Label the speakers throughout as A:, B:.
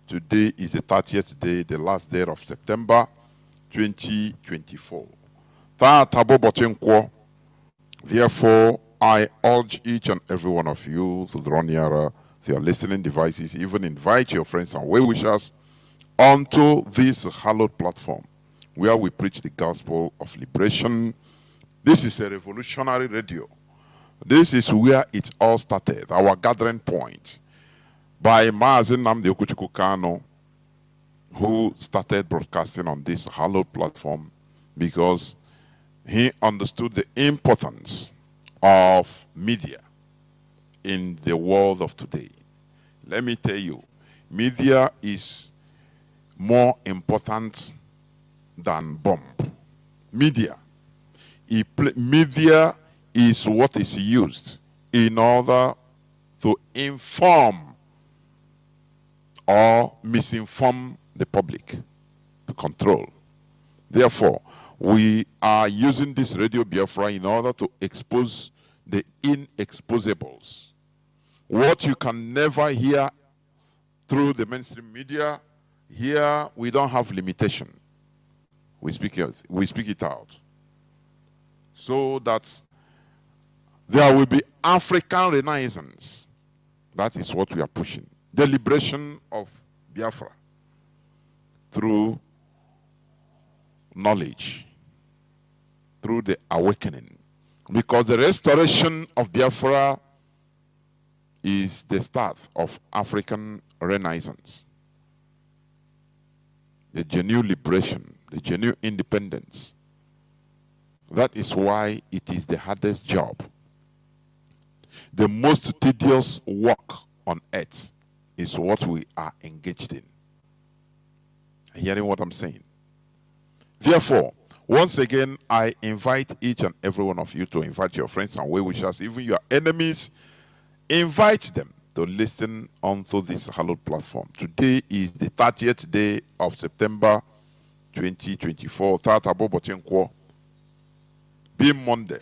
A: Today is the 30th day, the last day of September 2024. Therefore, I urge each and every one of you to draw nearer to your listening devices, even invite your friends and well-wishers onto this hallowed platform where we preach the gospel of liberation. This is a revolutionary radio. This is where it all started, our gathering point, by Maazin Nnamdi Okuchukwu Kanu, who started broadcasting on this hallowed platform because he understood the importance of media in the world of today. Let me tell you, media is more important than bomb. Media is what is used in order to inform or misinform the public, to control. Therefore, we are using this Radio Biafra in order to expose the inexposables. What you can never hear through the mainstream media, here we don't have limitation. We speak it out. So that there will be African Renaissance. That is what we are pushing. The liberation of Biafra through knowledge, through the awakening. Because the restoration of Biafra is the start of African Renaissance. The genuine liberation, the genuine independence. That is why it is the hardest job. The most tedious work on earth is what we are engaged in. Hearing what I'm saying? Therefore, once again, I invite each and every one of you to invite your friends and well-wishers, even your enemies, invite them to listen onto this hallowed platform. Today is the 30th day of September 2024. Being Monday.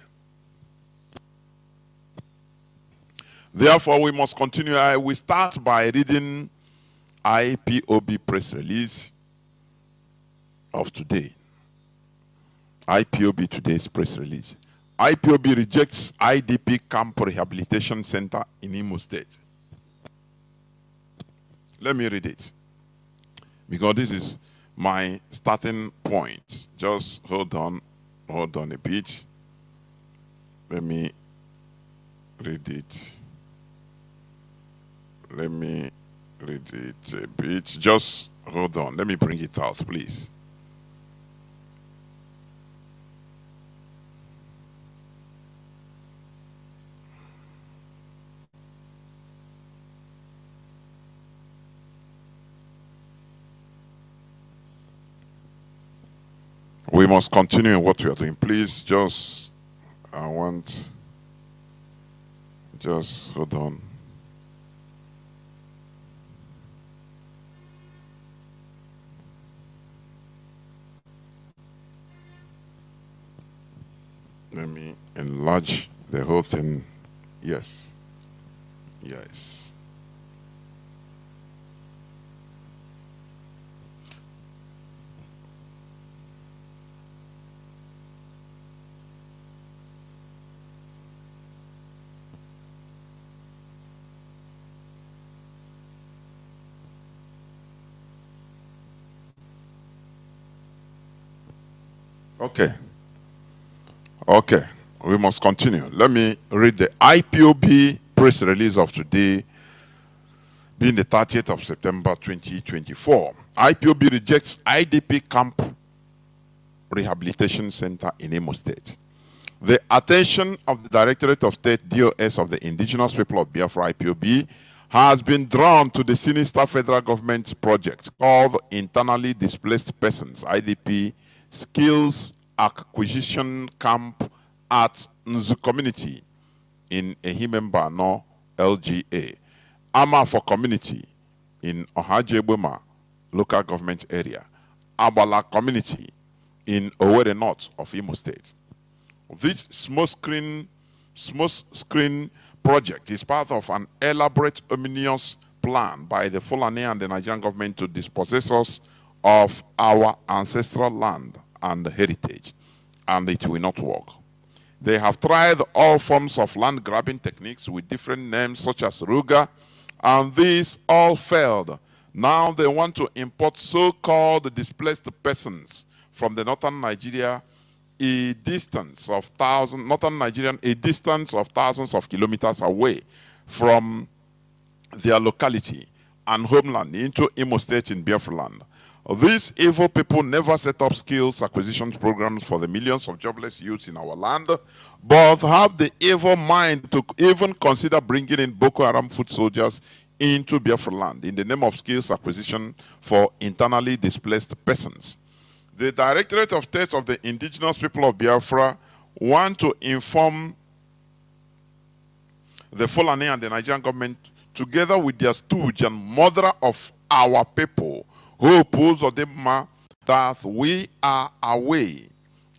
A: Therefore, we must continue. I will start by reading IPOB press release of today. IPOB today's press release. IPOB rejects IDP camp rehabilitation center in Imo State. Let me read it, because this is my starting point. Just hold on a bit. Let me read it. Let me read it a bit. Just hold on. Let me bring it out, please. We must continue what we are doing. Please, just hold on. Let me enlarge the whole thing. Yes. Yes. Okay, we must continue. Let me read the IPOB press release of today, being the 30th of September 2024. IPOB rejects IDP camp rehabilitation center in Imo State. The attention of the Directorate of State DOS of the Indigenous People of Biafra, IPOB, has been drawn to the sinister federal government project called Internally Displaced Persons, IDP, Skills Acquisition Camp at Nzu Community in Ehimembano, LGA, Ama for Community in Ohajebuma local government area, Abala Community in Owerri North of Imo State. This small screen project is part of an elaborate, ominous plan by the Fulani and the Nigerian government to dispossess us of our ancestral land and heritage, and it will not work. They have tried all forms of land grabbing techniques with different names such as Ruga, and these all failed. Now they want to import so-called displaced persons from the northern Nigeria, a distance of thousands of kilometers away from their locality and homeland into Imo State in Biafra land. These evil people never set up skills acquisition programs for the millions of jobless youths in our land, but have the evil mind to even consider bringing in Boko Haram foot soldiers into Biafra land in the name of skills acquisition for internally displaced persons. The Directorate of State of the Indigenous People of Biafra want to inform the Fulani and the Nigerian government, together with their stooge and mother of our people, who oppose Odema, that we are aware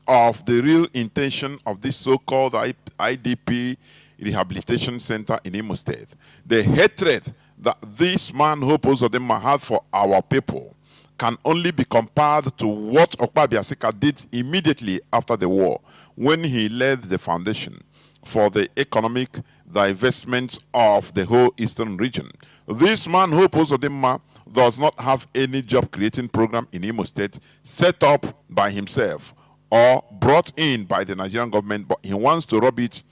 A: of the real intention of this so-called IDP Rehabilitation Center in Imo State. The hatred that this man who opposes Odema has for our people can only be compared to what Okpa Biasika did immediately after the war, when he led the foundation for the economic divestment of the whole eastern region. This man who opposes Odema does not have any job creating program in Imo State set up by himself or brought in by the Nigerian government, but he wants to rub it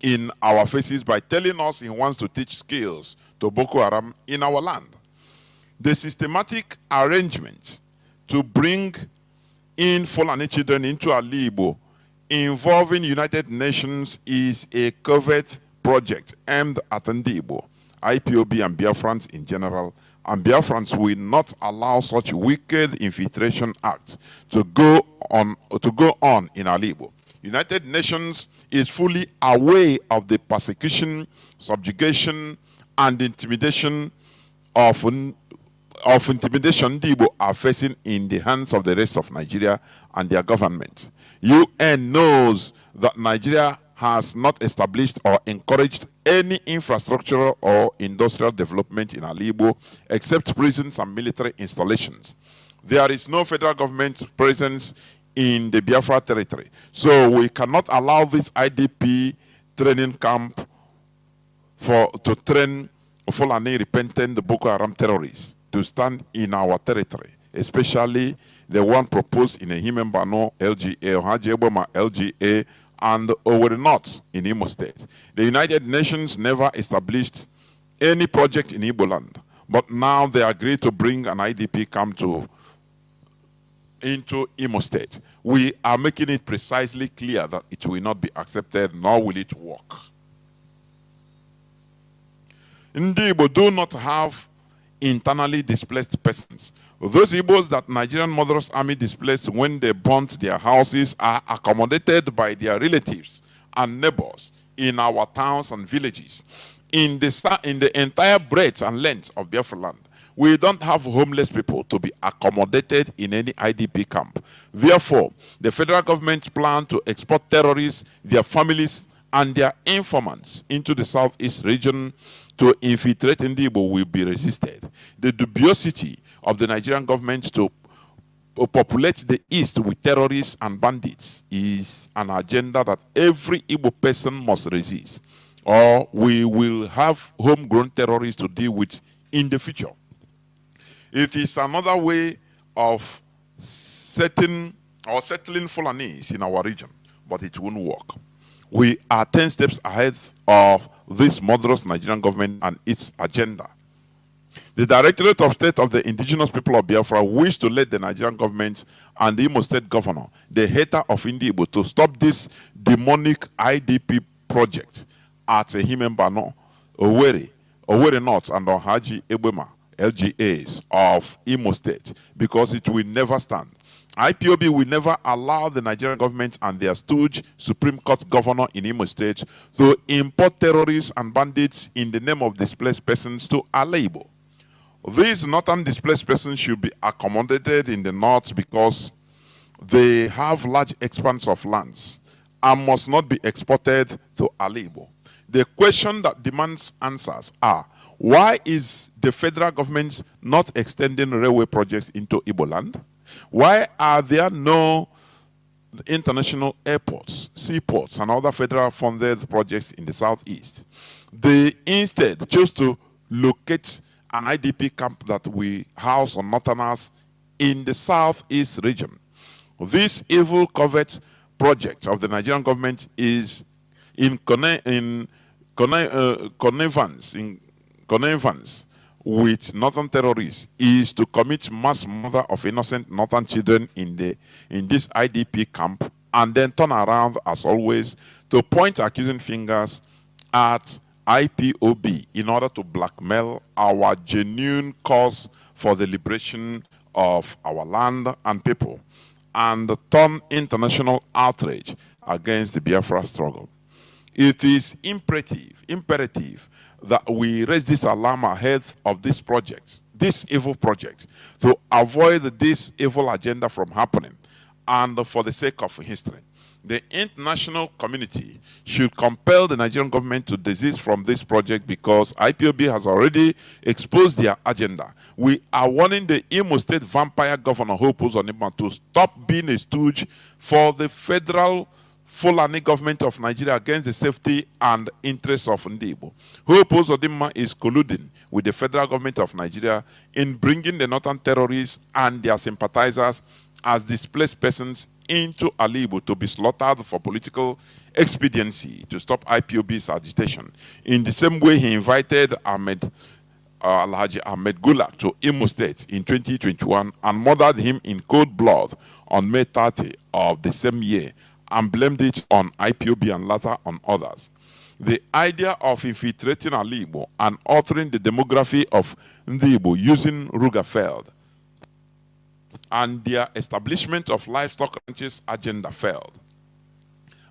A: in our faces by telling us he wants to teach skills to Boko Haram in our land. The systematic arrangement to bring in Fulani children into Igbo involving United Nations is a covert project aimed at Igbo, IPOB and Biafrans in general, and Biafrans will not allow such wicked infiltration acts to go on in Igbo. United Nations is fully aware of the persecution, subjugation, and intimidation of intimidation the Igbo are facing in the hands of the rest of Nigeria and their government. UN knows that Nigeria has not established or encouraged any infrastructural or industrial development in Igbo except prisons and military installations. There is no federal government presence in the Biafra territory, so we cannot allow this IDP training camp to train Fulani repentant Boko Haram terrorists to stand in our territory, especially the one proposed in Ehimembano LGA, Ohajeboma LGA, and Owerri North in Imo State. The United Nations never established any project in Igbo land, but now they agreed to bring an IDP camp into Imo State. We are making it precisely clear that it will not be accepted, nor will it work. Ndi Igbo do not have internally displaced persons. Those Igbos that Nigerian Mother's Army displaced when they burnt their houses are accommodated by their relatives and neighbors in our towns and villages. In the entire breadth and length of Biafra land, we don't have homeless people to be accommodated in any IDP camp. Therefore, the federal government plan to export terrorists, their families, and their informants into the southeast region to infiltrate Igbo will be resisted. The dubiosity of the Nigerian government to populate the east with terrorists and bandits is an agenda that every Igbo person must resist, or we will have homegrown terrorists to deal with in the future. It is another way of settling Fulanis in our region, but it won't work. We are 10 steps ahead of this murderous Nigerian government and its agenda. The Directorate of State of the Indigenous People of Biafra wish to let the Nigerian government and the Imo State governor, the hater of Igbo, to stop this demonic IDP project at Ehimembano, Owerri North, and Ohaji Ebema LGAs of Imo State, because it will never stand. IPOB will never allow the Nigerian government and their stooge Supreme Court governor in Imo State to import terrorists and bandits in the name of displaced persons to Igbo. These northern displaced persons should be accommodated in the north because they have large expanse of lands and must not be exported to Igbo. The question that demands answers are, Why is the federal government not extending railway projects into Igbo land? Why are there no international airports, seaports, and other federal funded projects in the southeast? They instead chose to locate an IDP camp that we house on northerners in the southeast region. This evil covert project of the Nigerian government is in connivance with northern terrorists, is to commit mass murder of innocent northern children in this IDP camp, and then turn around, as always, to point accusing fingers at IPOB in order to blackmail our genuine cause for the liberation of our land and people, and turn international outrage against the Biafra struggle. It is imperative that we raise this alarm ahead of this project, this evil project, to avoid this evil agenda from happening, and for the sake of history. The international community should compel the Nigerian government to desist from this project, because IPOB has already exposed their agenda. We are warning the Imo State vampire governor Hope Uzodimma to stop being a stooge for the federal Fulani government of Nigeria against the safety and interests of Igbo. Hope Uzodimma is colluding with the federal government of Nigeria in bringing the northern terrorists and their sympathizers as displaced persons into Igbo to be slaughtered for political expediency to stop IPOB's agitation. In the same way he invited Alhaji Ahmed Gulak to Imo State in 2021 and murdered him in cold blood on May 30 of the same year, and blamed it on IPOB and later on others. The idea of infiltrating Igbo and altering the demography of Igbo using Rugafeld and their establishment of livestock ranches agenda failed.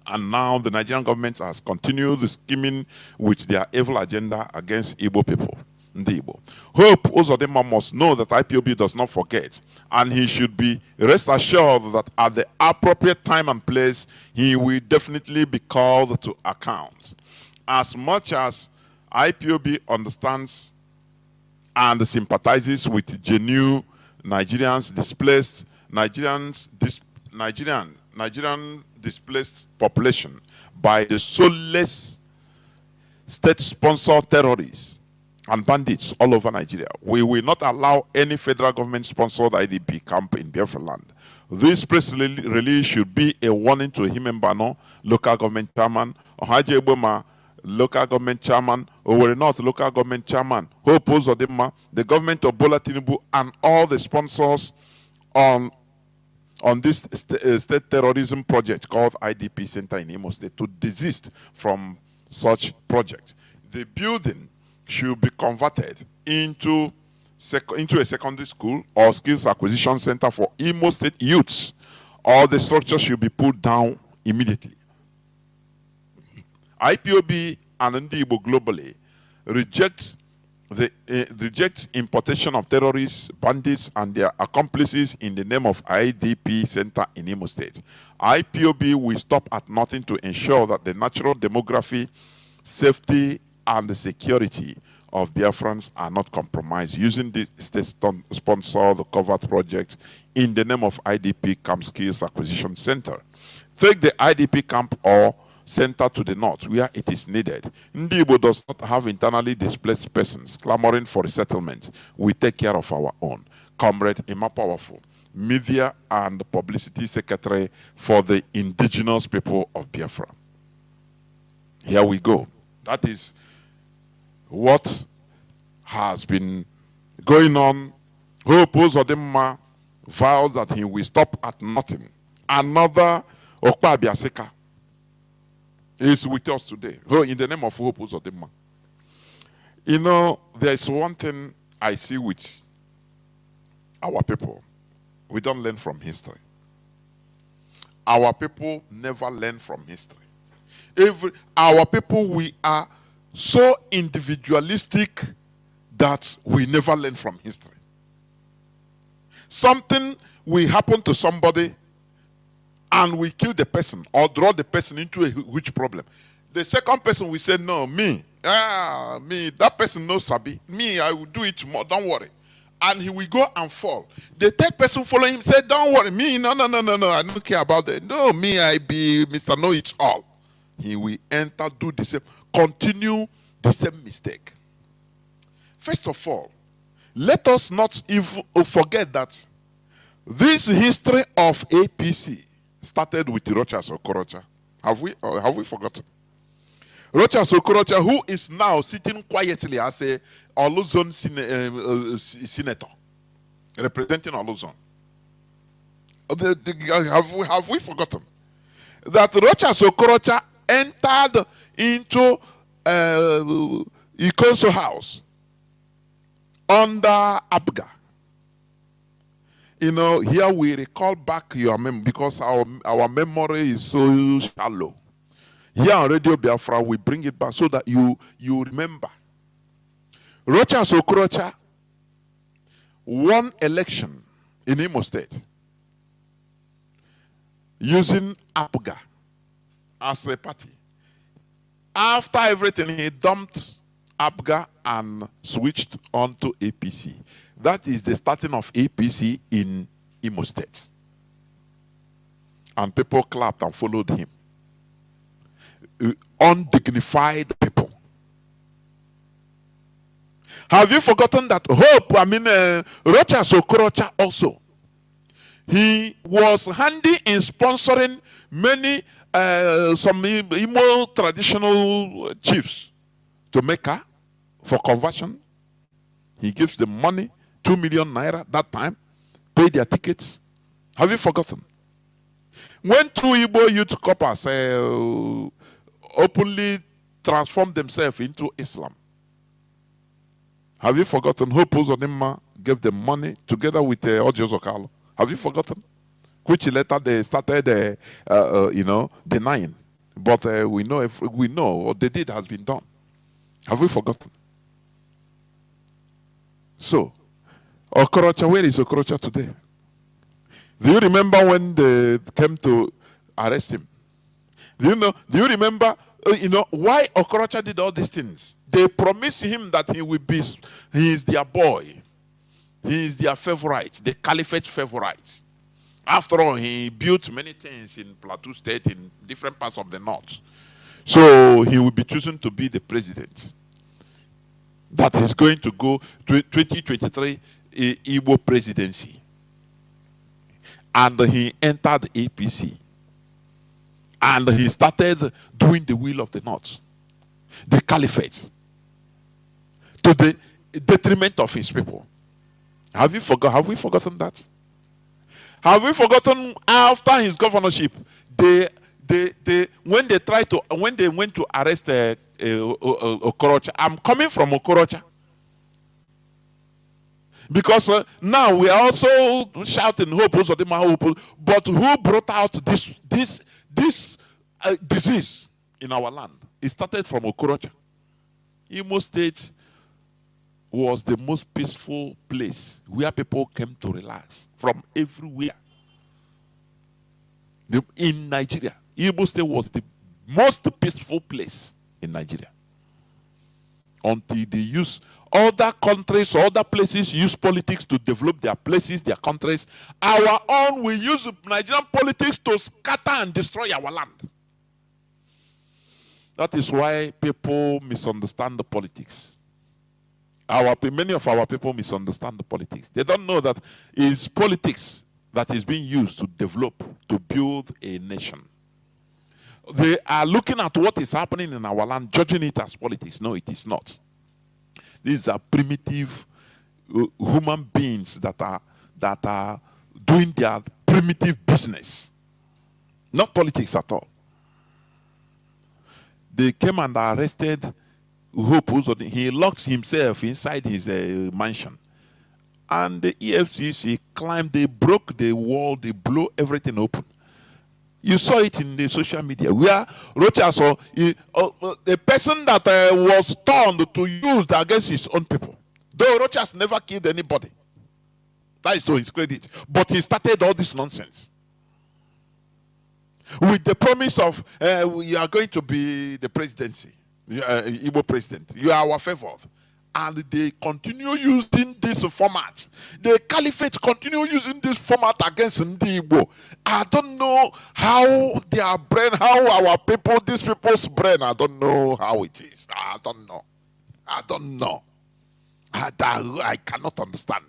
A: And now the Nigerian government has continued scheming with their evil agenda against Igbo people. Igbo. Hope Uzodimma must know that IPOB does not forget, and he should be rest assured that at the appropriate time and place, he will definitely be called to account. As much as IPOB understands and sympathizes with genuine Nigerian displaced population by the soulless state-sponsored terrorists and bandits all over Nigeria, we will not allow any federal government-sponsored IDP camp in Biafra land. This press release should be a warning to Himembano, local government chairman, Ohaji Egboma, local government chairman, Owerri North local government chairman, Hope Uzodimma, the government of Bola Tinubu, and all the sponsors on this state terrorism project called IDP Center in Imo State to desist from such project. The building should be converted into a secondary school or skills acquisition center for Imo State youths, or the structure should be pulled down immediately. IPOB and Igbo globally reject importation of terrorists, bandits, and their accomplices in the name of IDP Center in Imo State. IPOB will stop at nothing to ensure that the natural demography, safety, and the security of Biafrans are not compromised using the state-sponsored covert project in the name of IDP Camp Skills Acquisition Center. Take the IDP camp or center to the north where it is needed. Igbo does not have internally displaced persons clamoring for resettlement. We take care of our own. Comrade Emma Powerful, Media and Publicity Secretary for the Indigenous People of Biafra. Here we go. That is what has been going on. Hope Uzodimma vows that he will stop at nothing. Another Okpa Biaseka is with us today. In the name of Hope Uzodimma. You know, there is one thing I see with our people. We don't learn from history. Our people never learn from history. Our people, we are so individualistic that we never learn from history. Something will happen to somebody and we kill the person or draw the person into a huge problem. The second person will say, no, me, Ah, me, that person knows Sabi. Me, I will do it tomorrow. Don't worry. And he will go and fall. The third person following him said, don't worry. Me, no. I don't care about that. No, me, I be Mr. Know It All. He will enter, do the same, continue the same mistake. First of all, let us not even forget that this history of APC started with Rochas Okorocha. Have we forgotten? Rochas Okorocha, who is now sitting quietly as a Oluzon senator, representing Oluzon. Have we forgotten that Rochas Okorocha entered into Ikonso house under Abga? You know, here we recall back your memory because our memory is so shallow. Here on Radio Biafra, we bring it back so that you remember. Rochas Okorocha won election in Imo State using Abga as a party. After everything, he dumped Abga and switched on to APC. That is the starting of APC in Imo State. And people clapped and followed him. Undignified people. Have you forgotten that Rochas Okorocha also, he was handy in sponsoring many some Imo traditional chiefs to Mecca for conversion. He gives them money, 2 million naira that time, pay their tickets. Have you forgotten? When two Igbo youth couples openly transformed themselves into Islam, have you forgotten? Hope Uzodinma gave them money together with Ojo Zokalo. Have you forgotten? Which later they started, denying. But we know what they did has been done. Have we forgotten? So, Okorocha, where is Okorocha today? Do you remember when they came to arrest him? Do you remember, why Okorocha did all these things? They promised him that he is their boy. He is their favorite, the caliphate favorite. After all, he built many things in Plateau State, in different parts of the north. So he will be chosen to be the president. That is going to go to 2023 Igbo presidency. And he entered APC. And he started doing the will of the north, the caliphate, to the detriment of his people. Have we forgotten that? Have we forgotten after his governorship, when they went to arrest Okorocha? I'm coming from Okorocha. Because now we are also shouting hope, but who brought out this disease in our land? It started from Okorocha. Imo State was the most peaceful place where people came to relax from everywhere. In Nigeria, Imo State was the most peaceful place in Nigeria. Until they use other countries, other places use politics to develop their places, their countries. Our own, we use Nigerian politics to scatter and destroy our land. That is why people misunderstand the politics. Many of our people misunderstand the politics. They don't know that it's politics that is being used to develop, to build a nation. They are looking at what is happening in our land, judging it as politics. No, it is not. These are primitive human beings that are doing their primitive business. Not politics at all. They came and arrested Hope. He locked himself inside his mansion. And the EFCC climbed, they broke the wall, they blew everything open. You saw it in the social media where Rochas, a person that was turned to use against his own people. Though Rochas never killed anybody. That is to his credit. But he started all this nonsense. With the promise of, you are going to be the presidency. Igbo president. You are our favorite. And they continue using this format. The caliphate continue using this format against the Igbo. I don't know how their brain, how our people, these people's brain, I don't know how it is. I don't know. I cannot understand.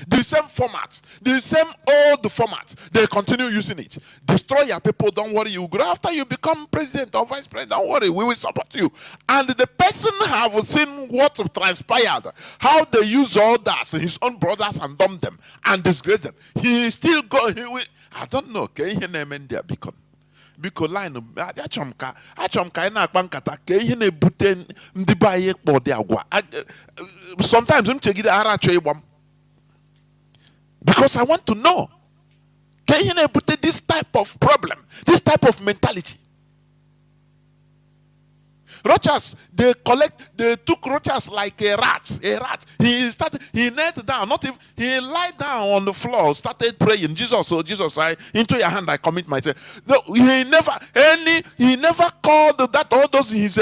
A: The same format, the same old format, they continue using it. Destroy your people, don't worry, you go after you become president or vice president, don't worry, we will support you. And the person have seen what transpired, how they use others, his own brothers, and dump them and disgrace them. He still go, I don't know, okay, he name in there because line achọmka ị na-akpa nkata ka ihe na-ebute ndị be anyị kpọ dị agwa. Sometimes m chegide ara achọ ịgba m because I want to know ka ihe na-ebute this type of problem, this type of mentality. Roaches, they took roaches like a rat. He knelt down, he lied down on the floor, started praying. Jesus, into your hand I commit myself. No, he never called that all those his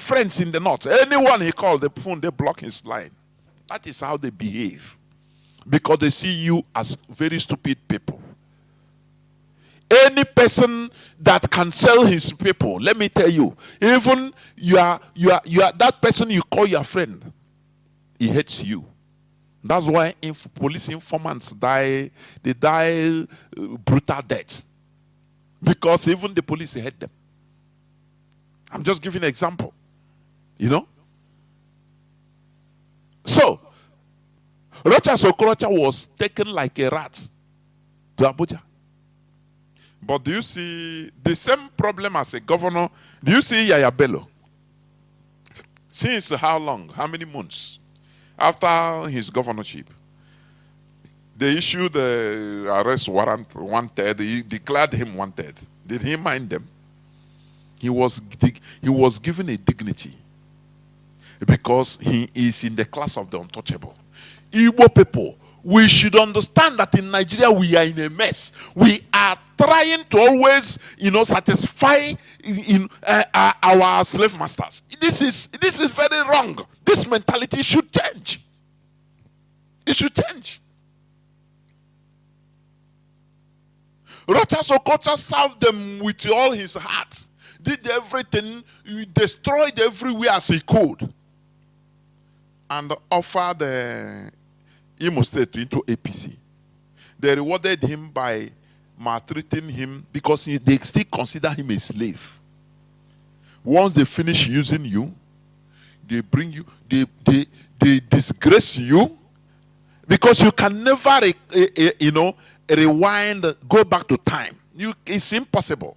A: friends in the north. Anyone he called, the phone, they block his line. That is how they behave. Because they see you as very stupid people. Any person that can sell his people, let me tell you, even you are that person you call your friend, he hates you. That's why police informants die. They die brutal death because even the police hate them. I'm just giving an example, you know. So Rochas Okorocha was taken like a rat to Abuja. But do you see the same problem as a governor? Do you see Yaya Bello? Since how long? How many months after his governorship? They issued the arrest warrant, wanted. He declared him wanted. Did he mind them? He was given a dignity because he is in the class of the untouchable. Igbo people, we should understand that in Nigeria we are in a mess. We are trying to always, satisfy our slave masters. This is very wrong. This mentality should change. It should change. Rochas Okocha served them with all his heart. Did everything, he destroyed everywhere as he could. And offered the IMO state into APC. They rewarded him by maltreating him because they still consider him a slave. Once they finish using you, they bring you, they disgrace you because you can never, rewind, go back to time. It's impossible.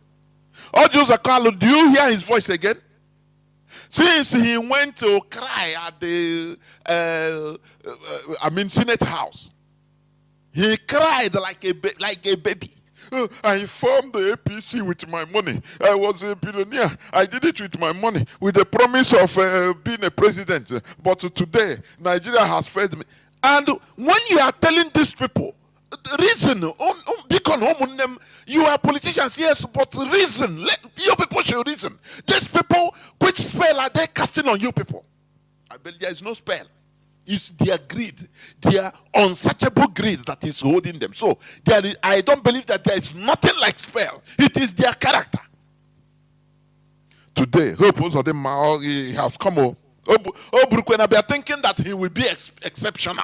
A: Ojo Zakalo, do you hear his voice again? Since he went to cry at the, Senate House, he cried like a baby. I formed the APC with my money. I was a billionaire. I did it with my money, with the promise of being a president. But today, Nigeria has failed me. And when you are telling these people, reason, you are politicians, yes, but reason. You people should reason. These people, which spell are they casting on you people? I believe there is no spell. It's their greed, their unsearchable greed that is holding them. So I don't believe that there is nothing like spell. It is their character. Today, he has come. They are thinking that he will be exceptional.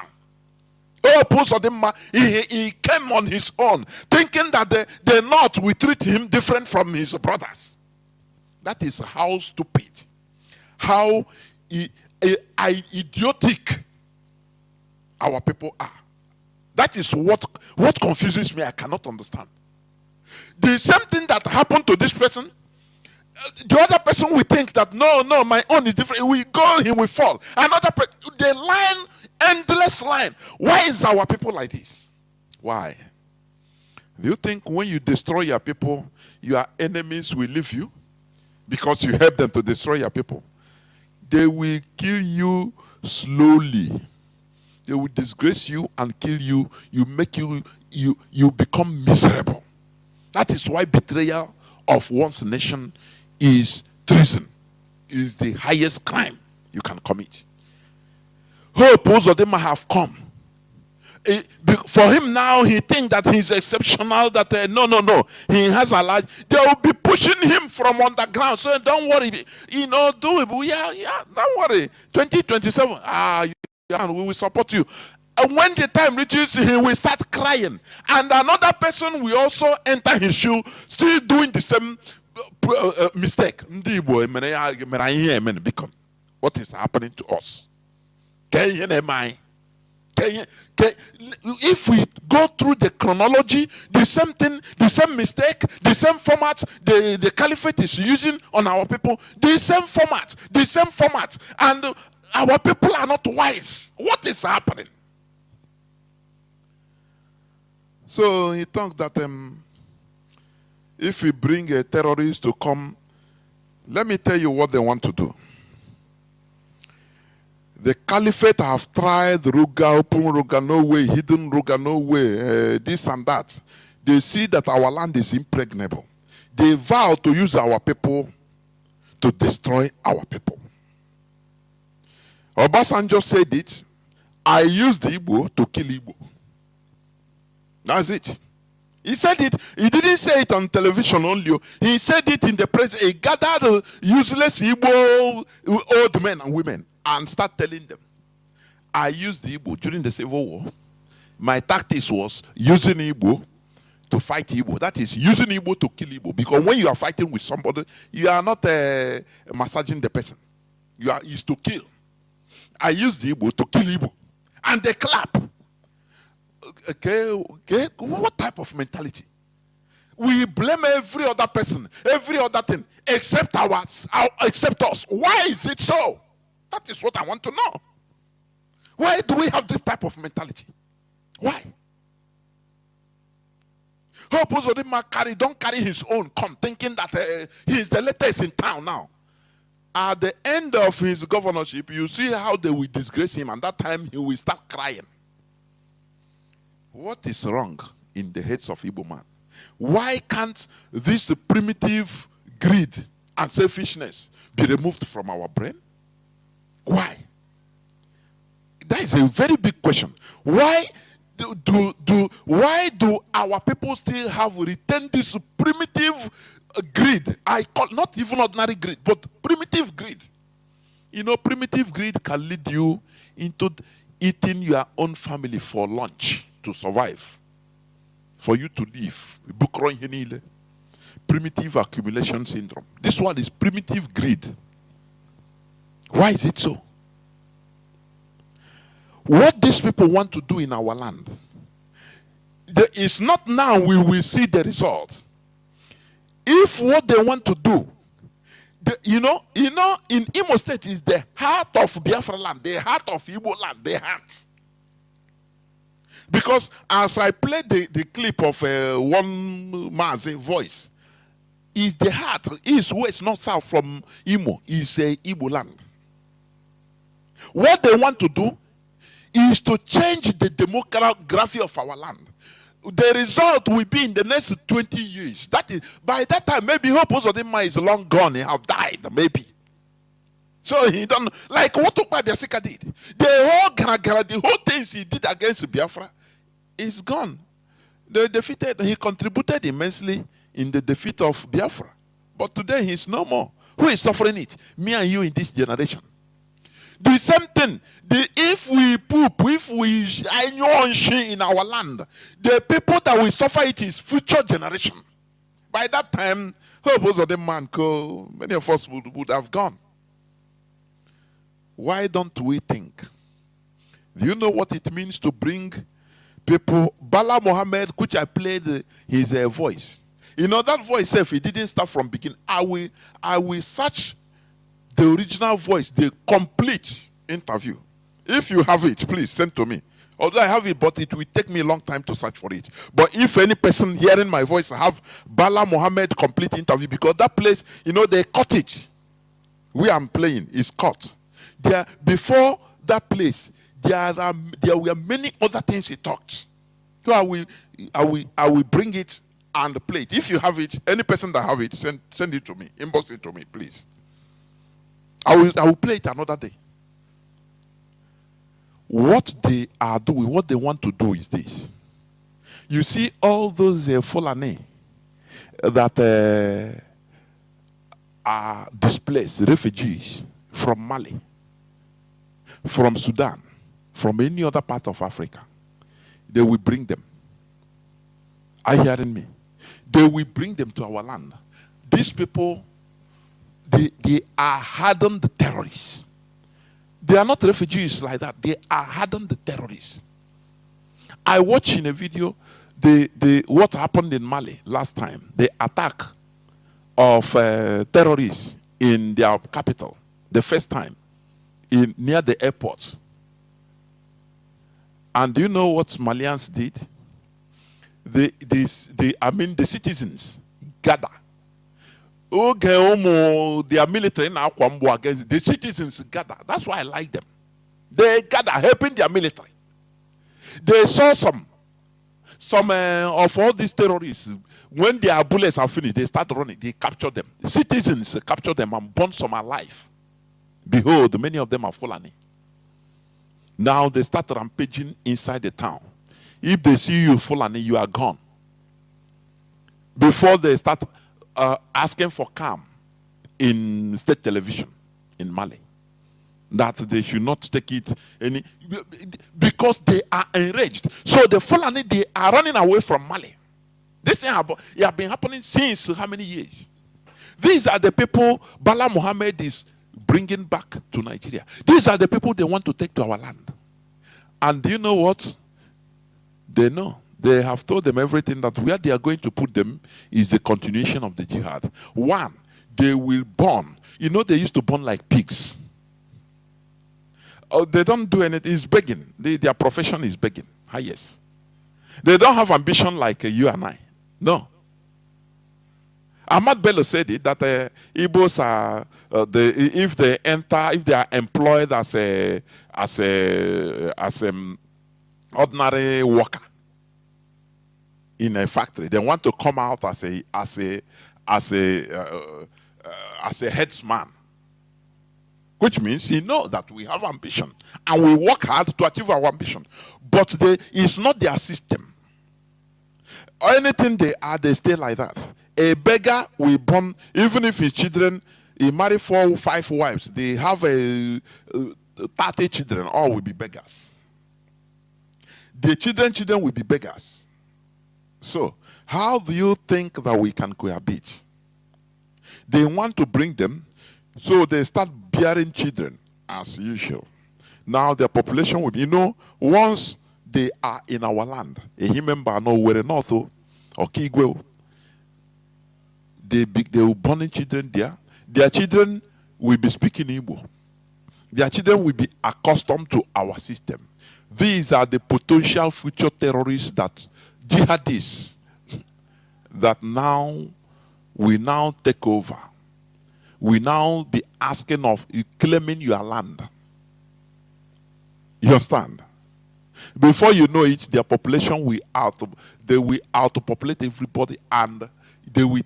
A: He came on his own, thinking that the North will treat him different from his brothers. That is how stupid, how idiotic our people are. That is what confuses me. I cannot understand. The same thing that happened to this person, the other person will think that no, my own is different. We go, he will fall. Another person, the line, endless line. Why is our people like this? Why? Do you think when you destroy your people, your enemies will leave you? Because you help them to destroy your people. They will kill you slowly. They will disgrace you and kill you. You become miserable. That is why betrayal of one's nation is treason. is the highest crime you can commit. Hope Uzodinma have come. For him now, he thinks that he's exceptional, that no, he has a large, they will be pushing him from underground. So don't worry, do it. Yeah, don't worry. 2027, we will support you. And when the time reaches, he will start crying. And another person will also enter his shoe, still doing the same mistake. What is happening to us? If we go through the chronology, the same thing, the same mistake, the same format the caliphate is using on our people, the same format, and our people are not wise. What is happening? So he thought that if we bring a terrorist to come, let me tell you what they want to do. The caliphate have tried Ruga, open Ruga, no way, hidden Ruga, no way, this and that. They see that our land is impregnable. They vow to use our people to destroy our people. Obasanjo said it, I used Igbo to kill Igbo. That's it. He said it. He didn't say it on television only. He said it in the press. He gathered useless Igbo old men and women and start telling them, I used the Igbo during the Civil War. My tactics was using Igbo to fight Igbo. That is, using Igbo to kill Igbo. Because when you are fighting with somebody, you are not massaging the person. You are used to kill. I used the Igbo to kill Igbo. And they clap. Okay. What type of mentality? We blame every other person, every other thing, except except us. Why is it so? That is what I want to know. Why do we have this type of mentality? Why? Hope Uzodinma don't carry his own, come thinking that he is the latest in town now. At the end of his governorship, you see how they will disgrace him, and that time he will start crying. What is wrong in the heads of Igbo man? Why can't this primitive greed and selfishness be removed from our brain? Why? That is a very big question. Why do our people still have retained this primitive greed? I call not even ordinary greed, but primitive greed. You know, primitive greed can lead you into eating your own family for lunch to survive, for you to live. Primitive accumulation syndrome. This one is primitive greed. Why is it so? What these people want to do in our land, it's not now we will see the result. If what they want to do, in Imo State is the heart of Biafra land, the heart of Igbo land, the heart. Because as I played the clip of one man's voice, is the heart, east, west, north, south from Imo, is Igbo land. What they want to do is to change the demography of our land. The result will be in the next 20 years. That is, by that time, maybe Hope Uzodinma is long gone, he have died, maybe. So he don't, like what Tukwadesika did. The whole things he did against Biafra is gone. He contributed immensely in the defeat of Biafra. But today he's no more. Who is suffering it? Me and you in this generation. The same thing. If we poop, if we in our land, the people that will suffer it is future generation. By that time, many of us would have gone. Why don't we think? Do you know what it means to bring people? Bala Mohammed, which I played his voice. You know that voice, if it didn't start from beginning, I will search the original voice, the complete interview. If you have it, please send to me. Although I have it, but it will take me a long time to search for it. But if any person hearing my voice have Bala Mohammed complete interview, because that place, they cut it. Where I'm playing is cut. There, before that place, there were many other things he talked. So I will bring it and play it. If you have it, any person that have it, send it to me. Inbox it to me, please. I will play it another day. What they are doing, what they want to do is this. You see all those Fulani that are displaced, refugees from Mali, from Sudan, from any other part of Africa. They will bring them. Are you hearing me? They will bring them to our land. These people, they are hardened terrorists. They are not refugees like that. They are hardened terrorists. I watched in a video what happened in Mali last time. The attack of terrorists in their capital. The first time near the airport. And do you know what Malians did? The citizens gather. Okay, they are military now against the citizens gather. That's why I like them. They gather helping their military. They saw some of all these terrorists. When their bullets are finished, they start running. They capture them. The citizens capture them and burn some alive. Behold, many of them are Fulani. Now they start rampaging inside the town. If they see you Fulani, you are gone. Before they start asking for calm in state television in Mali, that they should not take it any, because they are enraged. So the Fulani, they are running away from Mali. This thing has been happening since how many years? These are the people Bala Mohammed is bringing back to Nigeria. These are the people they want to take to our land. And do you know what? They know. They have told them everything, that where they are going to put them is the continuation of the jihad. One, they will burn. You know, they used to burn like pigs. Oh, they don't do anything. It's begging. Their profession is begging. Yes. They don't have ambition like you and I. No. Ahmad Bello said it, that Igbos are if they are employed as ordinary worker in a factory, they want to come out as a headsman, which means he knows that we have ambition and we work hard to achieve our ambition, but it's not their system. Anything they are, they stay like that. A beggar will born, even if his children, he marry 4 or 5 wives, they have 30 children, all will be beggars. The children will be beggars. So, how do you think that we can cohabit? They want to bring them, so they start bearing children as usual. Now their population will be, once they are in our land, a human no were north or Kigwe, they will born children there. Their children will be speaking Igbo. Their children will be accustomed to our system. These are the potential future terrorists, that jihadists, that now we now take over. We now be asking of claiming your land. You understand? Before you know it, their population will they will out-populate everybody, and they will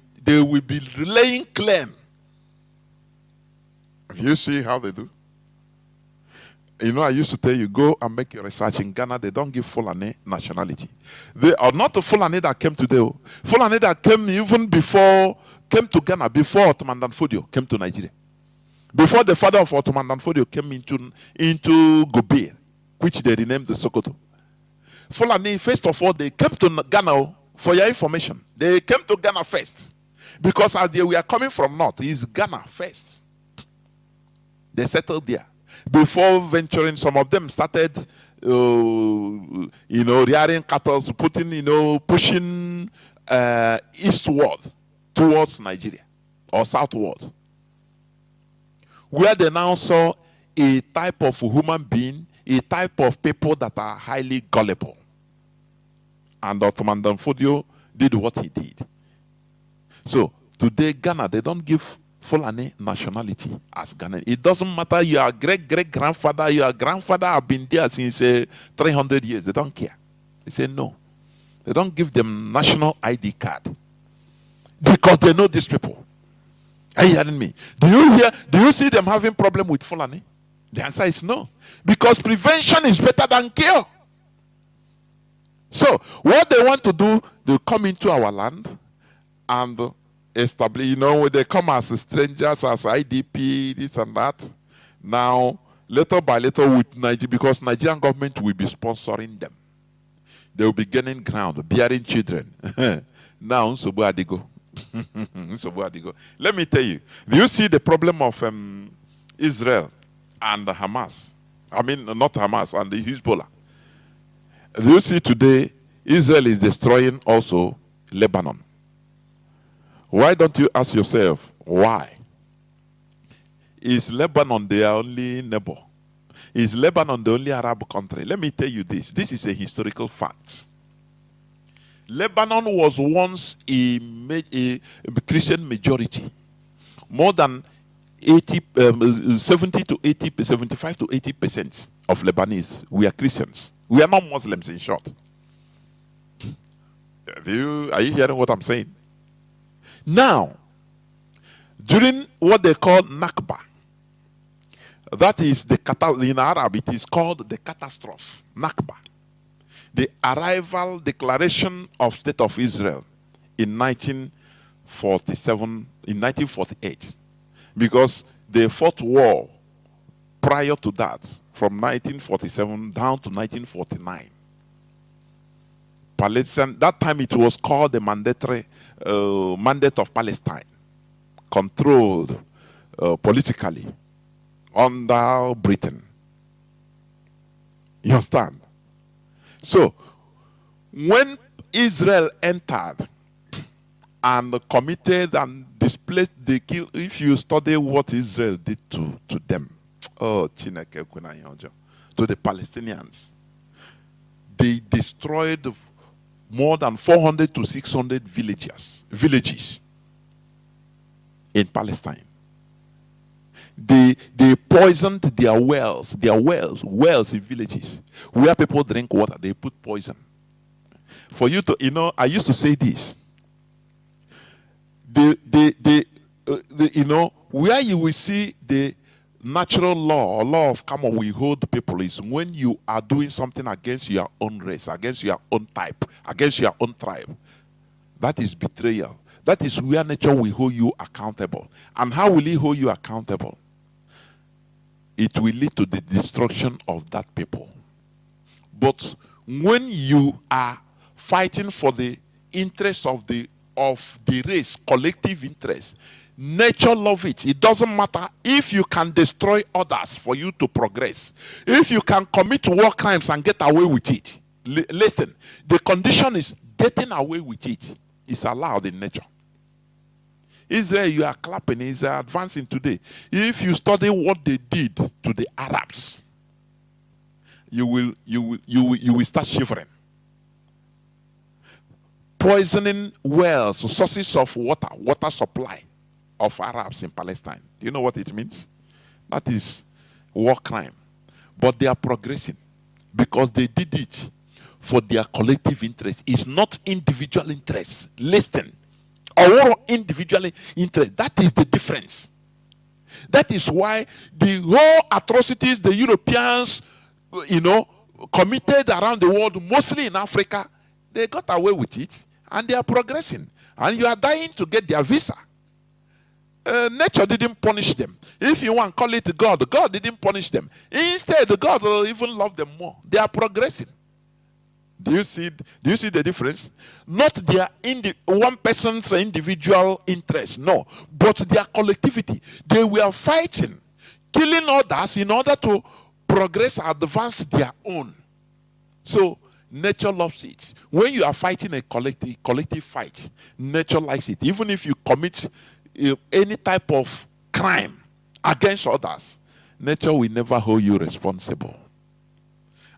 A: be laying claim. You see how they do? I used to tell you, go and make your research. In Ghana, they don't give Fulani nationality. They are not the Fulani that came today. Fulani that came came to Ghana before Ottoman Danfodio came to Nigeria. Before the father of Ottoman Danfodio came into Gobir, which they renamed the Sokoto. Fulani, first of all, they came to Ghana, for your information. They came to Ghana first. Because as they were coming from north, it's Ghana first. They settled there. Before venturing, some of them started, rearing cattle, pushing eastward towards Nigeria or southward, where they now saw a type of human being, a type of people that are highly gullible. And Ottoman Danfodio did what he did. So today, Ghana, they don't give Fulani nationality as Ghanaian. It doesn't matter your great-great-grandfather, your grandfather have been there since 300 years. They don't care. They say no. They don't give them national ID card. Because they know these people. Are you hearing me? Do you see them having problem with Fulani? The answer is no. Because prevention is better than cure. So what they want to do, they come into our land and establish, they come as strangers, as IDP, this and that. Now, little by little with Nigeria, because Nigerian government will be sponsoring them. They will be gaining ground, bearing children. Now, so where they go? Let me tell you. Do you see the problem of Israel and Hamas? I mean, not Hamas, and the Hezbollah. Do you see today, Israel is destroying also Lebanon? Why don't you ask yourself, why? Is Lebanon their only neighbor? Is Lebanon the only Arab country? Let me tell you this. This is a historical fact. Lebanon was once a Christian majority. More than 75 to 80% of Lebanese, we are Christians. We are not Muslims, in short. Are you hearing what I'm saying? Now, during what they call Nakba, that is in Arab, it is called the catastrophe, Nakba. The arrival declaration of State of Israel in 1948. Because they fought war prior to that, from 1947 down to 1949. Palestine, that time it was called the mandate of Palestine, controlled politically under Britain. You understand? So, when Israel entered and committed and displaced, they killed, if you study what Israel did to them, to the Palestinians, they destroyed more than 400 to 600 villages in Palestine. They poisoned their wells in villages. Where people drink water, they put poison. For you to, I used to say this. Where you will see the natural law or law of karma will hold people is when you are doing something against your own race, against your own type, against your own tribe. That is betrayal. That is where nature will hold you accountable. And how will it hold you accountable? It will lead to the destruction of that people. But when you are fighting for the interests of the race, collective interest, nature loves it. It doesn't matter if you can destroy others for you to progress. If you can commit war crimes and get away with it. Listen, the condition is getting away with it is allowed in nature. Israel, you are clapping, is advancing today. If you study what they did to the Arabs, you will start shivering. Poisoning wells, sources of water supply of Arabs in Palestine. Do you know what it means? That is war crime. But they are progressing because they did it for their collective interest. It's not individual interest. Listen. Or individual interest. That is the difference. That is why the whole atrocities the Europeans, committed around the world, mostly in Africa, they got away with it and they are progressing. And you are dying to get their visa. Nature didn't punish them. If you want to call it God, God didn't punish them. Instead, God will even love them more. They are progressing. Do you see the difference? Not their one person's individual interest, no, but their collectivity. They were fighting, killing others in order to progress, advance their own. So nature loves it. When you are fighting a collective fight, nature likes it. Even if you commit any type of crime against others, nature will never hold you responsible.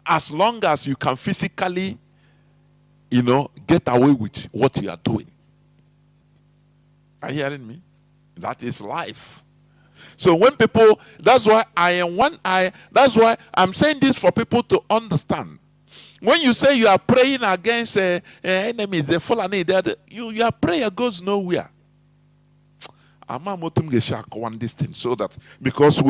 A: As long as you can physically, get away with what you are doing. Are you hearing me? That is life. So when people, that's why I'm saying this for people to understand. When you say you are praying against enemies, the Fulani, your prayer goes nowhere. one this thing so that because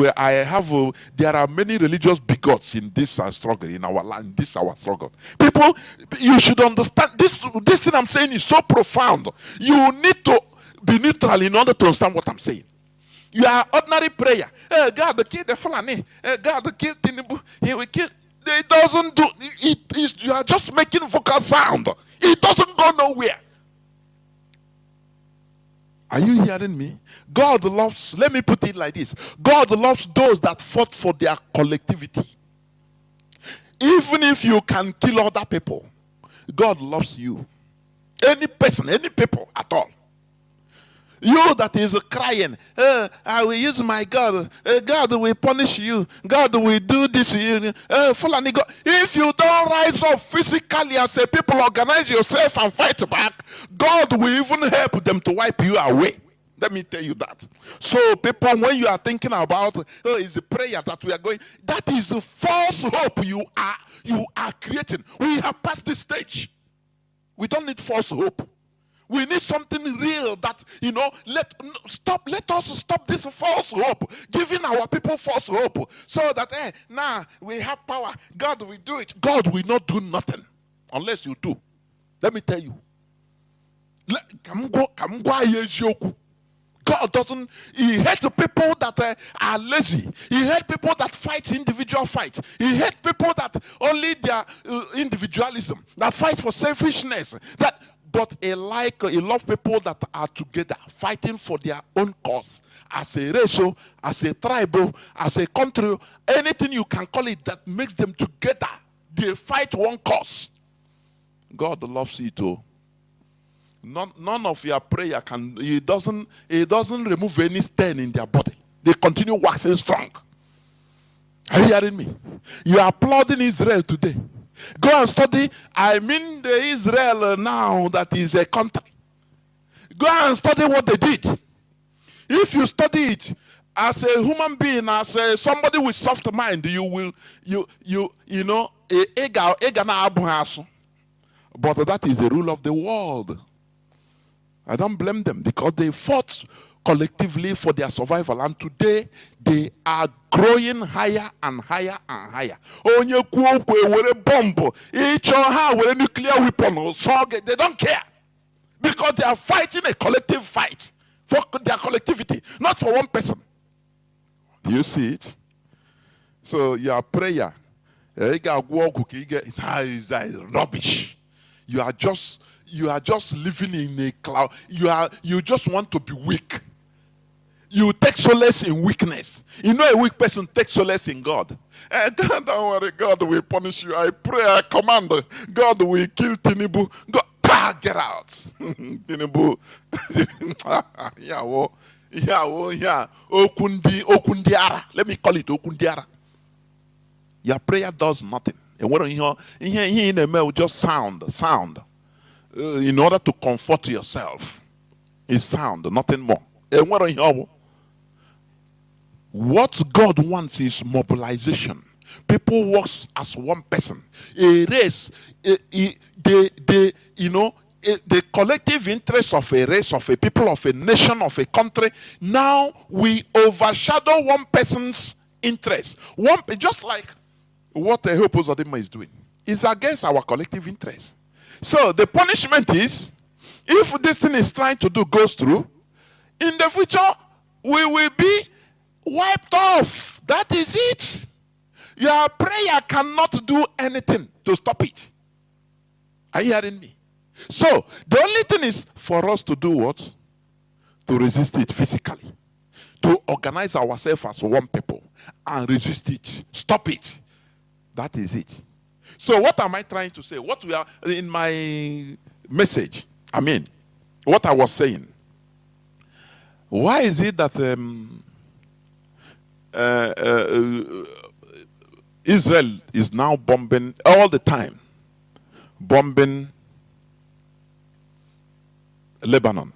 A: there are many religious bigots in this struggle in our land, this our struggle. People, you should understand this. This thing I'm saying is so profound. You need to be neutral in order to understand what I'm saying. You are ordinary prayer. God will kill the Fulani. God will kill Tinubu. He will kill. It doesn't do it. You are just making vocal sound. It doesn't go nowhere. Are you hearing me? God loves, let me put it like this. God loves those that fought for their collectivity. Even if you can kill other people, God loves you. Any person, any people at all. You that is crying, I will use my God. God will punish you. God will do this. Fulani God. If you don't rise up physically as a people, organize yourself and fight back, God will even help them to wipe you away. Let me tell you that. So people, when you are thinking about, it's a prayer that we are going, that is a false hope you are creating. We have passed this stage. We don't need false hope. We need something real that, let us stop this false hope, giving our people false hope, so that, now we have power. God will do it. God will not do nothing unless you do. Let me tell you. God doesn't, he hates people that are lazy. He hates people that fight individual fights. He hates people that only their individualism, that fight for selfishness, but he loves people that are together, fighting for their own cause. As a race, as a tribe, as a country, anything you can call it that makes them together. They fight one cause. God loves it too. None of your prayer it doesn't remove any stain in their body. They continue waxing strong. Are you hearing me? You are applauding Israel today. Go and study. I mean the Israel now that is a country. Go and study what they did. If you study it as a human being, as somebody with soft mind, you will, but that is the rule of the world. I don't blame them because they fought collectively for their survival, and today they are growing higher and higher and higher. Onye kuokwe with a bomb, each one with a nuclear weapon, so they don't care because they are fighting a collective fight for their collectivity, not for one person. Do you see it? So your prayer, is rubbish. You are just living in a cloud. You just want to be weak. You take solace in weakness. You know a weak person takes solace in God. Don't worry, God will punish you. I pray, I command, God will kill Tinubu. God, get out. Tinubu. Okundiara. Let me call it Okundiara. Your prayer does nothing. And what in the mail just sound. In order to comfort yourself. It's sound, nothing more. And what God wants is mobilization. People work as one person. A race, the collective interest of a race, of a people, of a nation, of a country, now we overshadow one person's interest. Just like what the Hope Uzodinma is doing. It's against our collective interest. So the punishment is, if this thing is trying to do goes through, in the future, we will be wiped off. That is it. Your prayer cannot do anything to stop it. Are you hearing me? So, the only thing is for us to do what? To resist it physically. To organize ourselves as one people and resist it. Stop it. That is it. So, what am I trying to say? What we are in my message, what I was saying. Why is it that Israel is now bombing all the time? Bombing Lebanon.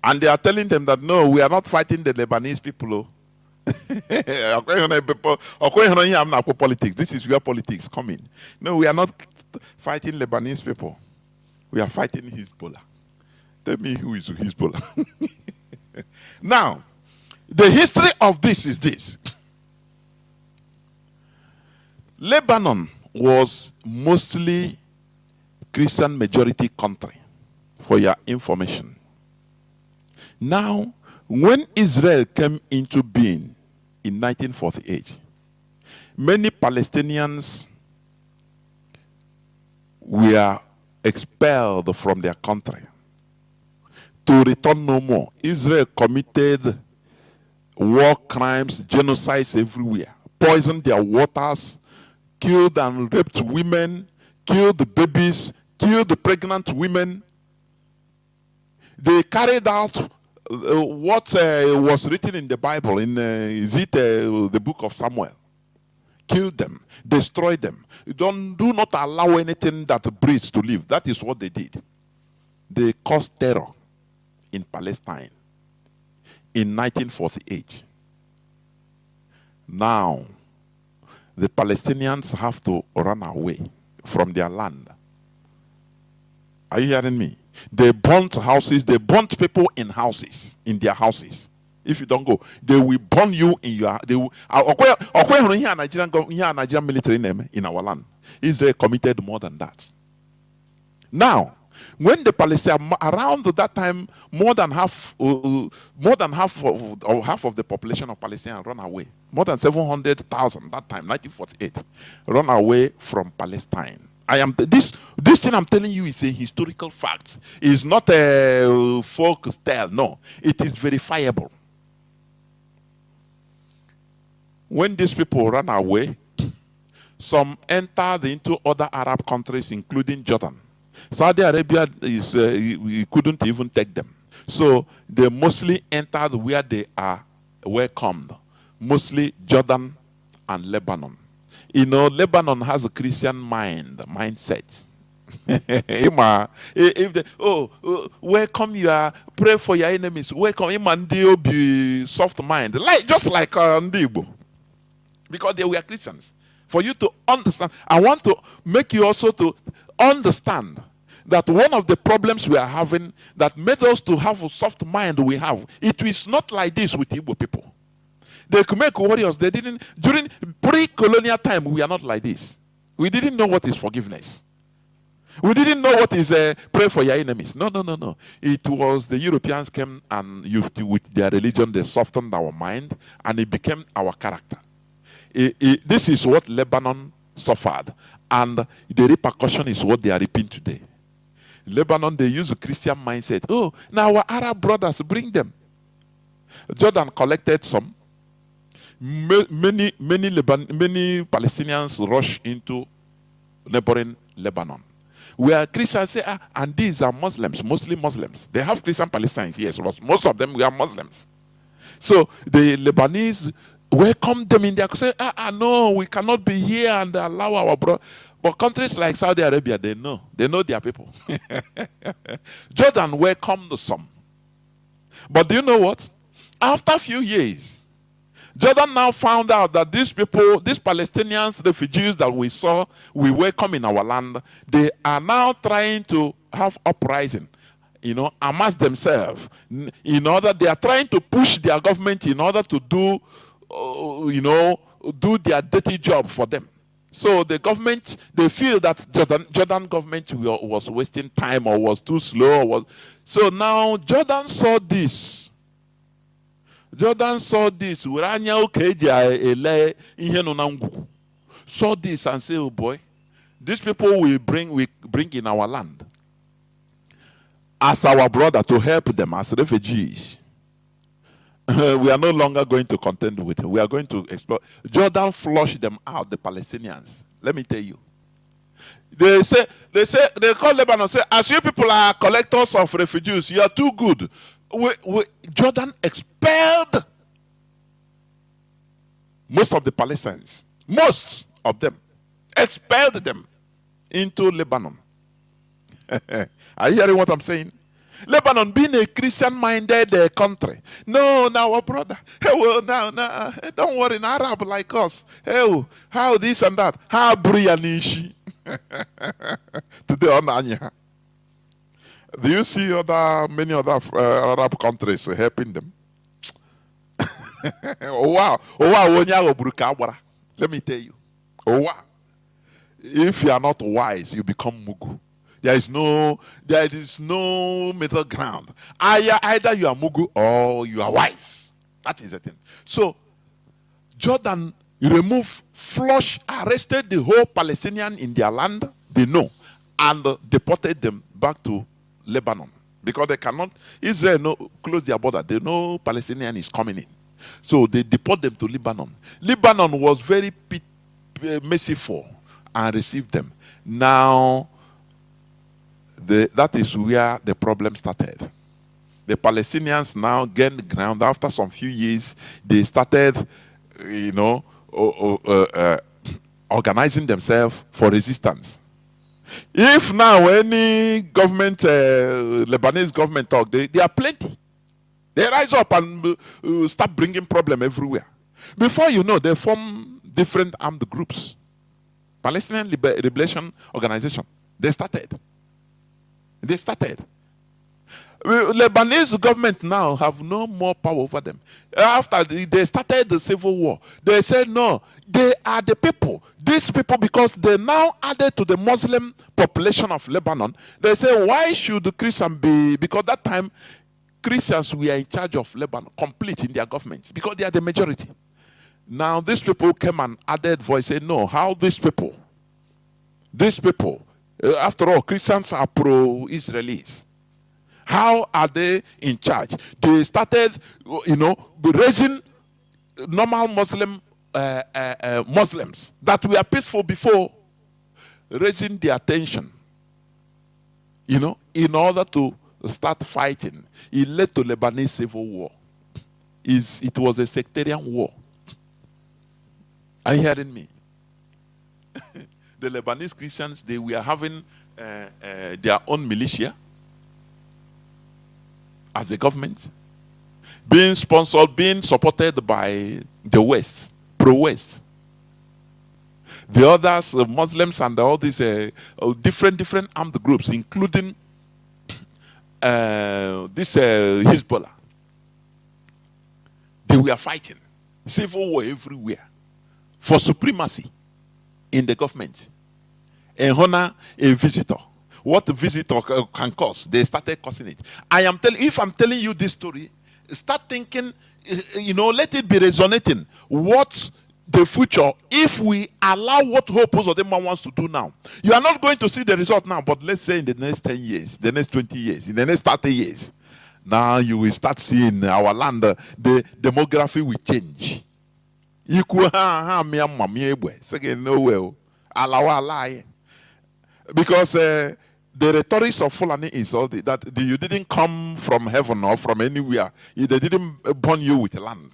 A: And they are telling them that no, we are not fighting the Lebanese people. Politics. This is where politics come in. No, we are not fighting Lebanese people. We are fighting Hezbollah. Tell me who is Hezbollah. Now, the history of this is this. Lebanon was mostly Christian majority country, for your information. Now, when Israel came into being in 1948, many Palestinians were expelled from their country to return no more. Israel committed war crimes, genocides everywhere, poisoned their waters, killed and raped women, killed the babies, killed the pregnant women. They carried out what was written in the Bible, in the book of Samuel. Kill them, destroy them. Do not allow anything that breathes to live. That is what they did. They caused terror in Palestine in 1948. Now, the Palestinians have to run away from their land. Are you hearing me? They burnt houses, they burnt people in houses, in their houses. If you don't go, they will burn you in your. They will. Nigerian military name in our land. Israel committed more than that. Now, when the Palestinians around that time, more than half of the population of Palestine run away. More than 700,000 that time, 1948, run away from Palestine. This thing I'm telling you is a historical fact. It's not a folk tale. No, it is verifiable. When these people ran away, some entered into other Arab countries, including Jordan. Saudi Arabia we couldn't even take them. So they mostly entered where they are welcomed, mostly Jordan and Lebanon. You know, Lebanon has a Christian mindset. If they, welcome you, pray for your enemies, welcome him, and they'll be soft mind, just like Igbo, because they were Christians. For you to understand, I want to make you also to understand that one of the problems we are having that made us to have a soft mind we have, it is not like this with Igbo people. They could make warriors. They didn't, during pre-colonial time, we are not like this. We didn't know what is forgiveness. We didn't know what is pray for your enemies. No. It was the Europeans came and with their religion, they softened our mind and it became our character. This is what Lebanon suffered. And the repercussion is what they are reaping today. Lebanon, they use a Christian mindset. Oh, now our Arab brothers, bring them. Jordan collected some. Many Palestinians rush into neighboring Lebanon, where Christians say, and these are Muslims, mostly Muslims. They have Christian Palestinians, yes, but most of them are Muslims. So the Lebanese welcome them in there, say, no, we cannot be here and allow our brother. But countries like Saudi Arabia, they know their people. Jordan welcomed some. But do you know what? After a few years, Jordan now found out that these people, these Palestinians, refugees that we welcome in our land, they are now trying to have uprising, amass themselves. They are trying to push their government in order to do their dirty job for them. So the government, they feel that Jordan government was wasting time or was too slow. So now Jordan saw this. Saw this and say, oh boy, these people we bring in our land as our brother to help them as refugees. We are no longer going to contend with them. We are going to explore. Jordan flushed them out, the Palestinians. Let me tell you. They call Lebanon, say, as you people are collectors of refugees, you are too good. Jordan expelled most of the Palestinians. Most of them. Expelled them into Lebanon. Are you hearing what I'm saying? Lebanon being a Christian-minded country. No, now our brother. Hey, well, now, don't worry, an Arab like us. Hey, how this and that. How Brianishi. Today on Anya. Do you see many other Arab countries helping them? Oh wow, let me tell you. Oh wow. If you are not wise, you become mugu. There is no middle ground. Either you are mugu or you are wise. That is the thing. So Jordan arrested the whole Palestinian in their land, they know, and deported them back to Lebanon. Because they cannot, Israel close their border. They know Palestinian is coming in. So they deport them to Lebanon. Lebanon was very merciful and received them. Now, that is where the problem started. The Palestinians now gained ground. After some few years, they started, organizing themselves for resistance. If now any government, Lebanese government talk, they are plenty. They rise up and start bringing problem everywhere. Before you know, they form different armed groups. Palestinian Liberation Organization. They started. Lebanese government now have no more power over them. After they started the civil war, they said no, they are the people. These people, because they now added to the Muslim population of Lebanon, they say, why should the Christian be? Because that time Christians were in charge of Lebanon, complete in their government, because they are the majority. Now these people came and added voice, say no, how these people, after all, Christians are pro-Israelis. How are they in charge? They started, raising normal Muslims that were peaceful before, raising their attention, in order to start fighting. It led to Lebanese civil war. It was a sectarian war. Are you hearing me? The Lebanese Christians, they were having their own militia as a government, being sponsored, being supported by the West, pro-West. The others, Muslims and all these different armed groups, including this Hezbollah, they were fighting. Civil war everywhere for supremacy in the government. And honor a visitor. What a visitor can cause, they started causing it. If I'm telling you this story, start thinking, let it be resonating. What the future, if we allow what Hope Uzodimma wants to do now, you are not going to see the result now, but let's say in the next 10 years, the next 20 years, in the next 30 years, now you will start seeing our land, the demography will change. Because the rhetoric of Fulani is all that you didn't come from heaven or from anywhere. They didn't born you with land.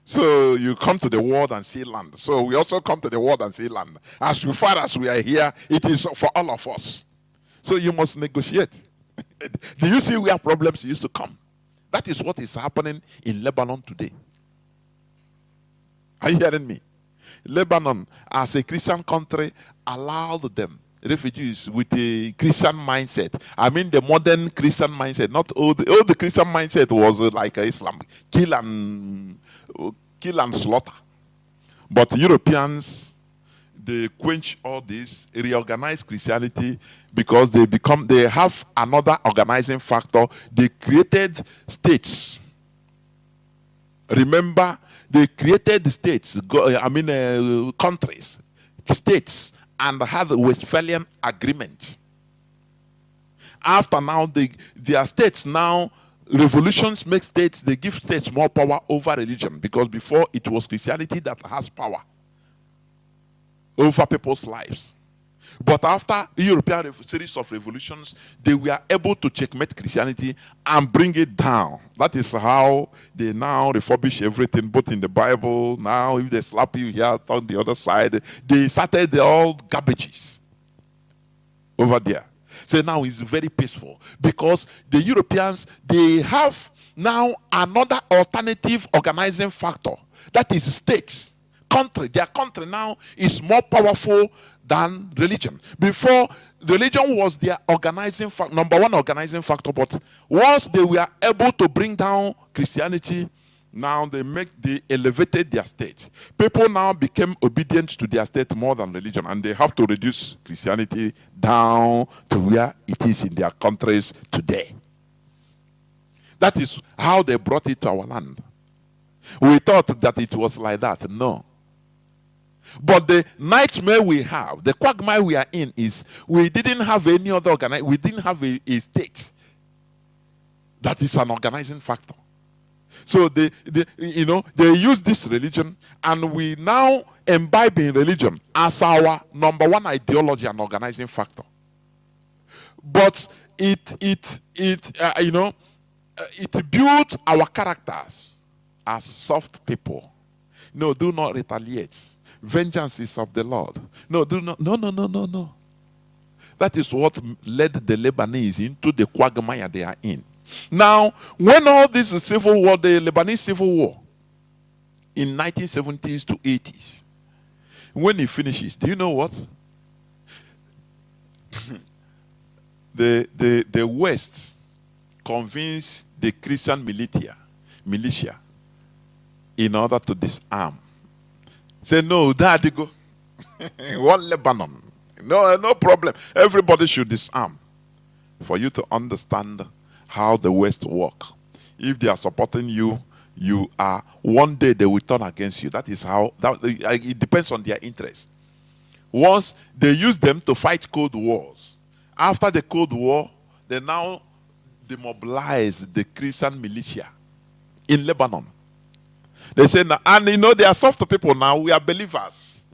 A: So you come to the world and see land. So we also come to the world and see land. As far as we are here, it is for all of us. So you must negotiate. Do you see where problems used to come? That is what is happening in Lebanon today. Are you hearing me? Lebanon, as a Christian country, allowed them, refugees with a Christian mindset. I mean the modern Christian mindset, not all the Christian mindset was like Islam, kill and slaughter. But Europeans, they quench all this, reorganize Christianity because they have another organizing factor. They created states. Remember, they created states, countries, states, and had the Westphalian Agreement. After now, their states now, revolutions make states, they give states more power over religion, because before it was Christianity that has power over people's lives. But after the European series of revolutions, they were able to checkmate Christianity and bring it down. That is how they now refurbish everything, both in the Bible. Now, if they slap you here, on the other side, they started the old garbages over there. So now it's very peaceful, because the Europeans, they have now another alternative organizing factor. That is states. Their country now is more powerful than religion. Before, religion was their organizing number one organizing factor, but once they were able to bring down Christianity, now they elevated their state. People now became obedient to their state more than religion, and they have to reduce Christianity down to where it is in their countries today. That is how they brought it to our land. We thought that it was like that. No. But the nightmare we have, the quagmire we are in, is we didn't have any other we didn't have a state that is an organizing factor. So they use this religion, and we now imbibe in religion as our number one ideology and organizing factor. But it built our characters as soft people. No, do not retaliate. Vengeance is of the Lord. No, do not. No. That is what led the Lebanese into the quagmire they are in. Now, when all this civil war, the Lebanese civil war, in 1970s to 80s, when it finishes, do you know what? the West convinced the Christian militia in order to disarm. Say, no, Daddy, go. One Lebanon. No problem. Everybody should disarm. For you to understand how the West work. If they are supporting you, one day they will turn against you. That is how, it depends on their interest. Once they use them to fight Cold Wars. After the Cold War, they now demobilize the Christian militia in Lebanon. They say, and they are soft people now, we are believers.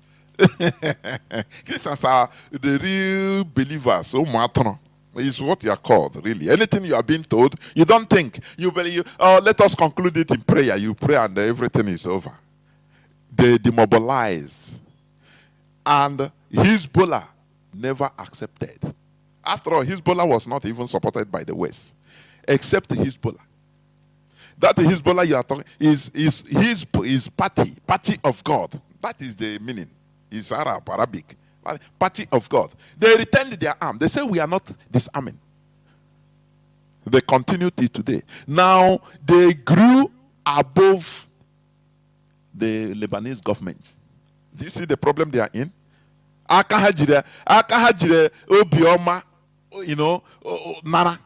A: Christians are the real believers. Is what you are called, really. Anything you are being told, you don't think. You believe, let us conclude it in prayer. You pray and everything is over. They demobilize. And Hezbollah never accepted. After all, Hezbollah was not even supported by the West, except Hezbollah. That Hezbollah you are talking is party of God. That is the meaning. It's Arabic. Party of God. They returned their arm. They say we are not disarming. They continue till today. Now they grew above the Lebanese government. Do you see the problem they are in? Akahajire Obioma, Nana.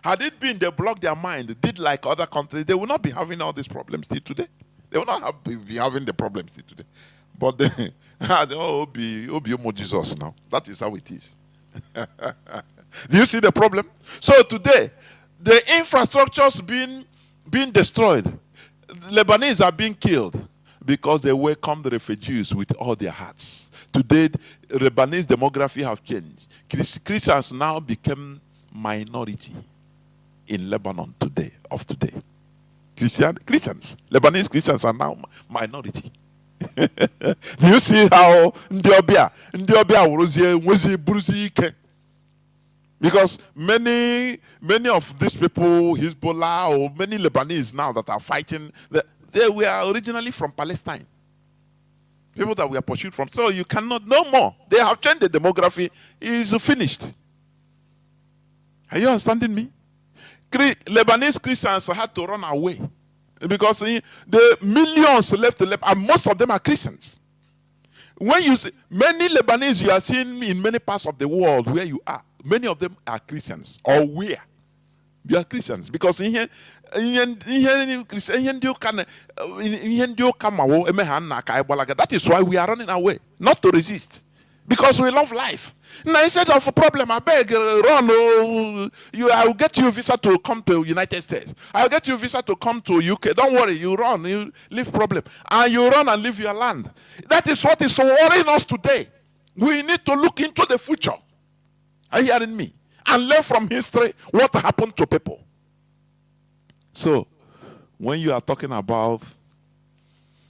A: Had it been they blocked their mind, did like other countries, they will not be having all these problems still today. They will not be having the problems still today. But they Obi Jesus now. That is how it is. Do you see the problem? So today, the infrastructure's being destroyed. Lebanese are being killed because they welcome the refugees with all their hearts. Today, Lebanese demography have changed. Christians now become minority in Lebanon today. Christians, Lebanese Christians are now minority. Do you see how Ndiobia because many of these people, Hezbollah or many Lebanese now that are fighting, they were originally from Palestine. People that were pursued from. So you cannot, no more. They have changed the demography. It is finished. Are you understanding me? Lebanese Christians had to run away because the millions left the Lebanon, and most of them are Christians. When you see many Lebanese you are seeing in many parts of the world where you are, many of them are Christians. Or where? They are Christians. Because that is why we are running away. Not to resist. Because we love life. Now instead of a problem, I beg, run. I will get you a visa to come to United States. I will get you a visa to come to UK. Don't worry, you run, you leave problem. And you run and leave your land. That is what is worrying us today. We need to look into the future. Are you hearing me? And learn from history what happened to people. So, when you are talking about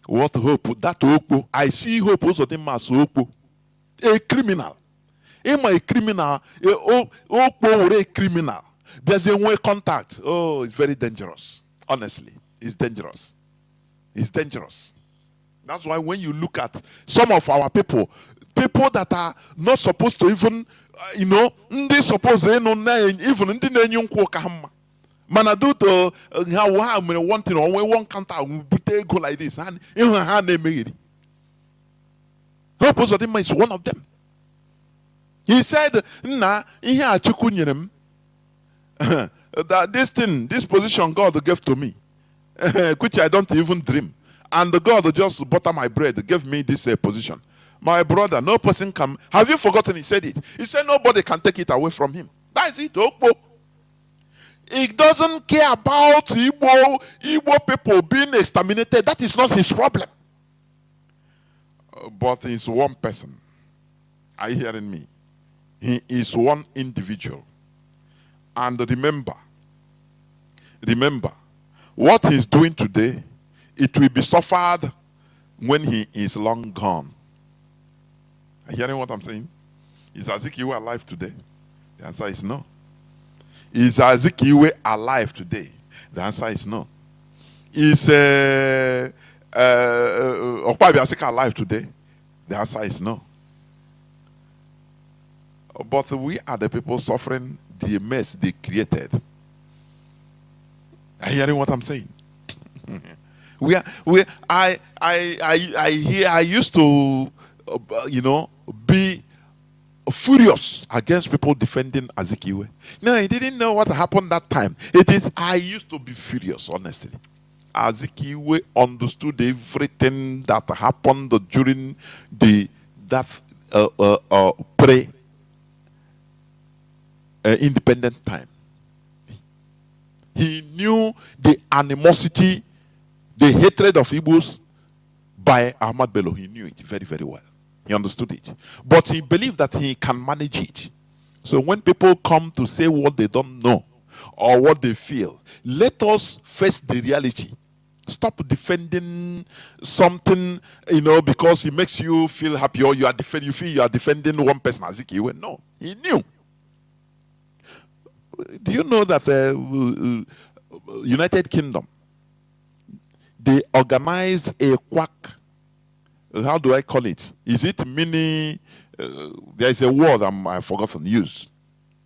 A: what hope, that hope, I see hope also in mass hope. A criminal. Am I a criminal? A criminal. There's a way contact. Oh, it's very dangerous. Honestly, it's dangerous. It's dangerous. That's why when you look at some of our people that are not supposed to even, they suppose they know even in the Manadu to how one thing or one counter will go like this, and in her hand they made it. Hope is one of them. He said, "Nah, here chukunyem that this position God gave to me, which I don't even dream, and the God just butter my bread gave me this position. My brother, no person can. Have you forgotten? He said it. He said nobody can take it away from him. That's it. He doesn't care about Igbo people being exterminated. That is not his problem. But he's one person. Are you hearing me? He is one individual. And remember, what he's doing today, it will be suffered when he is long gone. Are you hearing what I'm saying? Is Azikiwe alive today? The answer is no. Is Azikiwe alive today? The answer is no. Is Okpabi Asika alive today? The answer is no. But we are the people suffering the mess they created. Are you hearing what I'm saying? I used to, be furious against people defending Azikiwe. No, he didn't know what happened that time. I used to be furious, honestly. Azikiwe understood everything that happened during that independent time. He knew the animosity, the hatred of Igbos by Ahmad Bello. He knew it very, very well. He understood it. But he believed that he can manage it. So when people come to say what they don't know or what they feel, let us face the reality. Stop defending something, because it makes you feel happy or you feel you are defending one person, Azikiwe. No, he knew. Do you know that United Kingdom, they organize a quack? How do I call it? Is it mini? There is a word I've forgotten use.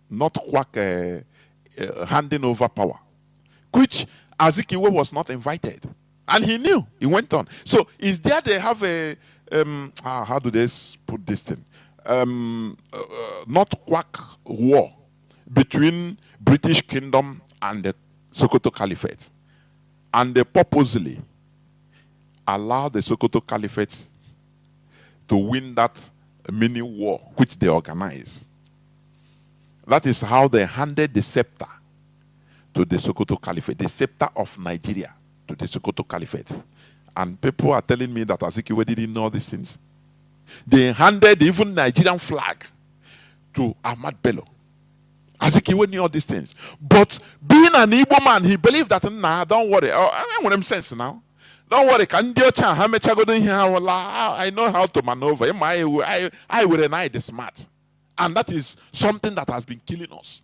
A: Not quack, handing over power, which Azikiwe was not invited, and he knew. He went on. So is there they have a how do they put this thing? Not quack war between British Kingdom and the Sokoto Caliphate, and they purposely allowed the Sokoto Caliphate to win that mini war which they organized. That is how they handed the scepter to the Sokoto Caliphate, the scepter of Nigeria to the Sokoto Caliphate. And people are telling me that Azikiwe didn't know these things. They handed even Nigerian flag to Ahmad Bello. Azikiwe knew all these things. But being an Igbo man, he believed that, nah, don't worry. I want him sense now. Don't worry. I know how to maneuver. I will deny the smart. And that is something that has been killing us.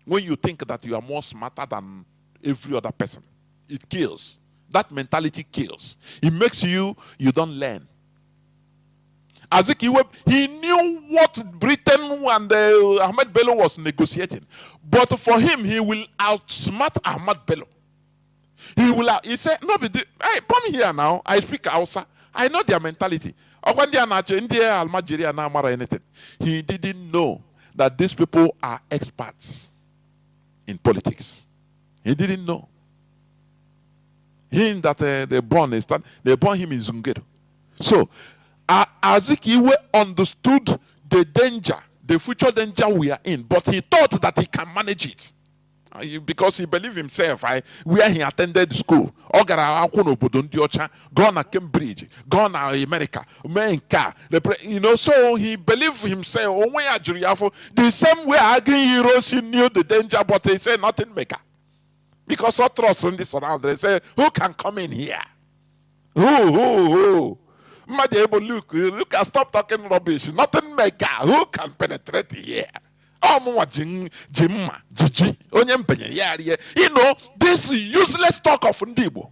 A: When you think that you are more smarter than every other person, it kills. That mentality kills. It makes you don't learn. Azikiwe, he knew what Britain and Ahmed Bello was negotiating. But for him, he will outsmart Ahmed Bello. He said, no, hey, come here now. I speak Hausa. I know their mentality. He didn't know that these people are experts in politics. He didn't know. Him that they born him in Zungeru. So, Azikiwe understood the danger, the future danger we are in, but he thought that he can manage it. Because he believed himself, where he attended school, gone to Cambridge, gone to America, so he believed himself. The same way Agri heroes, he knew the danger, but he said nothing maker. Because all trust on this around, they say, who can come in here? Who? Look, stop talking rubbish. Nothing maker. Who can penetrate here? This useless talk of Ndibo.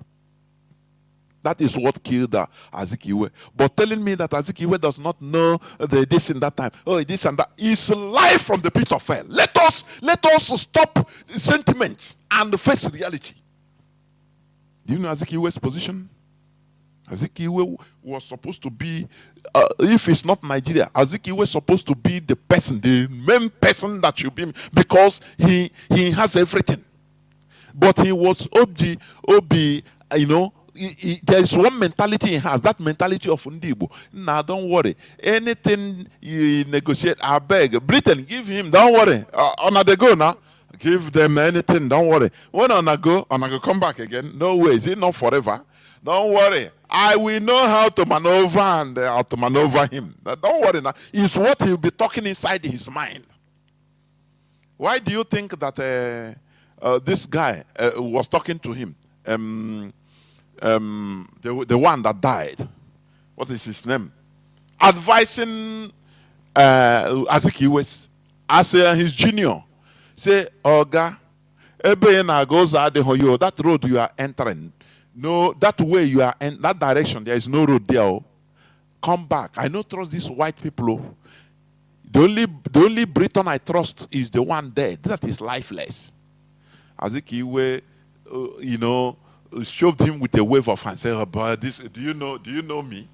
A: That is what killed Azikiwe. But telling me that Azikiwe does not know the this and that time, oh, this and that, is life from the pit of hell. Let us stop sentiment and face reality. Do you know Azikiwe's position? Azikiwe was supposed to be, if it's not Nigeria, Azikiwe was supposed to be the person, the main person that should be, because he has everything. But he was OB, you know, there is one mentality he has, that mentality of Ndibo. Now, don't worry. Anything you negotiate, I beg. Britain, give him, don't worry. On they go now. Give them anything, don't worry. When on I go come back again. No way, is it not forever? Don't worry. I will know how to maneuver and how to maneuver him. Don't worry now. It's what he'll be talking inside his mind. Why do you think that this guy was talking to him? The one that died, what is his name? Advising Azikiwe as his junior. Say, Oga, that road you are entering, no, that way you are in that direction, there is no road there. Oh. Come back. I don't trust these white people. Oh. The only Briton I trust is the one dead. That is lifeless. Azikiwe, you know, shoved him with a wave of hand. Said, oh, but this, do you know me?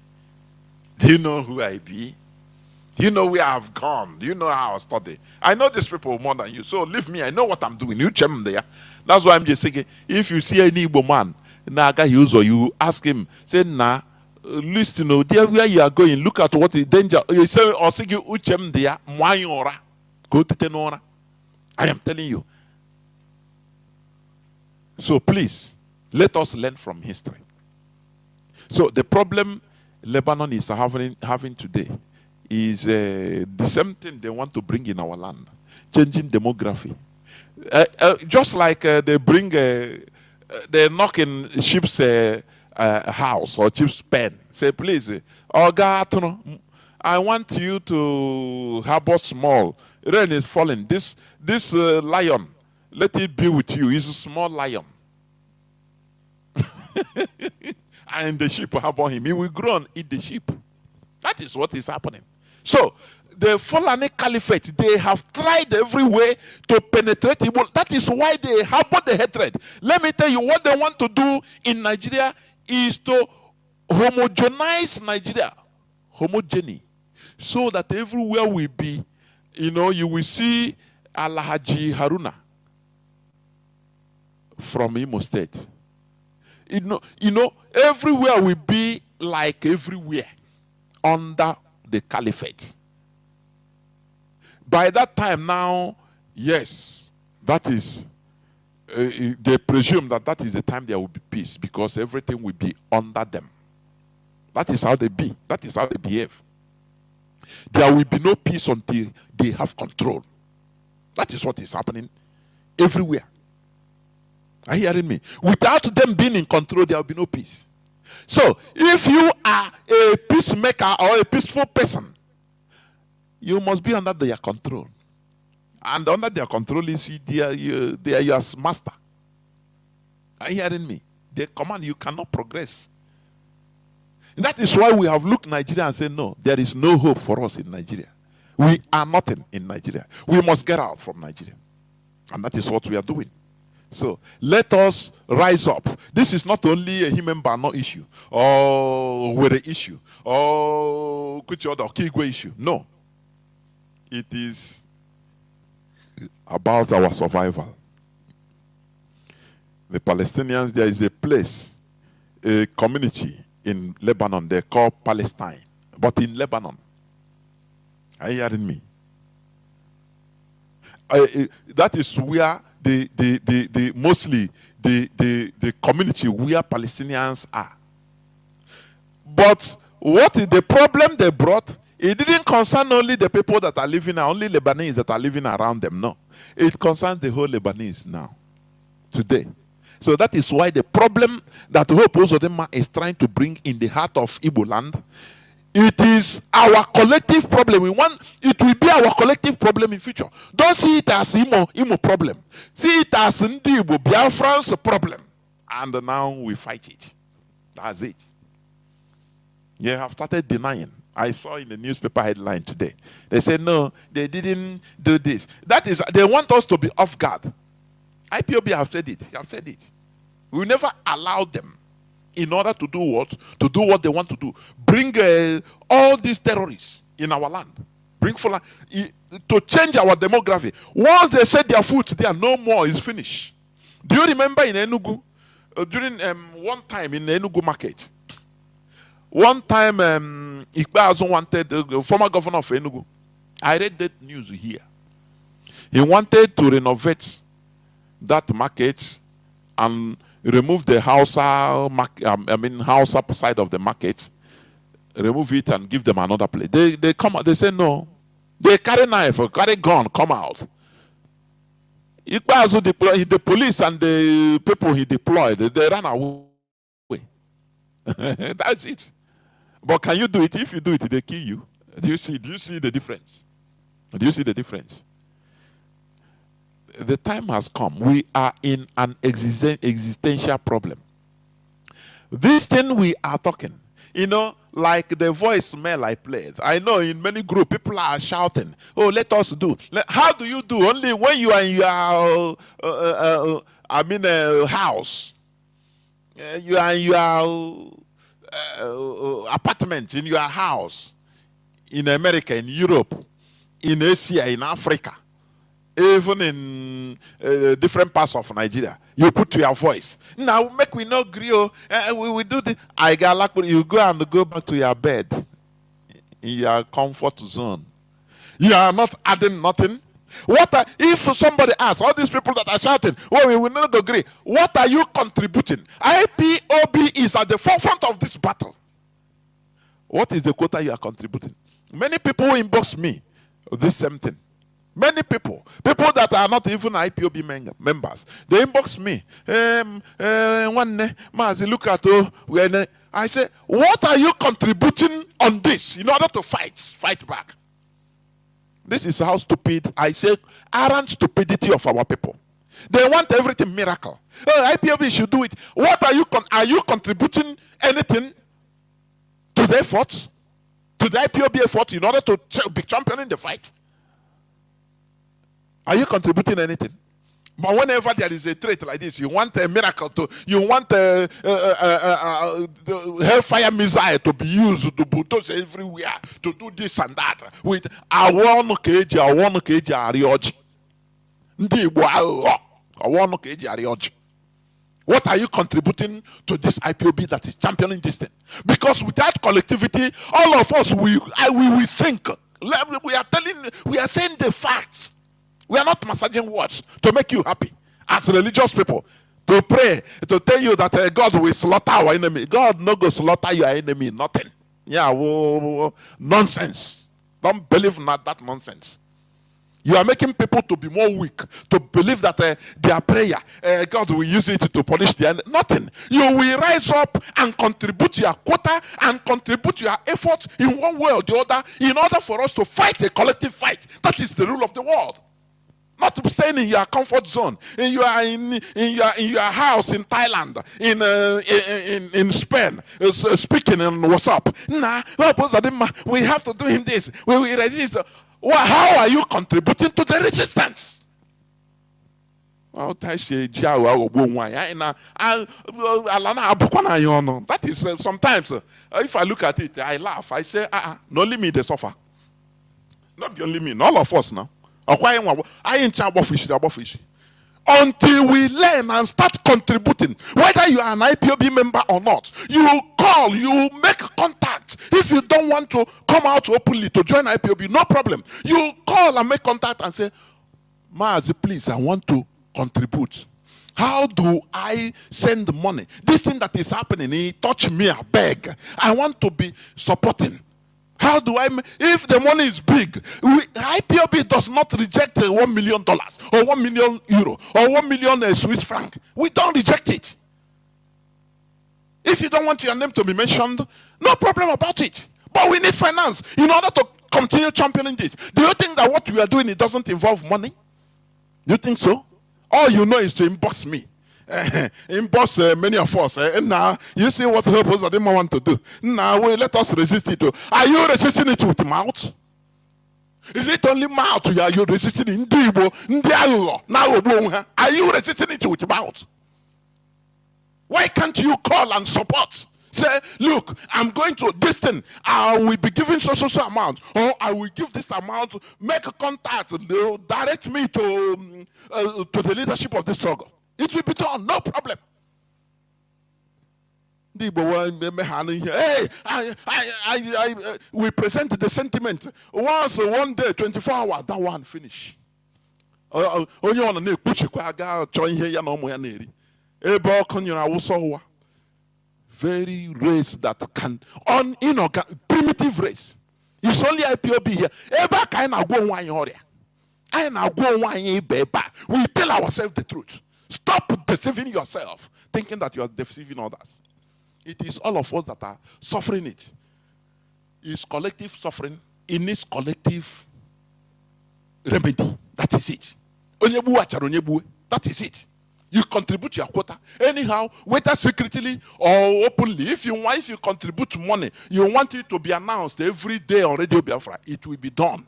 A: Do you know who I be? Do you know where I've gone? Do you know how I study? I know these people more than you. So leave me. I know what I'm doing. You check them there. That's why I'm just saying, if you see any Igbo man, you ask him, say, nah, listen, there where you are going, look at what is danger. You say, or say, uchem there, go to tenora. I am telling you. So please, let us learn from history. So the problem Lebanon is having today is the same thing they want to bring in our land, changing demography. Just like they bring, they knock in sheep's house or sheep's pen. Say, please, I want you to harbor small. Rain is falling. This lion, let it be with you. He's a small lion. And the sheep harbor him. He will grow and eat the sheep. That is what is happening. So, the Fulani Caliphate, they have tried every way to penetrate Igbo. That is why they harbor the hatred. Let me tell you, what they want to do in Nigeria is to homogenize Nigeria. Homogeny. So that everywhere we be, you know, you will see Alhaji Haruna from Imo State. You know, everywhere we be like everywhere under the caliphate. By that time now, yes, that is, they presume that is the time there will be peace because everything will be under them. That is how they be. That is how they behave. There will be no peace until they have control. That is what is happening everywhere. Are you hearing me? Without them being in control, there will be no peace. So, if you are a peacemaker or a peaceful person, you must be under their control. And under their control is they are your master. Are you hearing me? They command, you cannot progress. And that is why we have looked at Nigeria and said, no, there is no hope for us in Nigeria. We are nothing in Nigeria. We must get out from Nigeria. And that is what we are doing. So let us rise up. This is not only a human Bano issue or Were issue or Kuchoda or Kigwe issue. No. It is about our survival. The Palestinians, there is a place, a community in Lebanon they call Palestine, but in Lebanon. Are you hearing me? That is where mostly the community where Palestinians are. But what is the problem they brought? It didn't concern only the people that are living, only Lebanese that are living around them. No, it concerns the whole Lebanese now, today. So that is why the problem that Hope Uzodinma is trying to bring in the heart of Igbo land, it is our collective problem. We want it will be our collective problem in future. Don't see it as Imo problem. See it as Igbo Biafran's problem. And now we fight it. That's it. You have started denying. I saw in the newspaper headline today. They said, no, they didn't do this. That is, they want us to be off guard. IPOB have said it. They have said it. We will never allow them in order to do what? To do what they want to do. Bring all these terrorists in our land. Bring to change our demography. Once they set their foot there, no more is finished. Do you remember in Enugu, during one time in Enugu market, one time Igbo wanted, the former governor of Enugu, I read that news here. He wanted to renovate that market and remove the Hausa side of the market, remove it and give them another place. They come out, they say no. They carry knife or carry gun, come out. Igbo deploy the police and the people he deployed, they ran away. That's it. But can you do it? If you do it, they kill you. Do you see the difference? Do you see the difference? The time has come. We are in an existential problem. This thing we are talking, like the voicemail I played. I know in many groups, people are shouting, oh, let us do. How do you do? Only when you are in your, house. You are in your apartment, in your house. In America, in Europe, in Asia, in Africa. Even in different parts of Nigeria, you put your voice. Now, make we no grill. We will do this. You go back to your bed in your comfort zone. You are not adding nothing. If somebody asks, all these people that are shouting, well, we will not agree. What are you contributing? IPOB is at the forefront of this battle. What is the quota you are contributing? Many people inbox me this same thing. Many people that are not even IPOB members, they inbox me. Look at I say, what are you contributing on this in order to fight back? This is how stupid, I say, arrant stupidity of our people. They want everything miracle. IPOB should do it. What are you contributing anything to the effort, to the IPOB effort in order to be championing the fight? Are you contributing anything? But whenever there is a trait like this, you want a miracle you want a hellfire missile to be used to bulldoze everywhere, to do this and that with one kg, arioji. What are you contributing to this IPOB that is championing this thing? Because without collectivity, all of us we will sink. We are saying the facts. We are not massaging words to make you happy as religious people. To pray, to tell you that God will slaughter our enemy. God no go slaughter your enemy, nothing. Yeah, nonsense. Don't believe that nonsense. You are making people to be more weak, to believe that their prayer, God will use it to punish the enemy. Nothing. You will rise up and contribute your quota and contribute your effort in one way or the other in order for us to fight a collective fight. That is the rule of the world. Not staying in your comfort zone, in your house in Thailand, in Spain, speaking on WhatsApp. We have to do this. We will resist. How are you contributing to the resistance? That is sometimes, if I look at it, I laugh. I say, not only me they suffer. Not only me, all of us now. Until we learn and start contributing, whether you are an IPOB member or not, you call, you make contact. If you don't want to come out openly to join IPOB, no problem. You call and make contact and say, Maazi, please, I want to contribute. How do I send money? This thing that is happening, it touch me, I beg. I want to be supporting. How do if the money is big, IPOB does not reject $1 million or 1 million euro or 1 million Swiss franc. We don't reject it. If you don't want your name to be mentioned, no problem about it. But we need finance in order to continue championing this. Do you think that what we are doing, it doesn't involve money? Do you think so? All you know is to inbox me. in boss, many of us. Now, you see what help us I didn't want to do. Now, let us resist it. Are you resisting it with mouth? Is it only mouth you are resisting in Igbo? Now, are you resisting it with mouth? Why can't you call and support? Say, look, I'm going to this thing. I will be giving so amount, or I will give this amount. Make a contact. Direct me to the leadership of the struggle. It will be done, no problem. Hey, we present the sentiment. Once, one day, 24 hours, that one finish. Only on the push join here, very race that can primitive race. It's only IPOB here. We tell ourselves the truth. Stop deceiving yourself, thinking that you are deceiving others. It is all of us that are suffering it. It's collective suffering. It needs collective remedy. That is it. That is it. You contribute your quota. Anyhow, whether secretly or openly, if you contribute money, you want it to be announced every day on Radio Biafra, it will be done.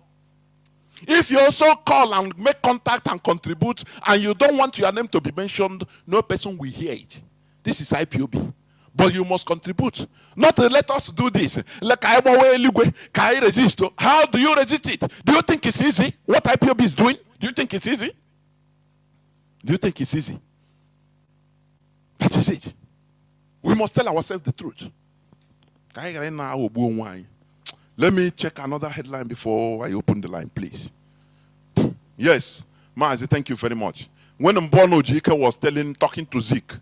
A: If you also call and make contact and contribute, and you don't want your name to be mentioned, no person will hear it. This is IPOB. But you must contribute. Not let us do this. Like can I resist? How do you resist it? Do you think it's easy? What IPOB is doing? Do you think it's easy? Do you think it's easy? That is it. We must tell ourselves the truth. Let me check another headline before I open the line, please. Yes, Maazi, thank you very much. When Mbono Jike was talking to Zeke,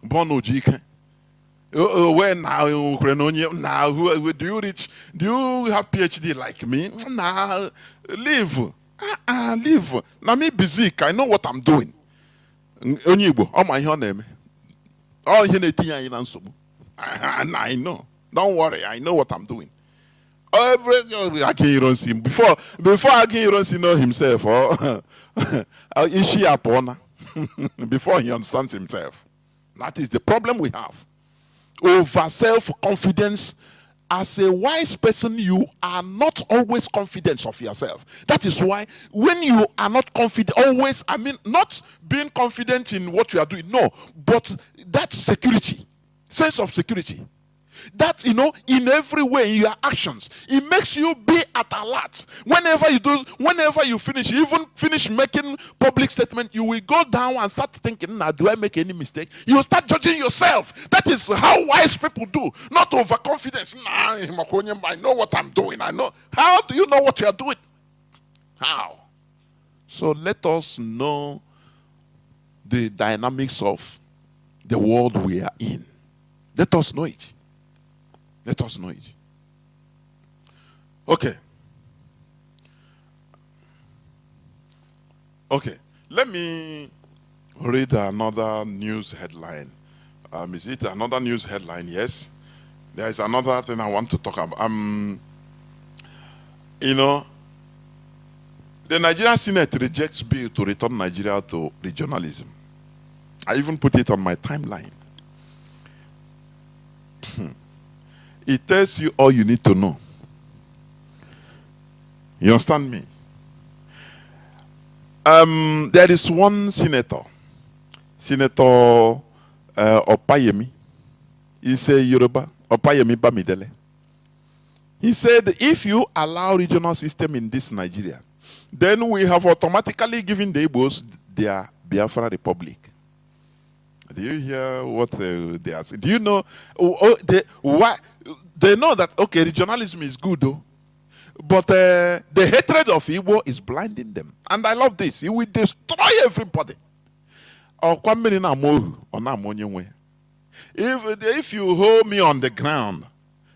A: Mbono Jike, when now do you have PhD like me? Nah, leave. Leave. Now me be Zeke, I know what I'm doing. Onyibo, oh my name. Oh, I know. Don't worry, I know what I'm doing. Before Akin know himself, is she upon before he understands himself. That is the problem we have. Over self-confidence. As a wise person, you are not always confident of yourself. That is why when you are not confident, always, not being confident in what you are doing, no, but that security, sense of security. That, in every way, in your actions, it makes you be at alert. Whenever you finish, even finish making public statement, you will go down and start thinking, now, do I make any mistake? You start judging yourself. That is how wise people do. Not overconfidence. Nah, I know what I'm doing. I know. How do you know what you are doing? How? So let us know the dynamics of the world we are in. Let us know it. Let us know it. Okay. Okay. Let me read another news headline. Is it another news headline? Yes. There is another thing I want to talk about. The Nigerian Senate rejects bill to return Nigeria to regionalism. I even put it on my timeline. It tells you all you need to know. You understand me? There is one senator, Senator Opayemi. He's a Yoruba, Opayemi Bamidele. He said, if you allow regional system in this Nigeria, then we have automatically given the Igbos their Biafra Republic. Do you hear what they are saying? Do you know why? They know that, okay, regionalism is good, though. But the hatred of Igbo is blinding them. And I love this. It will destroy everybody. If you hold me on the ground,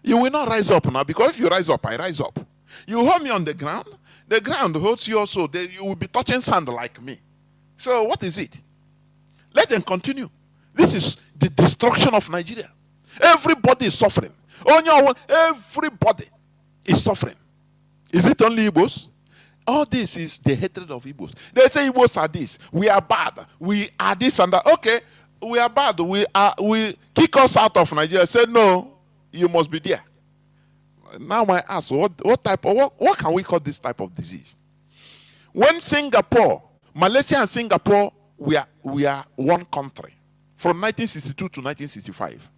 A: you will not rise up now. Because if you rise up, I rise up. You hold me on the ground holds you also. You will be touching sand like me. So what is it? Let them continue. This is the destruction of Nigeria. Everybody is suffering. Everybody is suffering. Is it only Igbos? All this is the hatred of Igbos. They say Igbos are this. We are bad. We are this and that. Okay, we are bad. We kick us out of Nigeria. Say no, you must be there. Now I ask, what can we call this type of disease? When Singapore, Malaysia and Singapore, we are one country from 1962 to 1965.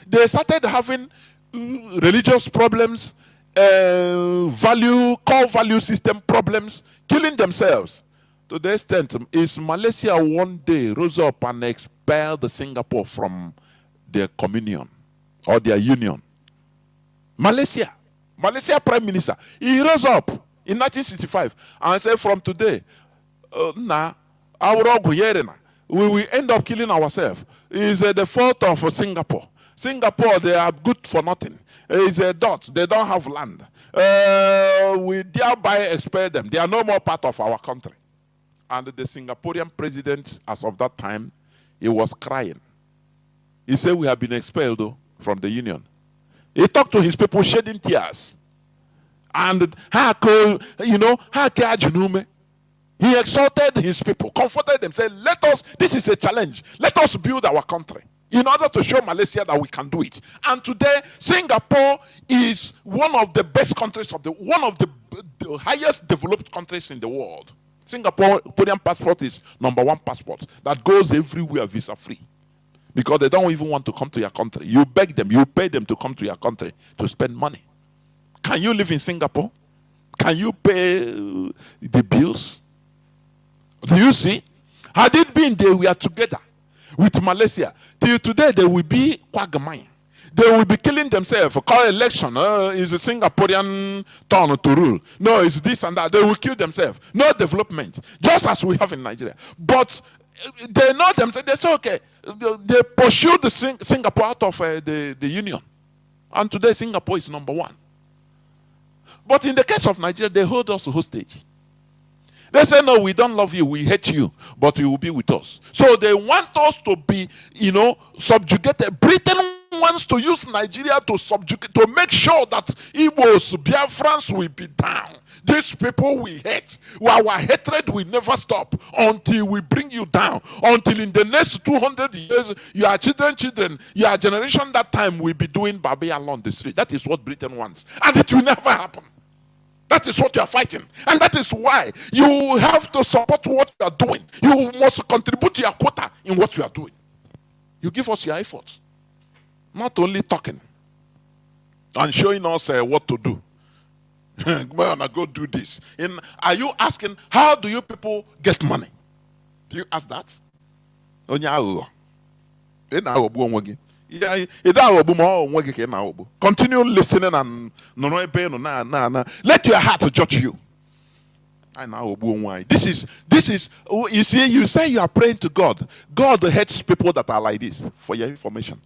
A: They started having religious problems, core value system problems, killing themselves. To the extent is Malaysia one day rose up and expelled Singapore from their communion or their union. Malaysia Prime Minister, he rose up in 1965 and said, from today, we will end up killing ourselves. It's the fault of Singapore. Singapore, they are good for nothing. It's a dot. They don't have land. We thereby expel them. They are no more part of our country. And the Singaporean president, as of that time, he was crying. He said, we have been expelled from the union. He talked to his people shedding tears. And he exalted his people, comforted them, said, this is a challenge. Let us build our country in order to show Malaysia that we can do it. And today, Singapore is one of the best countries one of the highest developed countries in the world. Singaporean passport is #1 passport that goes everywhere visa free. Because they don't even want to come to your country. You beg them, you pay them to come to your country to spend money. Can you live in Singapore? Can you pay the bills? Do you see? Had it been we are together with Malaysia, till today they will be quagmire. They will be killing themselves. Call election is a Singaporean turn to rule. No, it's this and that. They will kill themselves. No development, just as we have in Nigeria. But they know themselves. They say, okay, they pursued Singapore out of the union. And today Singapore is #1. But in the case of Nigeria, they hold us hostage. They say, no, we don't love you, we hate you, but you will be with us. So they want us to be, subjugated. Britain wants to use Nigeria to make sure that Igbos, Biafrans will be down. These people we hate. Our hatred will never stop until we bring you down. Until in the next 200 years, your children, your generation that time will be doing Babi along the street. That is what Britain wants. And it will never happen. That is what you are fighting. And that is why you have to support what you are doing. You must contribute your quota in what you are doing. You give us your effort. Not only talking and showing us what to do. Go do this. Are you asking, how do you people get money? Do you ask that? Continue listening and let your heart judge you. This is you see, you say you are praying to God. God hates people that are like this, for your information.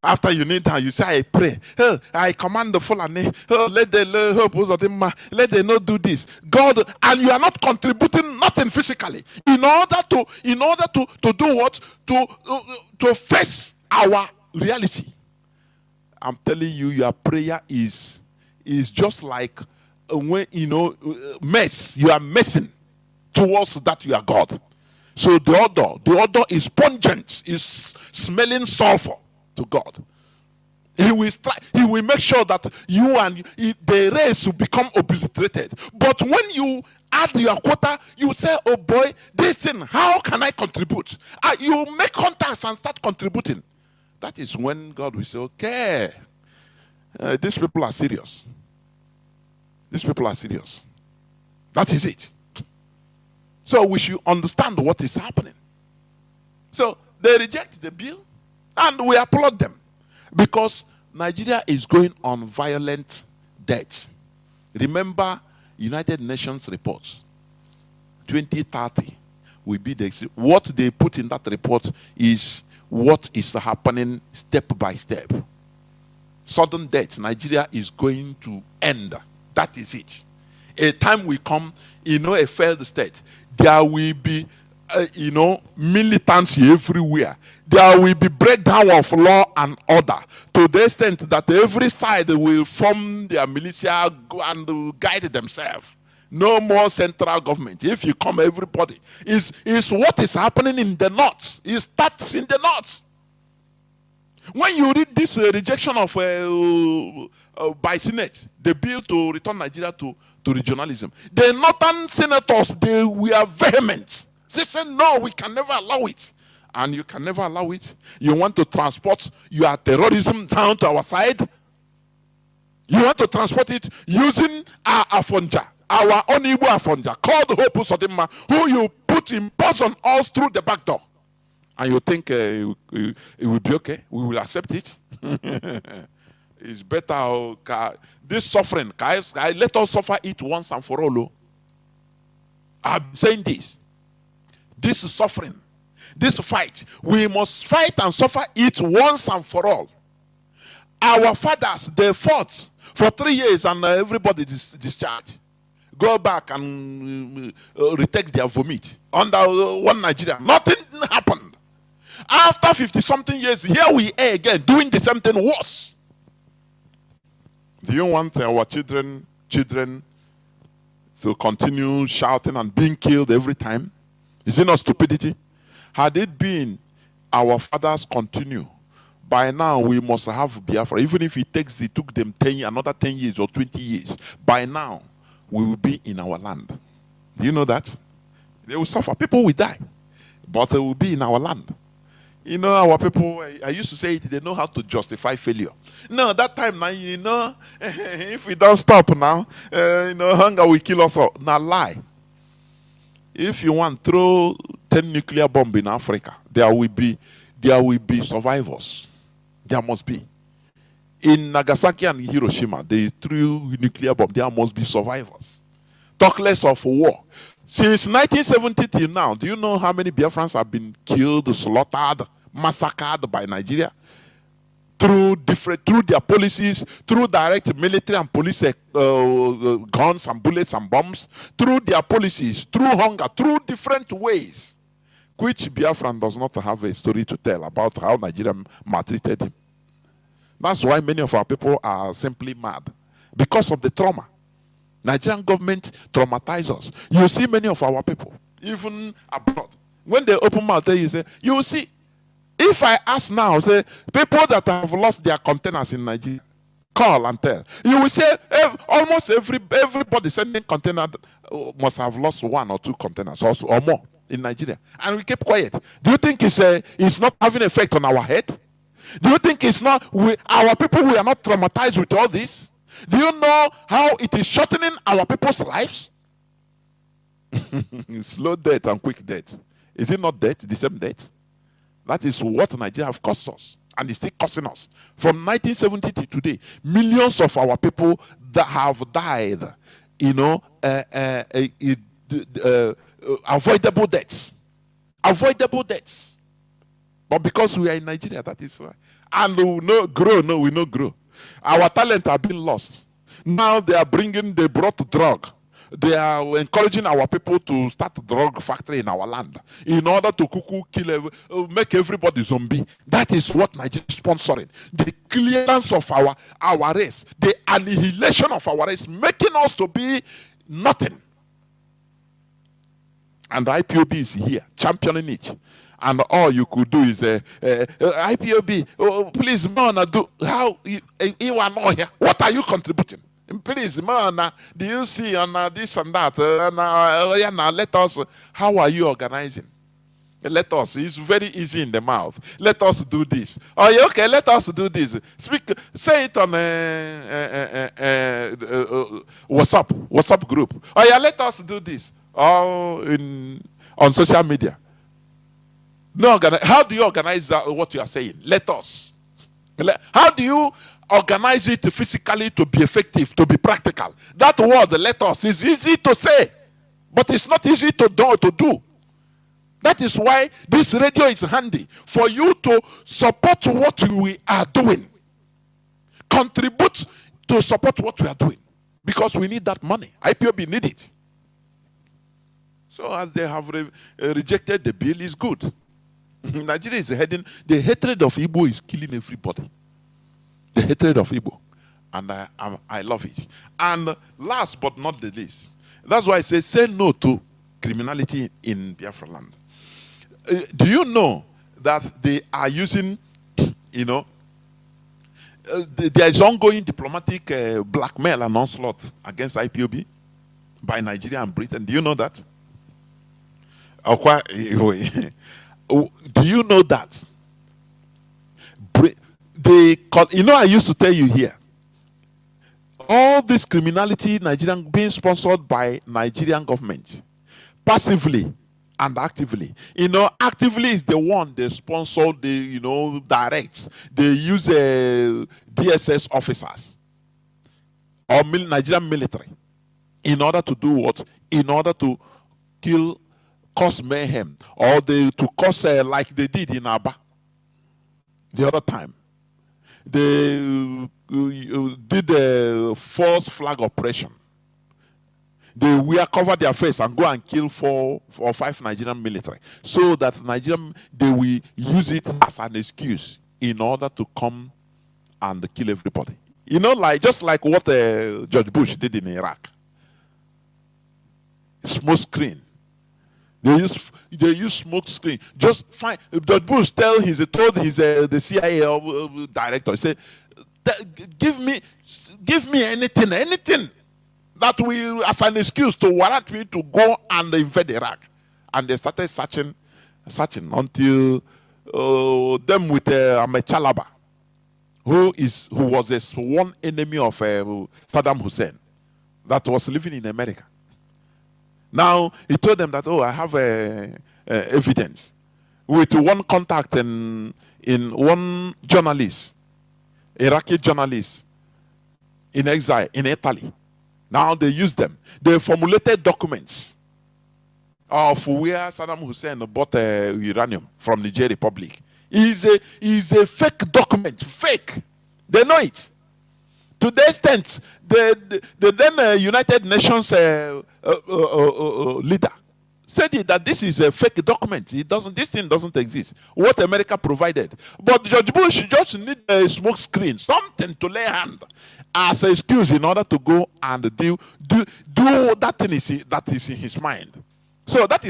A: After you kneel down, you say, I pray. Oh, I command the Fulani. Oh, let them not do this. God, and you are not contributing nothing physically in order to do what? To face our reality. I'm telling you, your prayer is just like when mess. You are messing towards that you are God. So the odor is pungent, is smelling sulfur to God. He will make sure that you and the race will become obliterated. But when you add your quota, you say, oh boy, this thing, how can I contribute? You make contacts and start contributing. That is when God will say, okay, these people are serious. These people are serious. That is it. So we should understand what is happening. So they reject the bill and we applaud them because Nigeria is going on violent death. Remember United Nations reports 2030 will be what they put in that report is what is happening step by step. Sudden death, Nigeria is going to end. That is it. A time will come, a failed state. There will be, militancy everywhere. There will be breakdown of law and order to the extent that every side will form their militia and guide themselves. No more central government. If you come, everybody is what is happening in the north. It starts in the north. When you read this rejection of by Senate, the bill to return Nigeria to regionalism, the northern senators, they were vehement. They said, no, we can never allow it. And you can never allow it. You want to transport your terrorism down to our side. You want to transport it using our Afonja, our own Igbo Afonja, called Hope Sodima, who you put in on us through the back door. And you think it will be okay? We will accept it? It's better. This suffering, guys, let us suffer it once and for all. I'm saying this. This suffering, this fight, we must fight and suffer it once and for all. Our fathers, they fought for 3 years and everybody discharged. Go back and retake their vomit under one Nigeria. Nothing happened. After 50-something years, here we are again doing the same thing worse. Do you want our children to continue shouting and being killed every time? Is it not stupidity? Had it been our fathers continue, by now we must have Biafra. Even if it took them another 10 years or 20 years, by now we will be in our land. Do you know that? They will suffer. People will die, but they will be in our land. You know, our people, I used to say it, they know how to justify failure. No, that time now, you know, if we don't stop now, hunger will kill us all. Now, lie. If you want, throw 10 nuclear bombs in Africa, there will be survivors. There must be. In Nagasaki and Hiroshima, they threw nuclear bombs. There must be survivors. Talk less of war. Since 1970 till now, do you know how many Biafrans have been killed, slaughtered, massacred by Nigeria? Through their policies, through direct military and police guns and bullets and bombs, through their policies, through hunger, through different ways. Which Biafran does not have a story to tell about how Nigeria maltreated him. That's why many of our people are simply mad, because of the trauma. Nigerian government traumatized us. You see many of our people, even abroad, when they open mouth, you say, you will see. If I ask now, say, people that have lost their containers in Nigeria, call and tell. You will say, almost everybody sending container must have lost 1 or 2 containers or more in Nigeria. And we keep quiet. Do you think it's not having effect on our head? Do you think it's not, our people, we are not traumatized with all this? Do you know how it is shortening our people's lives? Slow death and quick death. Is it not death, the same death? That is what Nigeria have cost us, and it's still costing us. From 1970 to today, millions of our people that have died, avoidable deaths. Avoidable deaths. But because we are in Nigeria, that is why. And we will not grow. Our talent have been lost. Now they brought drug. They are encouraging our people to start a drug factory in our land in order to make everybody zombie. That is what Nigeria is sponsoring. The clearance of our race, the annihilation of our race, making us to be nothing. And the IPOB is here, championing it. And all you could do is IPOB, please, man, do how you are not here. What are you contributing? Please, man, do you see on this and that? Now let us. How are you organizing? Let us. It's very easy in the mouth. Let us do this. Oh, yeah, okay. Let us do this. Say it on WhatsApp group. Oh yeah, let us do this. Oh, on social media. No, how do you organize that, what you are saying? Let us. How do you organize it physically to be effective, to be practical? That word, let us, is easy to say, but it's not easy to do. That is why this radio is handy, for you to support what we are doing. Contribute to support what we are doing, because we need that money. IPOB need it. So as they have rejected the bill, is good. Nigeria is heading, the hatred of Igbo is killing everybody. The hatred of Igbo. And I love it. And last but not the least, That's why I say no to criminality in Biafra land. Do you know that they are using, you know, there is ongoing diplomatic blackmail and onslaught against IPOB by Nigeria and Britain? Do you know that? Do you know that? I used to tell you here, all this criminality Nigerian being sponsored by Nigerian government, passively and actively. Actively is the one they sponsor, they direct. They use DSS officers or Nigerian military in order to do what? In order to cause mayhem, or to cause like they did in Aba the other time. They did a false flag operation. They will cover their face and go and kill 4 or 5 Nigerian military, so that they will use it as an excuse in order to come and kill everybody. Just like what George Bush did in Iraq. Smoke screen. They use smoke screen. Just fine. George Bush told his the CIA director, he said, give me anything that will, as an excuse to warrant me to go and invade Iraq. And they started searching until them with Amechalaba, who was a sworn enemy of Saddam Hussein, that was living in America. Now he told them that, I have evidence with one contact in one journalist, Iraqi journalist in exile in Italy. Now they use them. They formulated documents of where Saddam Hussein bought uranium from Niger Republic. Is a fake document, fake. They know it. To the extent, the then United Nations leader said that this is a fake document. This thing doesn't exist. What America provided, but George Bush just need a smoke screen, something to lay hand as an excuse in order to go and do that thing that is in his mind. So that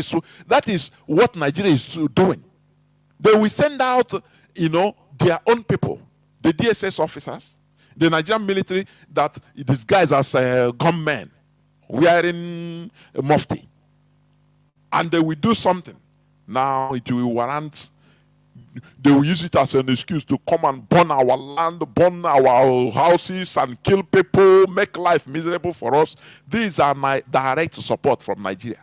A: is what Nigeria is doing. They will send out, their own people, the DSS officers, the Nigerian military that disguise as gunmen wearing a mufti, and they will do something. Now it will warrant. They will use it as an excuse to come and burn our land, burn our houses, and kill people, make life miserable for us. These are my direct support from Nigeria.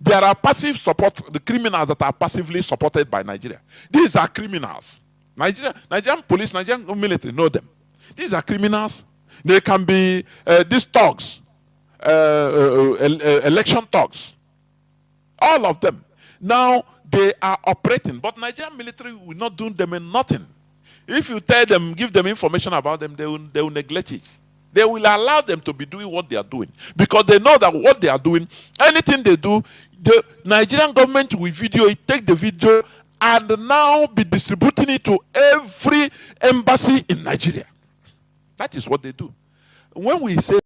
A: There are passive support, the criminals that are passively supported by Nigeria. These are criminals. Nigerian police, Nigerian military know them. These are criminals. They can be these thugs, election thugs. All of them. Now they are operating, but Nigerian military will not do them in nothing. If you tell them, give them information about them, they will neglect it. They will allow them to be doing what they are doing, because they know that what they are doing, anything they do, the Nigerian government will video it, take the video, and now be distributing it to every embassy in Nigeria. That is what they do. When we say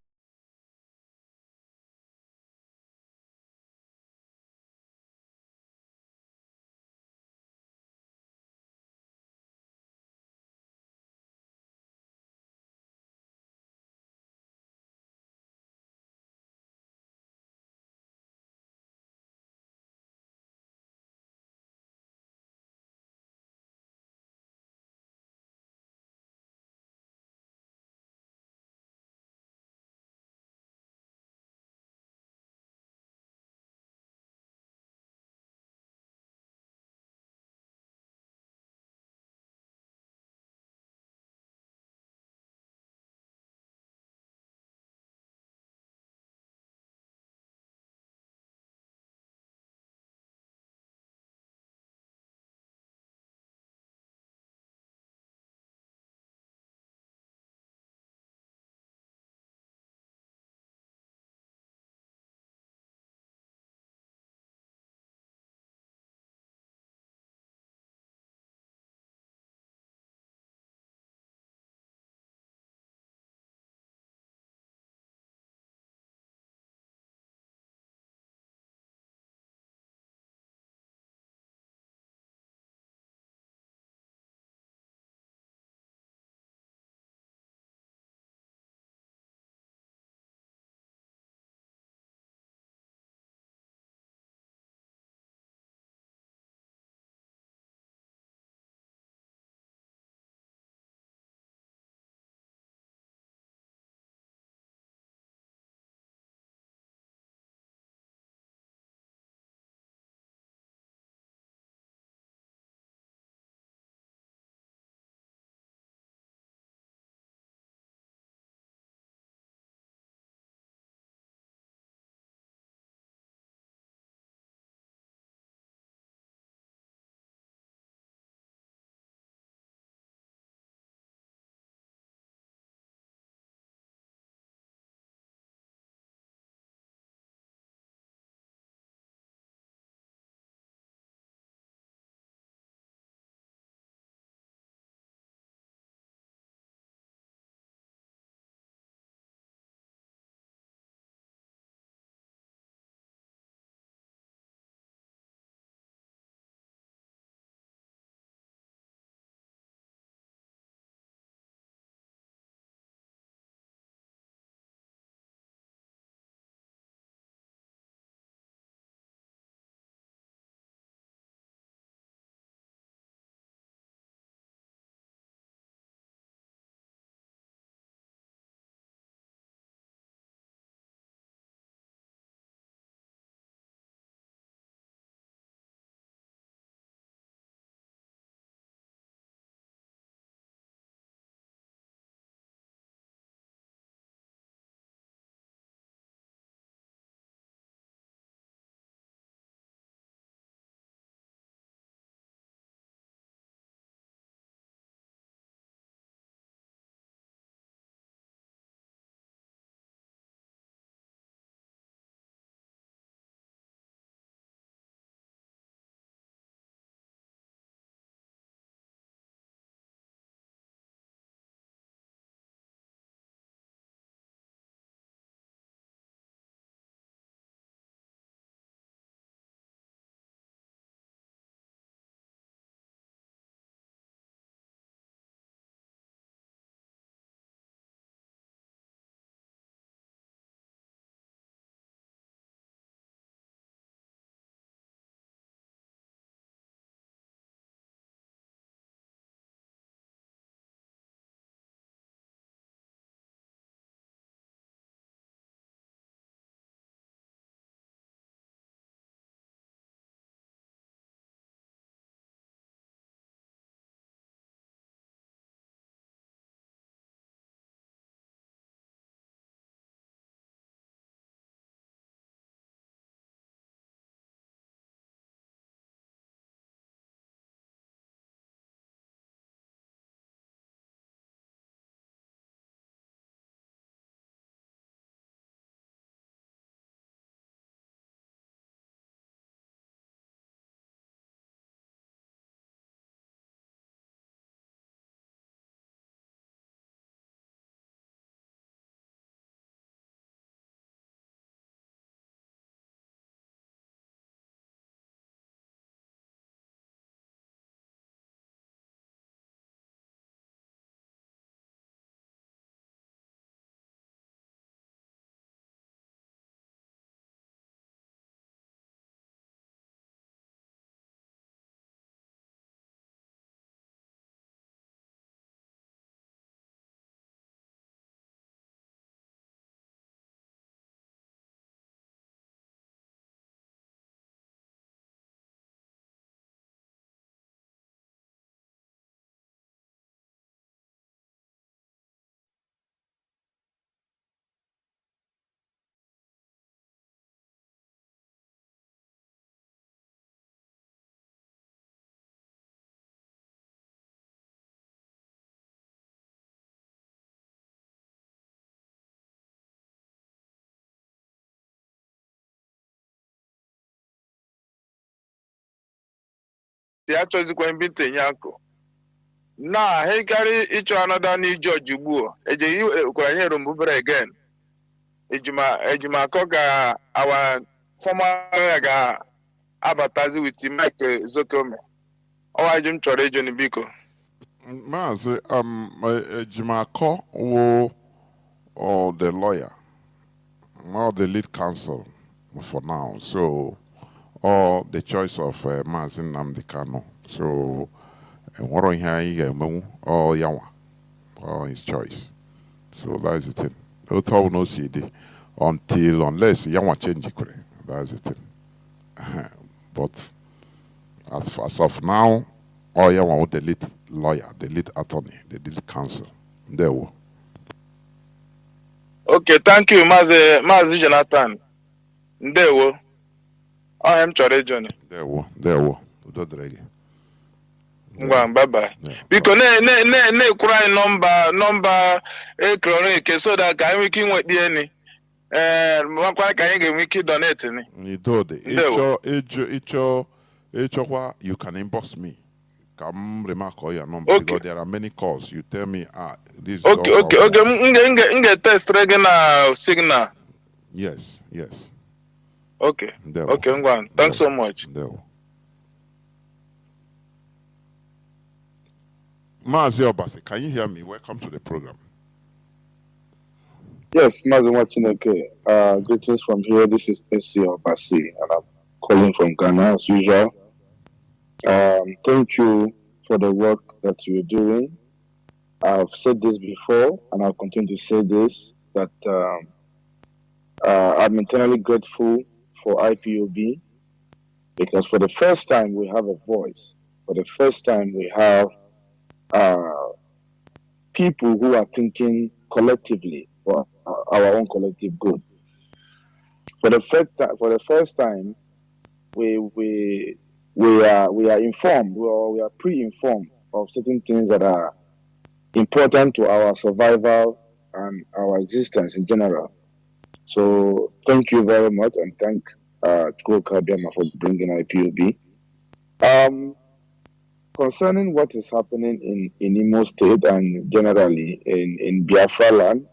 B: the actually going to be Yanko. Now, he carry each another new George Buo, a J. Rumbuber again. Ejima Koga, our former advertising with the Mike Zokome. Or I didn't try to Biko.
A: Mazi, Jimako or the lawyer, or the lead counsel for now. So, or the choice of Mazin Namdekano. So, what on here, or Yawa, or his choice. So that's the thing. No talk, no CD unless Yawa change it. That's the thing. But as of now, all Yawa with the lead lawyer, the lead attorney, the lead counsel. There we.
B: Okay, thank you, Mazi Jonathan. There we. I am Chore Johnny.
A: There we.
B: Bye bye. Because ne cry number chronic so that can we can with the one can get wiki donate ni.
A: You do the you can inbox me. Come remark all your number because there are many calls. You tell me this is
B: okay. Nge test regular signal.
A: Yes.
B: Okay. Okay, Ngwan. Thanks so much.
A: Mazi Obasi, can you hear me? Welcome to the program.
C: Yes, Mazi Wachineke. Greetings from here. This is SC Obasi, and I'm calling from Ghana as usual. Thank you for the work that you're doing. I've said this before, and I'll continue to say this, that I'm eternally grateful for IPOB, because for the first time we have a voice. For the first time we have people who are thinking collectively for our own collective good. For the first time, we are informed, or we are pre-informed of certain things that are important to our survival and our existence in general. So thank you very much, and thank Tuko Kabiama for bringing IPOB. Concerning what is happening in Imo State and generally in Biafra land,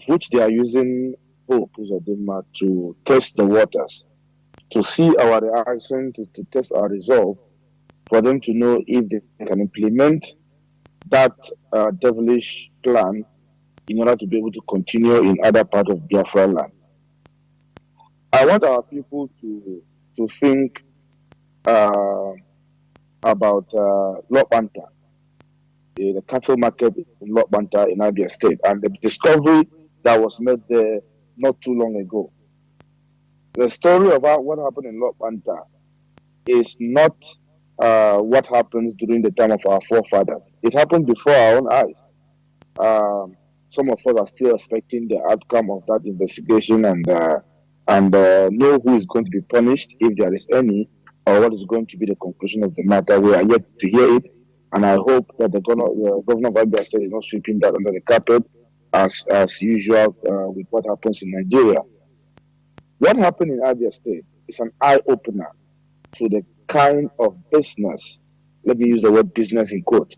C: which they are using Uzodinma to test the waters, to see our reaction, to test our resolve, for them to know if they can implement that devilish plan in order to be able to continue in other parts of Biafra land. I want our people to think about Lokbanta, the cattle market in Lokbanta in Abia State, and the discovery that was made there not too long ago. The story about what happened in Lokbanta is not what happens during the time of our forefathers. It happened before our own eyes. Some of us are still expecting the outcome of that investigation and know who is going to be punished, if there is any, or what is going to be the conclusion of the matter. We are yet to hear it, and I hope that the governor of Abia State is not sweeping that under the carpet as usual with what happens in Nigeria. What happened in Abia State is an eye-opener to the kind of business, let me use the word business in quote,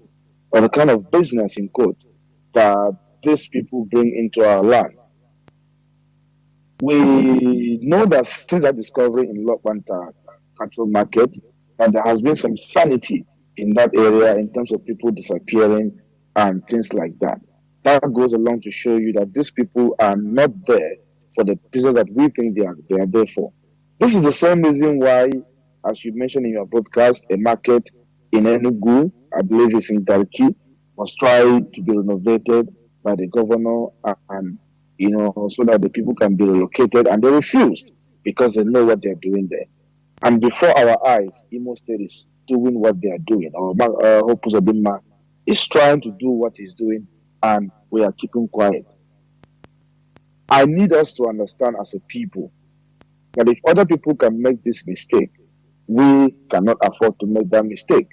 C: or the kind of business in quote that these people bring into our land. We know that since that discovery in Lokbanta cattle market, that there has been some sanity in that area in terms of people disappearing and things like that. That goes along to show you that these people are not there for the business that we think they are there for. This is the same reason why, as you mentioned in your broadcast, a market in Enugu, I believe it's in Turkey, was tried to be renovated by the governor, and so that the people can be relocated, and they refused because they know what they're doing there. And before our eyes, Imo State is doing what they are doing, or Hope Uzodinma is trying to do what he's doing, and we are keeping quiet. I need us to understand as a people that if other people can make this mistake, we cannot afford to make that mistake.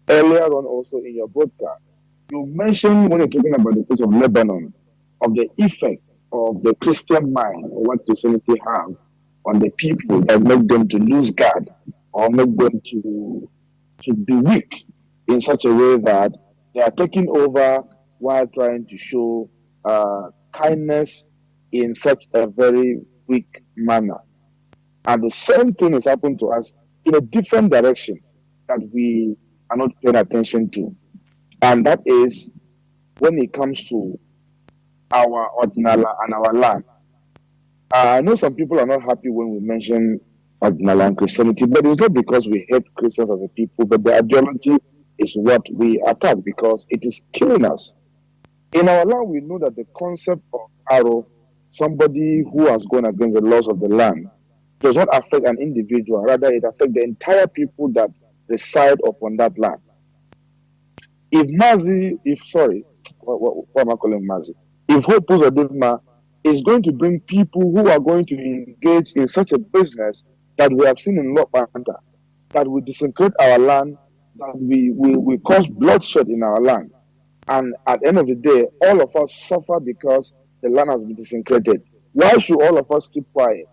C: Earlier on, also in your broadcast, you mentioned, when you're talking about the case of Lebanon, of the effect of the Christian mind, or what Christianity have on the people that make them to lose God, or make them to to be weak in such a way that they are taking over while trying to show kindness in such a very weak manner. And the same thing has happened to us in a different direction that we are not paying attention to. And that is when it comes to our ordinala and our land. I know some people are not happy when we mention ordinala and Christianity, but it's not because we hate Christians as a people, but the ideology is what we attack because it is killing us. In our land, we know that the concept of arrow, somebody who has gone against the laws of the land, does not affect an individual, rather it affects the entire people that reside upon that land. If what am I calling Mazi? If Hope Uzodinma is going to bring people who are going to engage in such a business that we have seen in Lokbanta, that we disintegrate our land, that we cause bloodshed in our land, and at the end of the day, all of us suffer because the land has been disintegrated. Why should all of us keep quiet?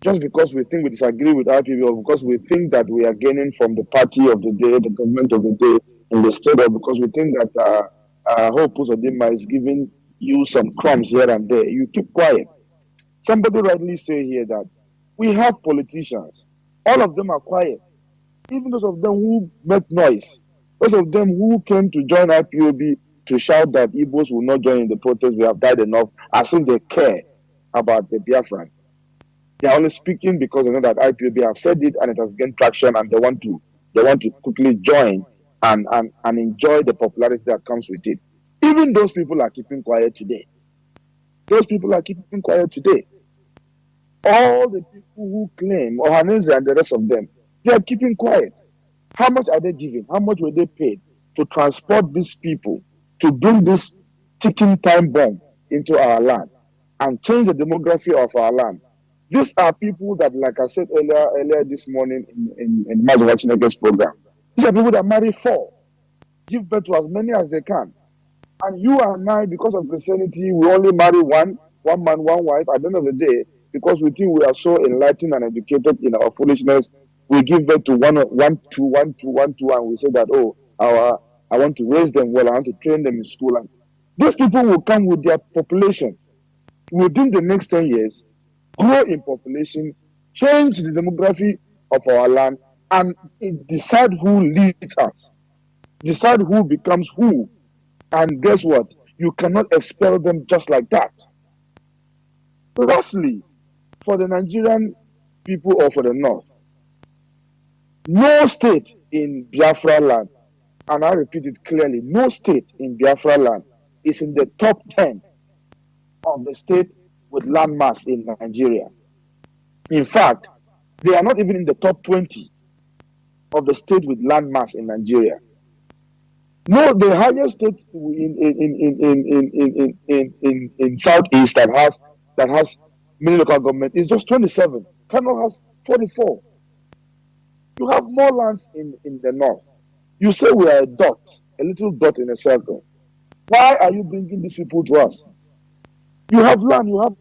C: Just because we think we disagree with IPOB, or because we think that we are gaining from the party of the day, the government of the day in the state, or because we think that Hope Uzodinma is giving you some crumbs here and there, you keep quiet. Somebody rightly say here that we have politicians. All of them are quiet. Even those of them who make noise, those of them who came to join IPOB to shout that Igbos will not join in the protest, we have died enough, as if they care about the Biafran. They are only speaking because they know that IPOB have said it and it has gained traction, and they want to quickly join and enjoy the popularity that comes with it. Even those people are keeping quiet today. Those people are keeping quiet today. All the people who claim Ohanese and the rest of them, they are keeping quiet. How much are they giving? How much were they paid to transport these people, to bring this ticking time bomb into our land and change the demography of our land? These are people that, like I said earlier this morning in Mazuwachineke's program, these are people that marry 4, give birth to as many as they can. And you and I, because of Christianity, we only marry one man, one wife. At the end of the day, because we think we are so enlightened and educated in our foolishness, we give birth to one, two, and we say that, oh, I want to raise them well, I want to train them in school. And these people will come with their population within the next 10 years, grow in population, change the demography of our land, and decide who leads us, decide who becomes who. And guess what? You cannot expel them just like that. Lastly, for the Nigerian people or for the North, no state in Biafra land, and I repeat it clearly, no state in Biafra land is in the top 10 of the state with landmass in Nigeria. In fact, they are not even in the top 20 of the state with landmass in Nigeria. No, the highest state in southeast that has many local government is just 27. Kano has 44. You have more lands in the north. You say we are a little dot in a circle. Why are you bringing these people to us? You have land, you have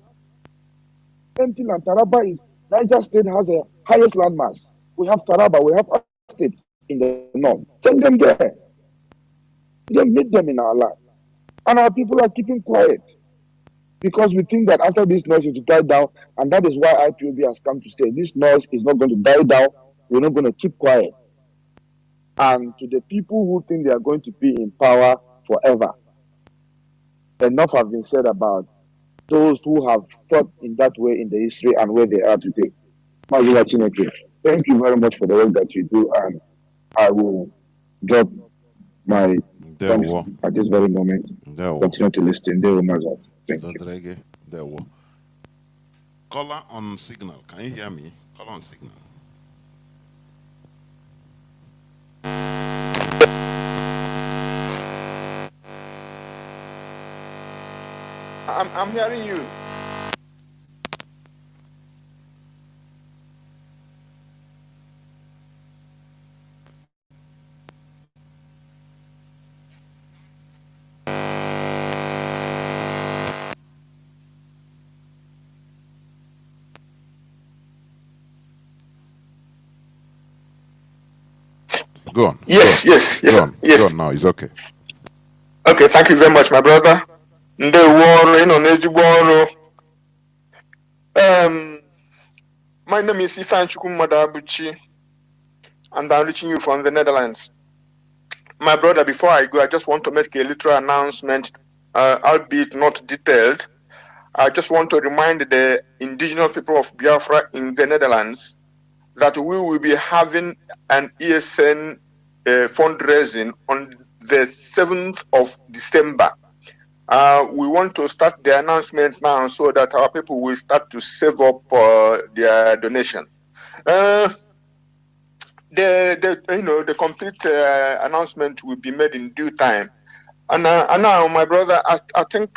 C: empty land. Taraba is Niger State has the highest land mass. We have Taraba, we have other states in the north. Take them there. Then meet them in our land. And our people are keeping quiet because we think that after this noise will die down, and that is why IPOB has come to stay. This noise is not going to die down. We're not going to keep quiet. And to the people who think they are going to be in power forever, enough have been said about those who have thought in that way in the history and where they are today. Maziwa Chineke, thank you very much for the work that you do, and I will drop my thumbs at this very moment. Continue to listen. Thank you.
A: Caller on signal. Can you hear me? Caller on signal.
C: I'm hearing you.
A: Go on.
D: Yes,
A: go on.
D: yes, yes,
A: Go on.
D: yes.
A: Go on now. It's okay.
D: Okay, thank you very much, my brother. My name is Ifan Chukwumadabuchi, and I'm reaching you from the Netherlands. My brother, before I go, I just want to make a little announcement, albeit not detailed. I just want to remind the indigenous people of Biafra in the Netherlands that we will be having an ESN fundraising on the 7th of December. We want to start the announcement now so that our people will start to save up their donation. The complete announcement will be made in due time. And now, my brother, I think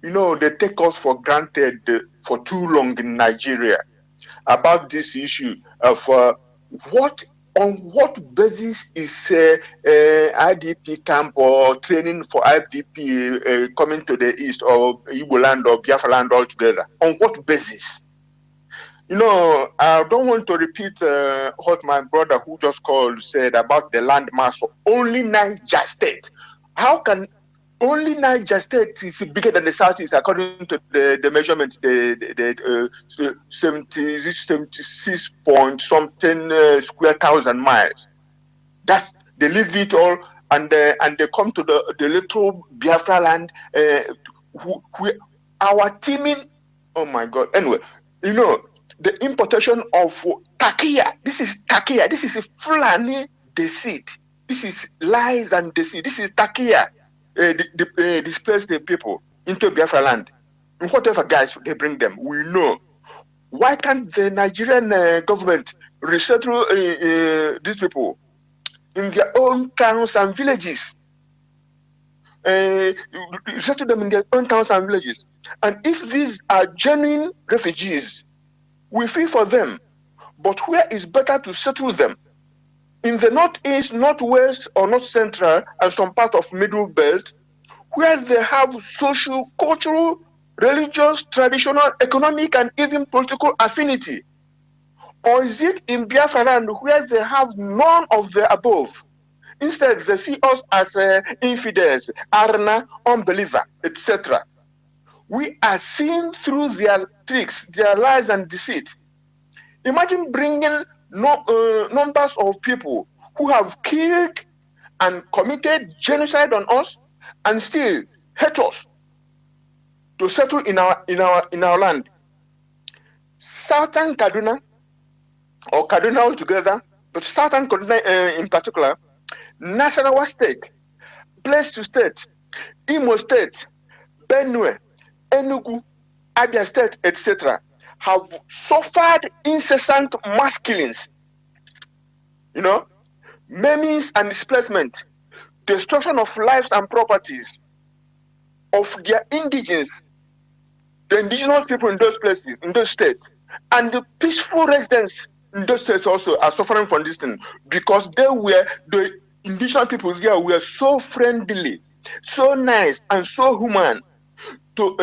D: they take us for granted for too long in Nigeria about this issue of on what basis is IDP camp or training for IDP coming to the east or Igbo land or Biafra land altogether? On what basis? I don't want to repeat what my brother who just called said about the land mass of only Niger State. How can only Niger State is bigger than the Southeast according to the measurements, the 76 point something square thousand miles. That they leave it all and they come to the little Biafra land our teaming. Oh my God. Anyway, the importation of takia. This is takia. This is a Fulani deceit. This is lies and deceit. This is takia. Displace the people into Biafra land. In whatever guys they bring them, we know. Why can't the Nigerian government resettle these people in their own towns and villages? Settle them in their own towns and villages. And if these are genuine refugees, we feel for them. But where is better to settle them? In the northeast, northwest, or north central, and some part of middle belt, where they have social, cultural, religious, traditional, economic, and even political affinity? Or is it in Biafra land where they have none of the above? Instead, they see us as infidels, arna, unbeliever, etc. We are seeing through their tricks, their lies and deceit. Imagine bringing numbers of people who have killed and committed genocide on us and still hate us to settle in our land. Southern Kaduna, or Kaduna altogether, but Southern Kaduna in particular, Nasarawa State, Plateau State, Imo State, Benue, Enugu, Abia State, etc., have suffered incessant mass killings, maimings and displacement, destruction of lives and properties of their indigenous, the indigenous people in those places, in those states, and the peaceful residents in those states also are suffering from this thing because the indigenous people there were so friendly, so nice, and so human to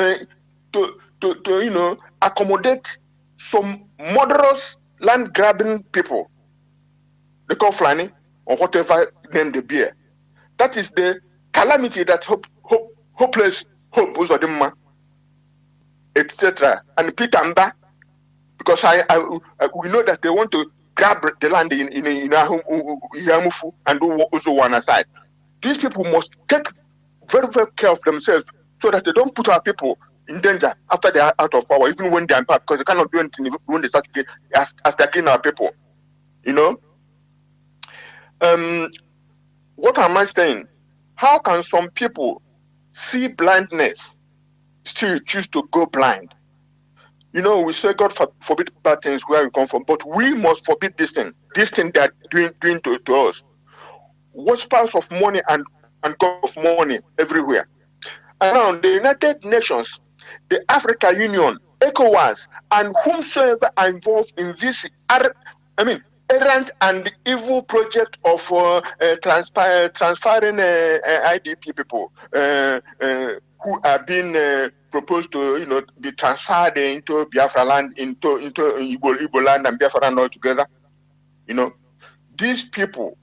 D: accommodate some murderous land grabbing people. They call Fulani or whatever name they bear. That is the calamity that hopeless hope was Odimma, etc. And Peter Mba, because we know that they want to grab the land in Yamufu and also one aside. These people must take very, very care of themselves so that they don't put our people in danger after they are out of power, even when they are in power, because they cannot do anything when they start as they're killing our people. What am I saying? How can some people see blindness, still choose to go blind? We say God forbid bad things where we come from, but we must forbid this thing they are doing to us. What piles of money and God of money everywhere. Around the United Nations, the African Union, ECOWAS, and whomsoever are involved in this errant and evil project of transferring IDP people who are being proposed to be transferred into Biafra land, into Igbo land and Biafra land altogether. these people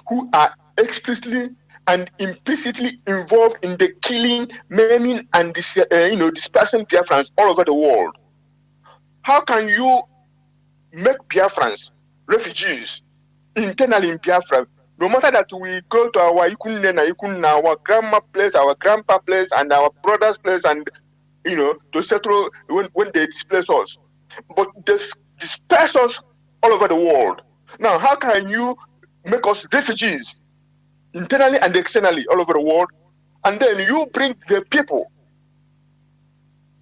D: who are explicitly and implicitly involved in the killing, maiming, and dispersing Biafrans all over the world. How can you make Biafrans refugees internally in Biafra? No matter that we go to our Ikunna, our grandma place, our grandpa place, and our brother's place, and to settle when they displace us, but they disperse us all over the world. Now, how can you make us refugees internally and externally all over the world, and then you bring the people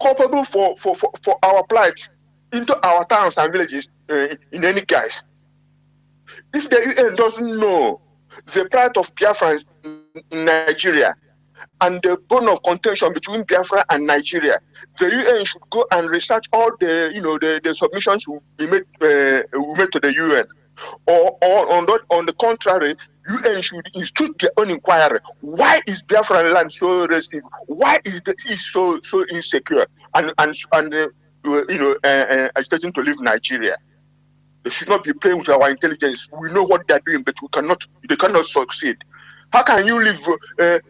D: culpable for our plight into our towns and villages in any case? If the UN doesn't know the plight of Biafrans in Nigeria and the bone of contention between Biafra and Nigeria, the UN should go and research all the submissions we made to the UN. Or on the contrary, UN should institute their own inquiry. Why is Biafran land so restive? Why is it so insecure and agitating to leave Nigeria? They should not be playing with our intelligence. We know what they are doing, but they cannot succeed. How can you live,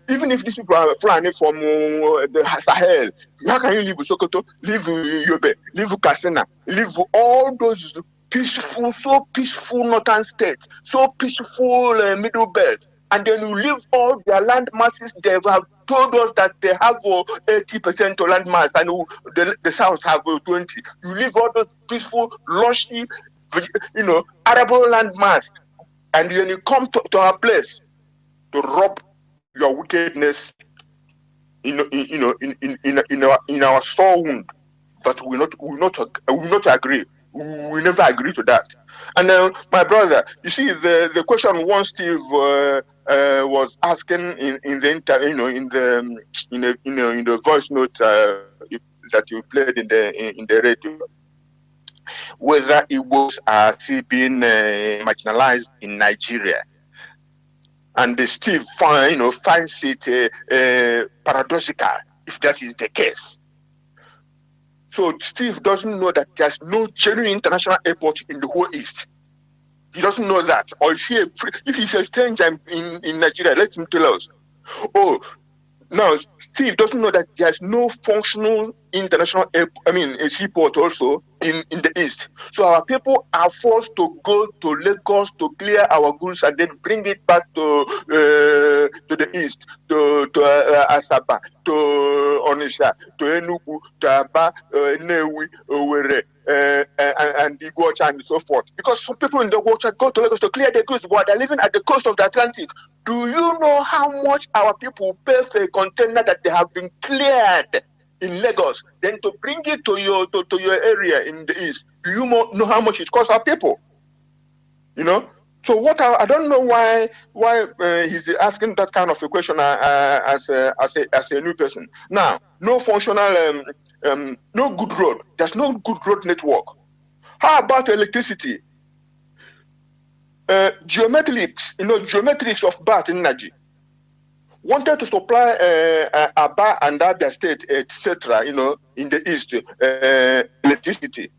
D: even if these people are flying from the Sahel, how can you live with Sokoto, live with Yobe, live with Katsina, live with all those so peaceful northern states, so peaceful middle belt, and then you leave all their land masses? They have told us that they have 80% of land mass, and the south have 20. You leave all those peaceful, lushy, arable land mass, and then you come to our place to rob your wickedness in our sore wound. But we will not agree. We never agree to that. And my brother, you see, the question one Steve was asking in the voice note that you played in the radio, whether Igbos are still being marginalized in Nigeria. And Steve finds it paradoxical if that is the case. So Steve doesn't know that there's no genuine international airport in the whole East. He doesn't know that. Or if he's a stranger in Nigeria, let him tell us. Oh, now Steve doesn't know that there's no functional international a seaport also in the East. So our people are forced to go to Lagos to clear our goods and then bring it back to the East, to Asaba, to Onitsha, to Enugu, to Aba, Nnewi, Owerri, and Igbo and so forth. Because some people in the water go to Lagos to clear their goods, but they're living at the coast of the Atlantic. Do you know how much our people pay for a container that they have been cleared in Lagos, then to bring it to your area in the East? Do you know how much it costs our people? So I don't know why he's asking that kind of a question as a new person. Now, no functional, no good road. There's no good road network. How about electricity? Geometrics of Bat Energy wanted to supply Aba and Abia State, etc., in the East, electricity.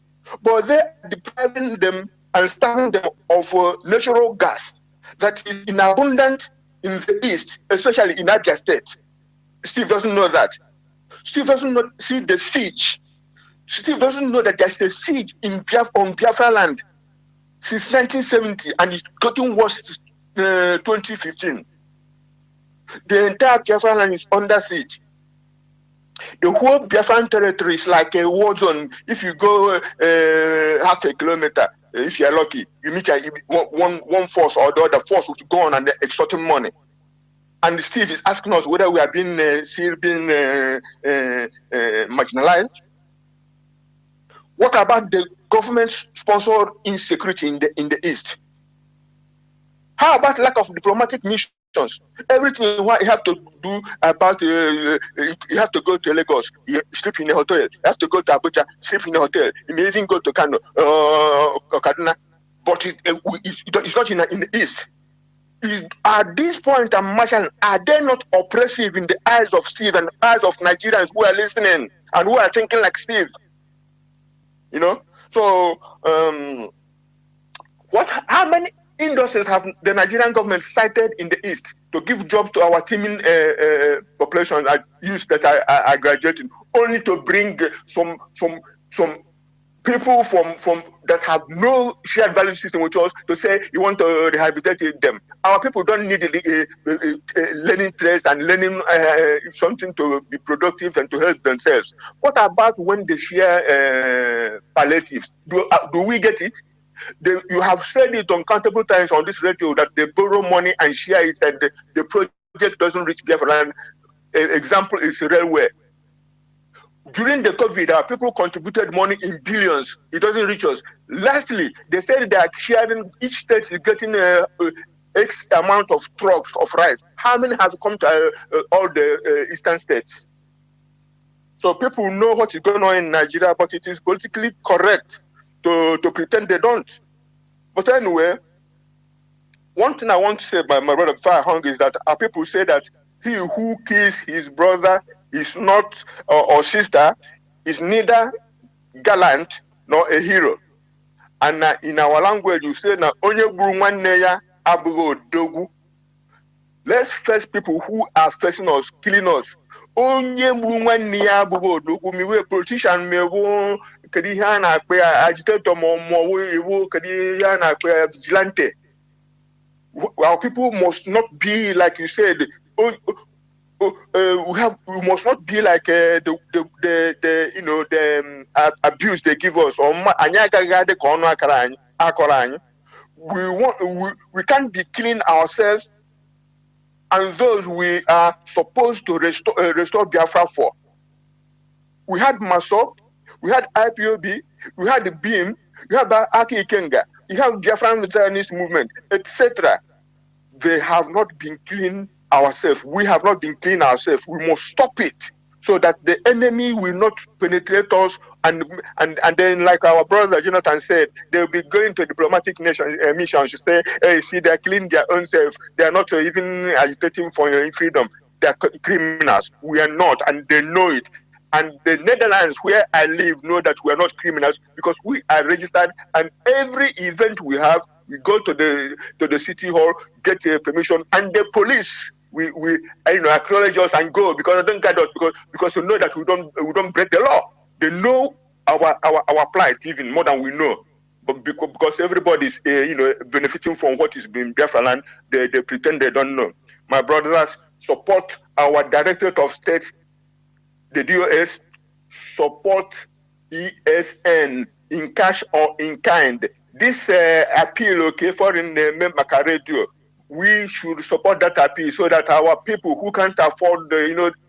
D: But they're depriving them and starving them of natural gas that is in abundance in the East, especially in Abia State. Steve doesn't know that. Steve doesn't see the siege. Steve doesn't know that there's a siege on Biafra land since 1970, and it's getting worse since 2015. The entire Biafra land is under siege. The whole Biafran territory is like a war zone. If you go half a kilometer, if you're lucky, you meet one force or the other force which go on and they're extorting money. And Steve is asking us whether we are still being marginalized. What about the government-sponsored insecurity in the East? How about lack of diplomatic missions? Everything what you have to do about you have to go to Lagos, you sleep in a hotel. You have to go to Abuja, sleep in a hotel. You may even go to Kano or Kaduna, but it's not in the East. At this point, are they not oppressive in the eyes of Steve and the eyes of Nigerians who are listening and who are thinking like Steve? So how many industries have the Nigerian government cited in the East to give jobs to our teeming population, youth that are graduating, only to bring some people from that have no shared value system with us to say you want to rehabilitate them. Our people don't need learning trades and learning something to be productive and to help themselves. What about when they share palliatives? Do we get it? You have said it uncountable times on this radio that they borrow money and share it, and the project doesn't reach Biafra. Example is railway. During the COVID, our people contributed money in billions. It doesn't reach us. Lastly, they said they are sharing, each state is getting X amount of trucks of rice. How many have come to all the eastern states? So people know what is going on in Nigeria, but it is politically correct to pretend they don't. But anyway, one thing I want to say, my brother, before I hung, is that our people say that he who kills his brother is not, or sister, is neither gallant nor a hero. And in our language, you say, na onye gburu nwanne ya abụghị odogwu. Let's face people who are facing us, killing us. Onye gburu nwanne ya abụghị odogwu. Miwe politician mewo kedi ihe a na-akpọ agitator ma iwu kedi ihe a na-akpọ vigilante. Our people must not be, like you said, we must not be like the abuse they give us. We can't be killing ourselves and those we are supposed to restore Biafra for. We had MASOP, we had IPOB, we had the BIM, we had Aki Ikenga, you have Biafran Zionist movement, etc. They have not been clean ourselves. We have not been clean ourselves. We must stop it so that the enemy will not penetrate us. And then, like our brother Jonathan said, they'll be going to diplomatic missions to say, hey, see, they're killing their own self. They're not even agitating for freedom. They're criminals. We are not, and they know it. And the Netherlands, where I live, know that we are not criminals because we are registered. And every event we have, we go to the city hall, get permission, and the police we acknowledge us and go because they don't guide us because they know that we don't break the law. They know our plight even more than we know. But because everybody's benefiting from what is being Biafra land, they pretend they don't know. My brothers, support our Directorate of State, the DOS, support ESN in cash or in kind. This appeal, okay, foreign member radio, we should support that appeal so that our people who can't afford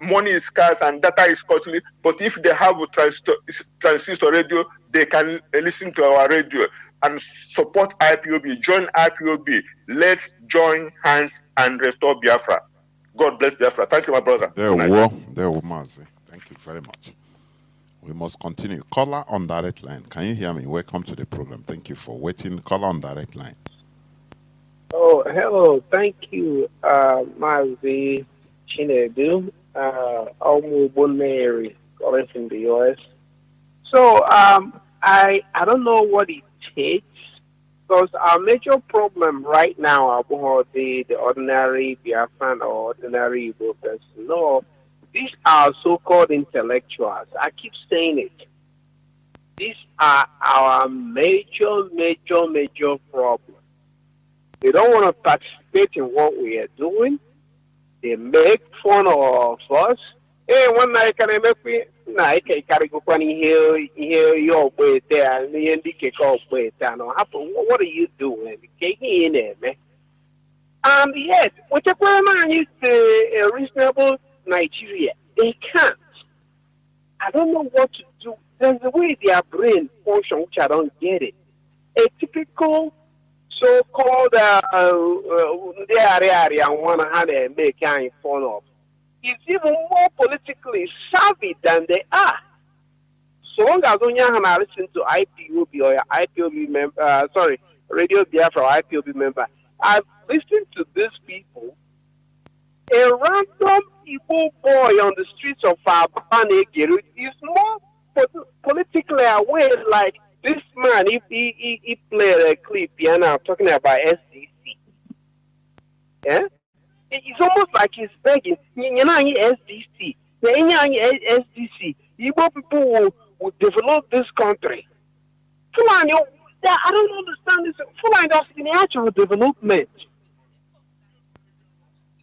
D: money is scarce and data is costly, but if they have a transistor radio, they can listen to our radio and support IPOB. Join IPOB. Let's join hands and restore Biafra. God bless Biafra. Thank you, my brother.
A: There we go, Mazi. Thank you very much. We must continue. Caller on direct line. Can you hear me? Welcome to the program. Thank you for waiting. Caller on direct line.
E: Oh, hello. Thank you, Mazi Chinedu, Omu Mary, calling from the US. So, I don't know what it takes because our major problem right now about the ordinary Biafran or ordinary Igbo person. No, these are so-called intellectuals. I keep saying it. These are our major problem. They don't want to participate in what we are doing. They make fun of us. Hey, one night can I make me? Nah, I can't carry go here your way there and the indicate way there. What are you doing? In there, man. And yet, whatever man is a reasonable Nigeria, they can't. I don't know what to do. There's a way their brain function which I don't get it. A typical so-called area one how they make fun of is even more politically savvy than they are. So long as you listen to IPOB or IPOB member, Radio Biafra or IPOB member, I've listened to these people. A random Igbo boy on the streets of Abanegeru is more politically aware, like this man, if he played a clip, I'm talking about SD, Eh? It's almost like he's begging. You know, SDC. The SDC. Igbo people will develop this country. Fulani, I don't understand this. Fulani of the actual development.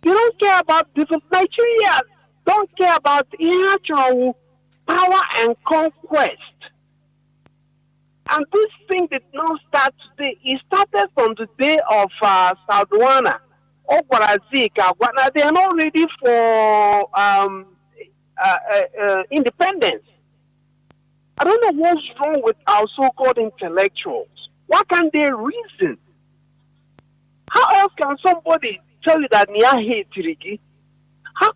E: You don't care about development. Nigeria don't care about the actual power and conquest. And this thing did not start today. It started from the day of Sadwana. Now they are not ready for independence. I don't know what's wrong with our so-called intellectuals. Why can't they reason? How else can somebody tell you that Nia hate Tirigi?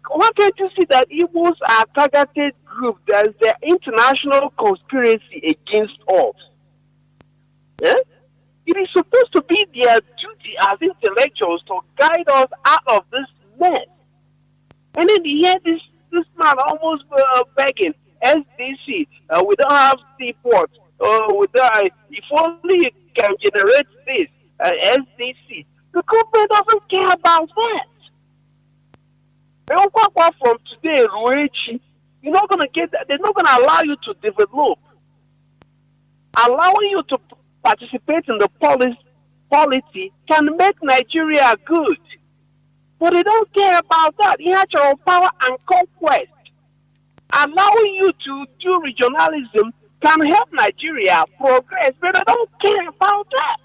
E: Why can't you see that Igbos are a targeted group? There's the international conspiracy against us. Yeah? It is supposed to be their duty as intellectuals to guide us out of this mess. And then you hear this man almost begging, SDC, we don't have seaports. If only you can generate this, SDC. The government doesn't care about that. From today, you're not going to get that. They're not going to allow you to develop. Allowing you to participate in the polity can make Nigeria good. But they don't care about that. Natural power and conquest. Allowing you to do regionalism can help Nigeria progress, but they don't care about that.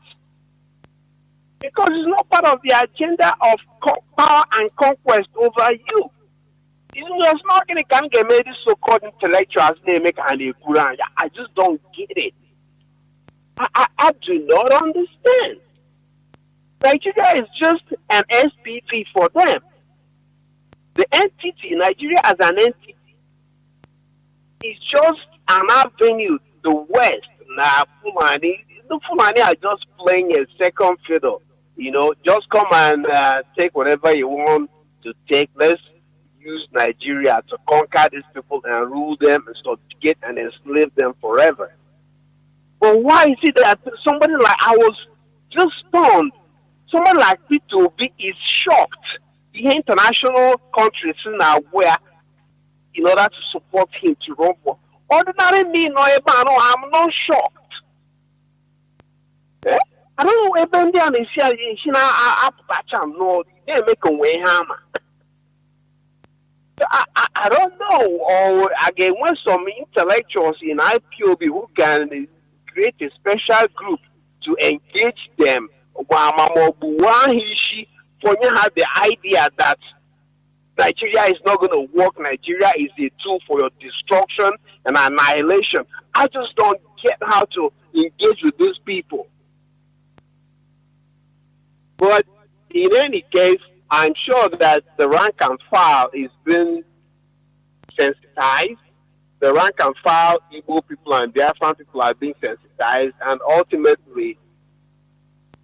E: Because it's not part of the agenda of power and conquest over you. It's just not going to get made so-called intellectuals name and I just don't get it. I do not understand. Nigeria is just an SPV for them. The entity, Nigeria as an entity, is just an avenue. The West, the Fulani are just playing a second fiddle. You know, just come and take whatever you want to take. Let's use Nigeria to conquer these people and rule them and subjugate and enslave them forever. But why is it that somebody like, I was just stunned, someone like IPOB is shocked. The international countries are aware in order to support him to run for. Ordinary me, I'm not shocked. Eh? I don't know if they make a way hammer. I don't know. Or again, when some intellectuals in IPOB who can create a special group to engage them, for you have the idea that Nigeria is not going to work. Nigeria is a tool for your destruction and annihilation. I just don't get how to engage with these people. But in any case, I'm sure that the rank and file is being sensitized. The rank and file Igbo people and Biafran people are being sensitized, and ultimately,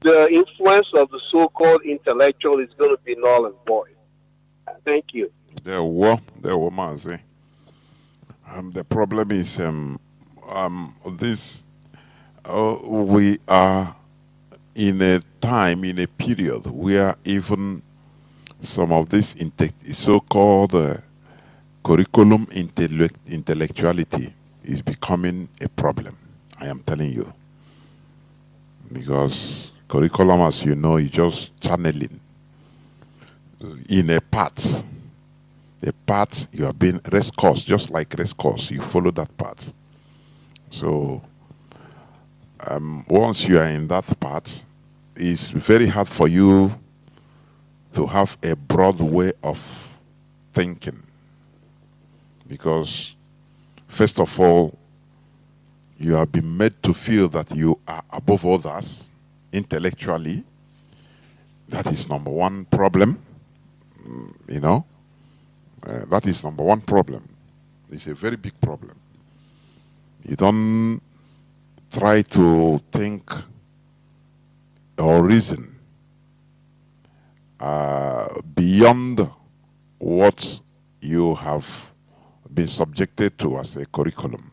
E: the influence of the so-called intellectual is going to be null and void. Thank you.
A: There were Mazi. The problem is we are in a time, in a period where even some of this so-called curriculum intellectuality is becoming a problem. I am telling you. Because curriculum, as you know, is just channeling in a path. A path you have been race course, just like race course, you follow that path. So once you are in that path, it's very hard for you to have a broad way of thinking. Because first of all, you have been made to feel that you are above others intellectually. That is number one problem. You know, that is number one problem. It's a very big problem. You don't try to think or reason beyond what you have been subjected to as a curriculum,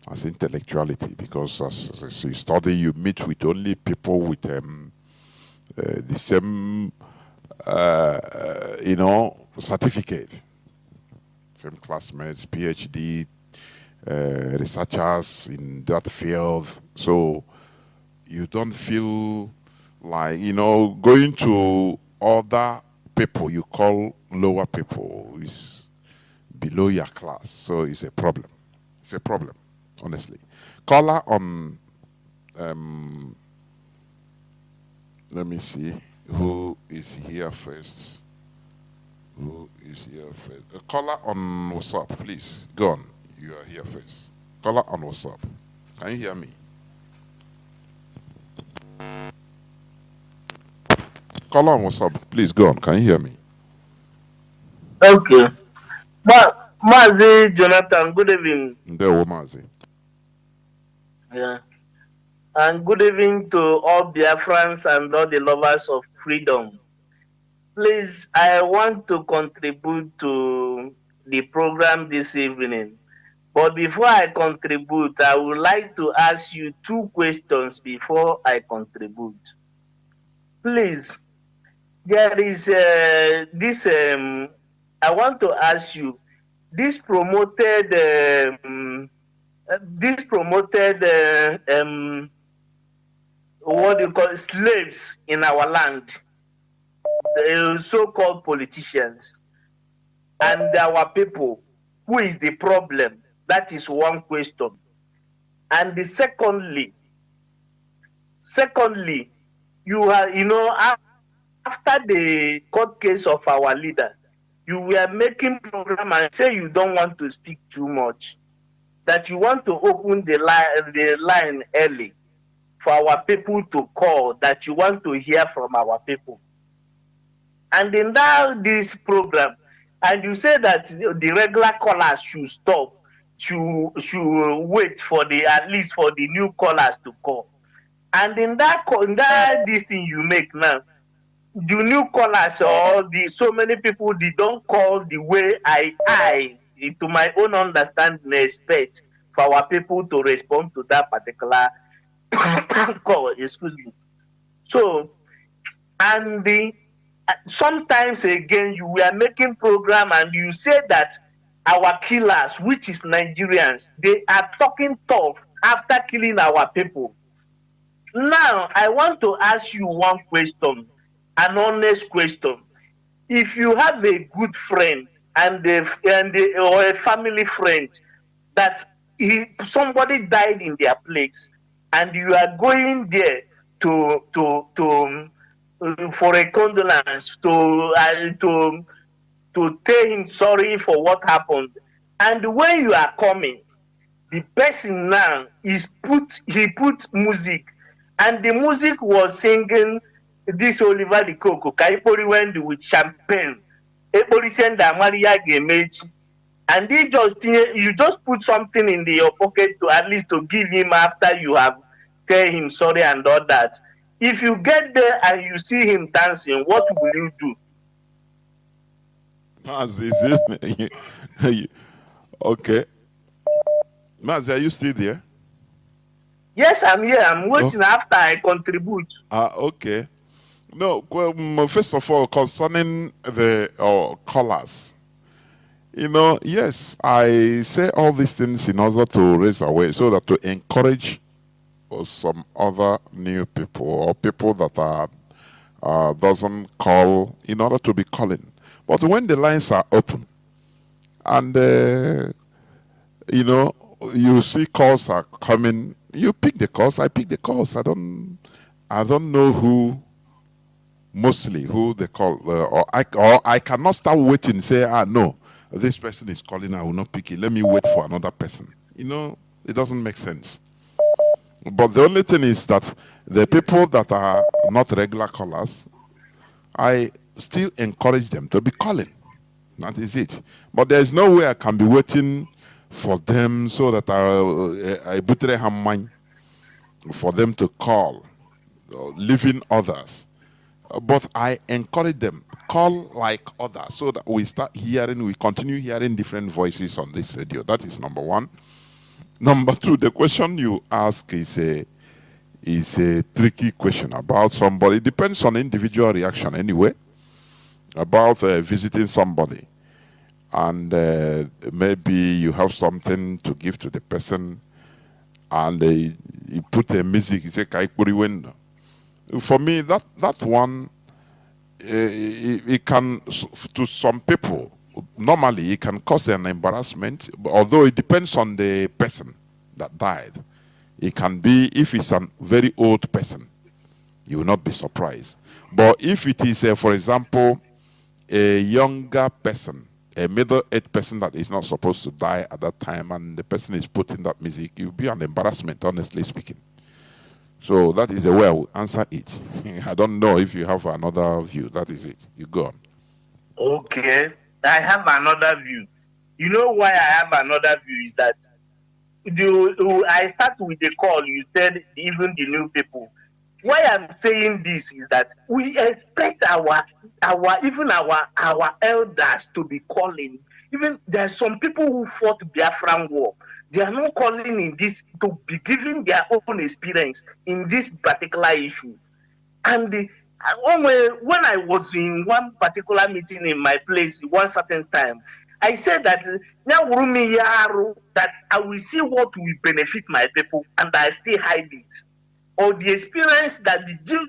A: as intellectuality, because as you study, you meet with only people with the same you know, certificate. Same classmates, PhD, researchers in that field. So you don't feel like, you know, going to other people you call lower people is below your class. So it's a problem. It's a problem, honestly. Caller on, let me see who is here first. Who is here first? Caller on WhatsApp, please. Go on. You are here first. Caller on WhatsApp. Can you hear me? Caller on WhatsApp, please go on. Can you hear me?
F: Okay. Mazi Jonathan, good evening.
A: Mazi.
F: Yeah. And good evening to all Biafrans and all the lovers of freedom. Please, I want to contribute to the program this evening. But before I contribute, I would like to ask you two questions before I contribute. Please, there is this, I want to ask you, this promoted what do you call it, slaves in our land, the so-called politicians, and our people. Who is the problem? That is one question. And the secondly, you are, you know, after the court case of our leader, you were making program and say you don't want to speak too much, that you want to open the line early for our people to call, that you want to hear from our people. And in this program, and you say that the regular callers should stop, should wait for at least for the new callers to call. And in that this thing you make now, the new callers or so many people, they don't call the way I to my own understanding, expect for our people to respond to that particular call. Excuse me. So, and sometimes again, you were making program and you say that our killers, which is Nigerians, they are talking tough after killing our people. Now, I want to ask you one question, an honest question. If you have a good friend or a family friend that somebody died in their place, and you are going there for a condolence, to tell him sorry for what happened, and when you are coming, the person now he put music, and the music was singing this Oliver the Coco, Kaipori went with champagne, Epori send Maria Gemechi, and you just put something in your pocket to at least to give him after you have tell him sorry and all that. If you get there and you see him dancing, what will you do?
A: Okay. Mazi, are you still there?
F: Yes, I'm here. I'm waiting after I contribute.
A: Okay. No, well, first of all, concerning the callers, you know, yes, I say all these things in order to raise awareness, so that to encourage some other new people or people that doesn't call, in order to be calling. But when the lines are open and you know, you see calls are coming, you pick the calls. I pick the calls. I don't know who they call, or I cannot start waiting and say, no, this person is calling, I will not pick it. Let me wait for another person. You know, it doesn't make sense. But the only thing is that the people that are not regular callers, I still encourage them to be calling. That is it. But there is no way I can be waiting for them so that I butre have mind for them to call, leaving others. But I encourage them, call like others, so that we continue hearing different voices on this radio. That is number one. Number two, the question you ask is a tricky question about somebody. It depends on individual reaction anyway. about visiting somebody, and maybe you have something to give to the person, and you put a music, you say, window. For me, that one, it can, to some people, normally it can cause an embarrassment, although it depends on the person that died. It can be, if it's a very old person, you will not be surprised. But if it is, for example, a younger person, a middle-aged person that is not supposed to die at that time, and the person is putting that music, it will be an embarrassment, honestly speaking. So that is the way I will answer it. I don't know if you have another view. That is it. You go on.
F: Okay, I have another view. You know why I have another view is that I start with the call. You said even the new people. Why I'm saying this is that we expect our elders to be calling. Even there are some people who fought Biafran war. They are not calling in this to be giving their own experience in this particular issue. And when I was in one particular meeting in my place, one certain time, I said that that I will see what will benefit my people, and I still hide it. Or the experience that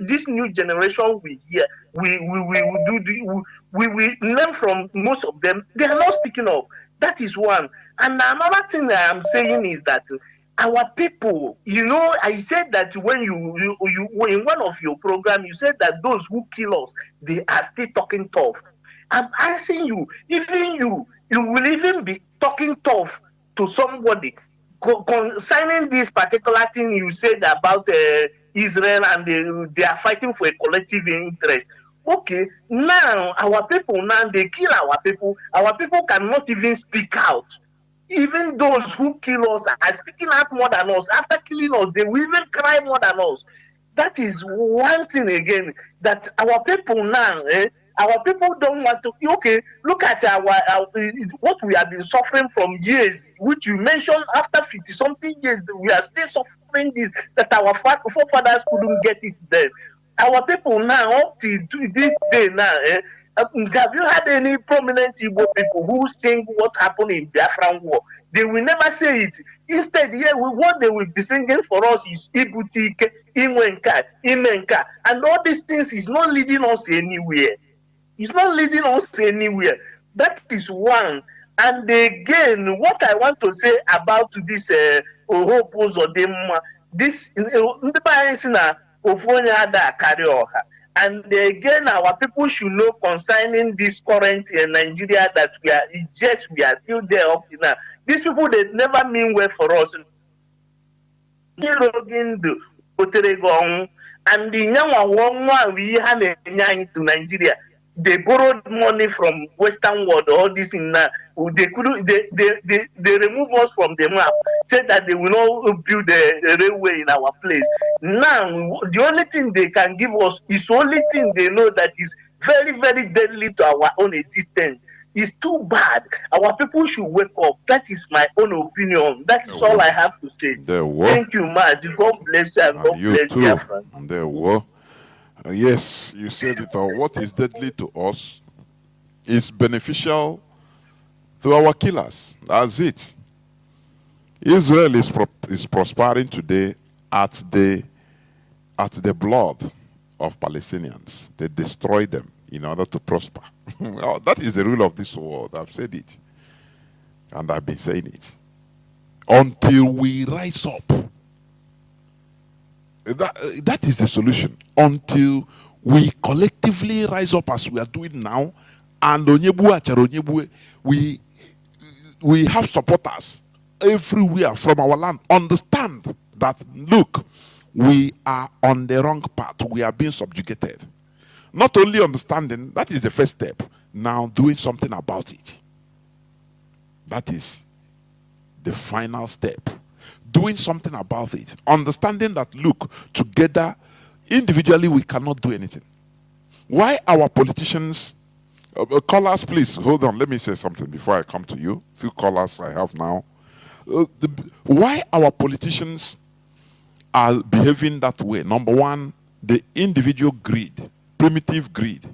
F: this new generation will hear, we will learn from most of them. They are not speaking up. That is one. And another thing that I'm saying is that our people, I said that when you in one of your programs, you said that those who kill us, they are still talking tough. I'm asking you, even you will even be talking tough to somebody concerning this particular thing you said about Israel, and they are fighting for a collective interest. Okay, now our people, now they kill our people. Our people cannot even speak out. Even those who kill us are speaking out more than us. After killing us, they will even cry more than us. That is one thing again that our people now, our people don't want to. Okay, look at our what we have been suffering from years, which you mentioned. After 50 something years, we are still suffering this, that our forefathers couldn't get it then. Our people now, up to this day now, have you had any prominent Igbo people who sing what happened in Biafran war? They will never say it. Instead, what they will be singing for us is Ibutike, Imenka, and all these things is not leading us anywhere. It's not leading us anywhere. That is one. And again, what I want to say about this Ohopos or this and again, our people should know concerning this current Nigeria that we are still there up to now. These people, they never mean well for us. And the young we have to Nigeria. They borrowed money from Western world, all this in now. They couldn't. They remove us from the map. Said that they will not build a railway in our place. Now, the only thing they can give us is only thing they know that is very, very deadly to our own existence. It's too bad. Our people should wake up. That is my own opinion. That is all I have to say. Thank you, Maz. God bless you, and God bless you.
A: There were. Yes, you said it all. What is deadly to us is beneficial to our killers. That's it. Israel is prospering today at the blood of Palestinians. They destroy them in order to prosper. Well, that is the rule of this world. I've said it. And I've been saying it. Until we rise up. That is the solution. Until we collectively rise up as we are doing now, and we have supporters everywhere from our land. Understand that, look, we are on the wrong path. We are being subjugated. Not only understanding, that is the first step. Now doing something about it. That is the final step. Doing something about it. Understanding that, look, together, individually, we cannot do anything. Why our politicians, callers, please, hold on, let me say something before I come to you. Few callers I have now. Why our politicians are behaving that way? Number one, the individual greed, primitive greed.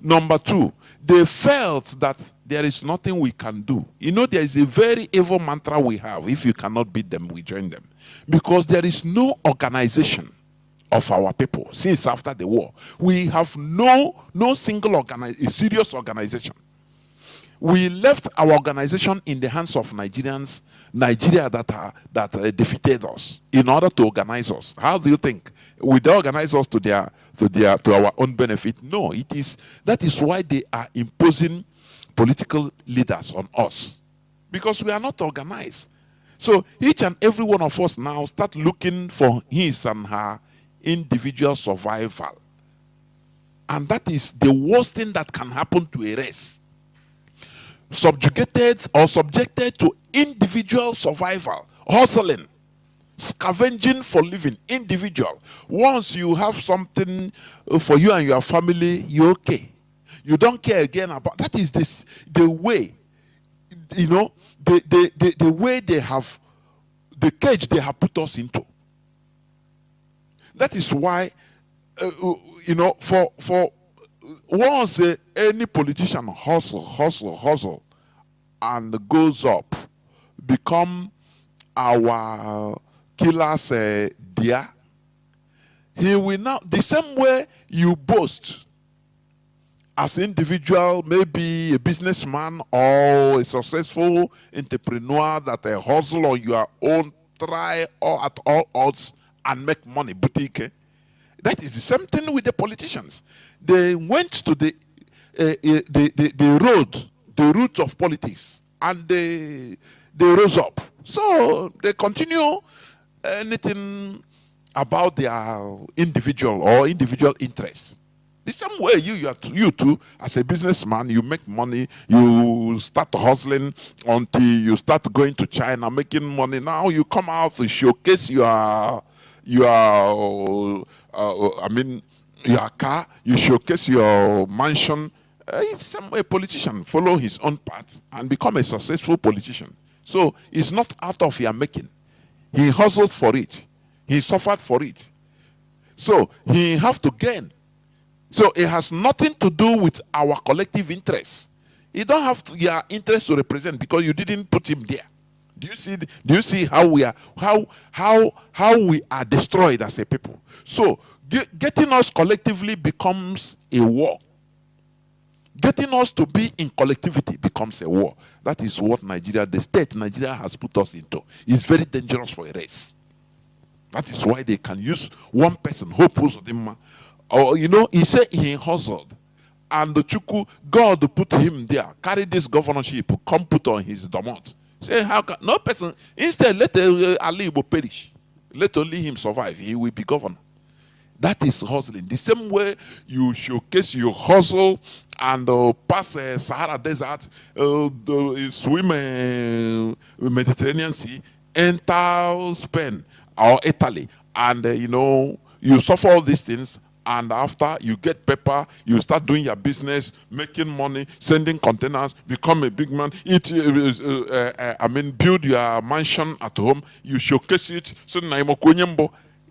A: Number two, they felt that there is nothing we can do. You know, there is a very evil mantra we have. If you cannot beat them, we join them. Because there is no organization of our people since after the war. We have no single serious organization. We left our organization in the hands of Nigerians, Nigeria that defeated us in order to organize us. How do you think? Would they organize us to our own benefit? No, that is why they are imposing political leaders on us, because we are not organized. So each and every one of us now start looking for his and her individual survival. And that is the worst thing that can happen to a race. Subjugated or subjected to individual survival, hustling, scavenging for living, individual. Once you have something for you and your family, you're okay. You don't care again about that. Is this the way, you know, the way they have, the cage they have put us into. That is why, you know, for once any politician hustle and goes up, become our killer's dear, he will now, the same way you boast as an individual, maybe a businessman or a successful entrepreneur that hustle on your own, try or at all odds and make money, boutique. That is the same thing with the politicians. They went to the route of politics, and they rose up. So they continue anything about their individual interests. The same way you too, as a businessman, you make money, you start hustling until you start going to China, making money. Now you come out to showcase your car, you showcase your mansion. It's some way a politician follow his own path and become a successful politician. So it's not out of your making. He hustled for it. He suffered for it. So he have to gain. So it has nothing to do with our collective interests. You don't have your interest to represent because you didn't put him there. Do you see how we are destroyed as a people? So getting us collectively becomes a war. Getting us to be in collectivity becomes a war. That is what Nigeria, the state Nigeria has put us into. It's very dangerous for a race. That is why they can use one person, or you know, he said he hustled, and the Chuku, God put him there, carry this governorship, come put on his domot. Say, how can no person, instead let Ali Igbo perish, let only him survive, he will be governor. That is hustling. The same way you showcase your hustle and pass Sahara Desert, swim Mediterranean Sea, enter Spain or Italy, and you know, you suffer all these things, and after you get paper, you start doing your business, making money, sending containers, become a big man, build your mansion at home, you showcase it, so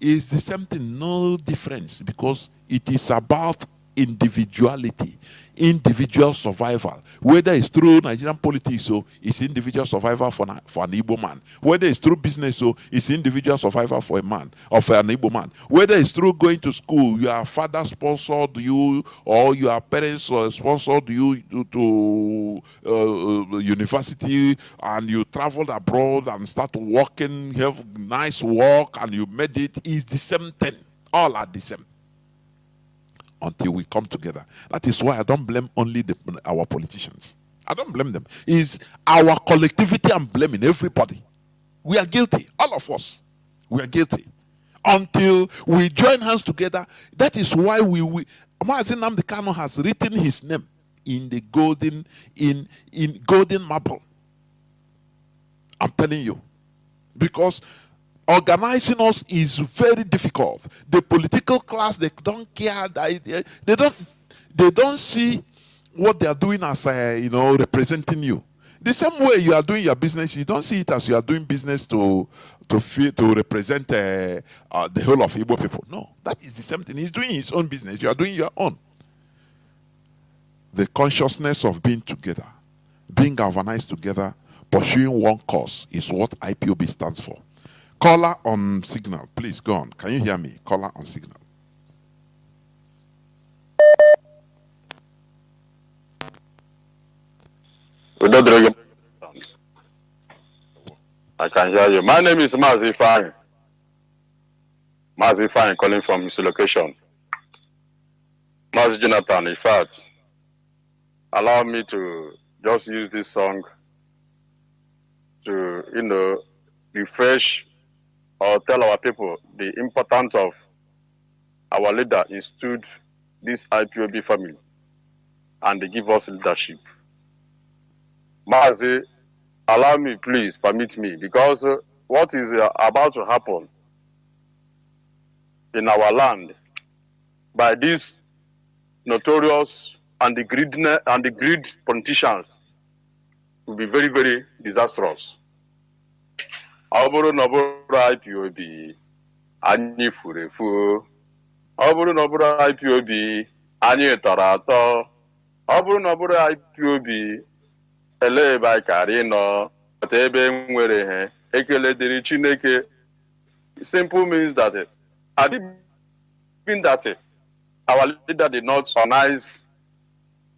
A: it's the same thing, no difference, because it is about individuality, individual survival. Whether it's through Nigerian politics, so it's individual survival for an Igbo man. Whether it's through business, so it's individual survival for a man, or for an Igbo man. Whether it's through going to school, your father sponsored you, or your parents sponsored you to university, and you traveled abroad and start working, have nice work, and you made it. It's the same thing. All are the same. Until we come together. That is why I don't blame only our politicians. I don't blame them. It's our collectivity I'm blaming, everybody. We are guilty, all of us. We are guilty. Until we join hands together, that is why Mazi Nnamdi Kanu has written his name in the golden marble. I'm telling you. Because organizing us is very difficult. The political class, they don't care. They don't see what they are doing as representing you. The same way you are doing your business, you don't see it as you are doing business to represent the whole of Igbo people. No, that is the same thing. He's doing his own business. You are doing your own. the consciousness of being together, being galvanized together, pursuing one cause is what IPOB stands for. Caller on signal, please go on. Can you hear me? Caller on signal.
G: I can hear you. My name is Mazi Fine. Mazi Fine calling from his location. Mazi Jonathan, in fact, allow me to just use this song to, refresh or tell our people the importance of our leader instilled this IPOB family and they give us leadership. Mazi, allow me, please, permit me, because what is about to happen in our land by these notorious and the greed politicians will be very, very disastrous. Ọbụrụ na ọbụrụ IPOB, anyị furu efu. Ọbụrụ na ọbụrụ IPOB, anyị tọrọ atọ. Ọbụrụ na ọbụrụ IPOB, ele ebe anyị karị nọ, ọta ebe nwere ihe, ekele dịrị Chineke. Simple means that had it been that our leader did not organize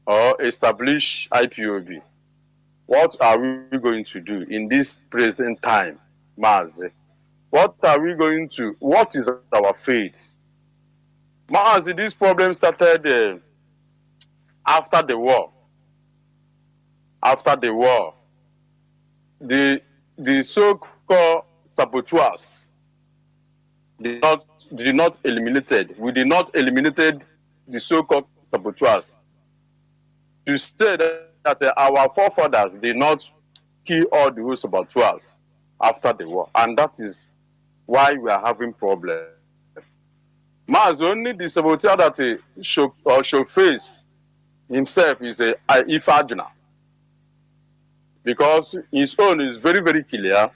G: or establish IPOB, what are we going to do in this present time, Mazi? What is our fate? Mazi, this problem started after the war. After the war, the so-called saboteurs did not eliminated. We did not eliminated the so-called saboteurs. To say that our forefathers did not kill all the saboteurs after the war, and that is why we are having problems. Mas only the saboteur that should face himself is a Ifajna, because his own is very, very clear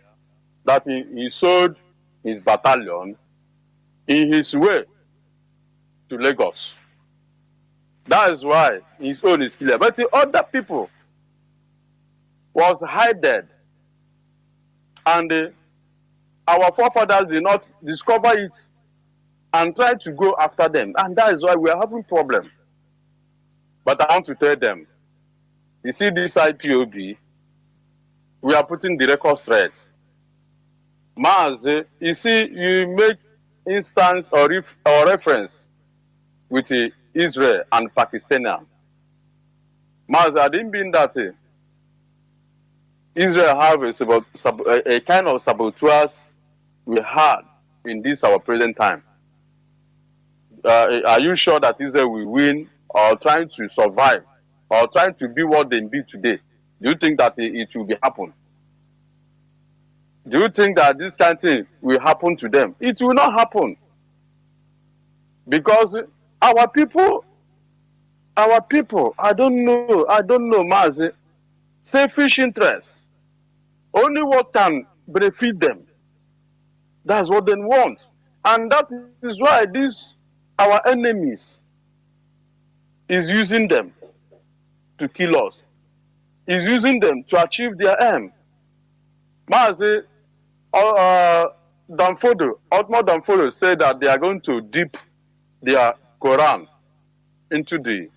G: that he sold his battalion in his way to Lagos. That is why his own is clear. But the other people was hidden, and our forefathers did not discover it and try to go after them. And that is why we are having problem. But I want to tell them, you see this IPOB, we are putting the record straight. Maz, you see, you make instance or reference with Israel and Pakistan. Maz, I didn't mean that Israel have a kind of saboteurs we had in this our present time. Are you sure that Israel will win or trying to survive or trying to be what they be today? Do you think that it will be happen? Do you think that this kind of thing will happen to them? It will not happen. Because our people, I don't know, Mazi, selfish interests. Only what can benefit them. That's what they want. And that is why our enemies is using them to kill us. Is using them to achieve their aim. Mazi, Danfodo said that they are going to dip their Quran into the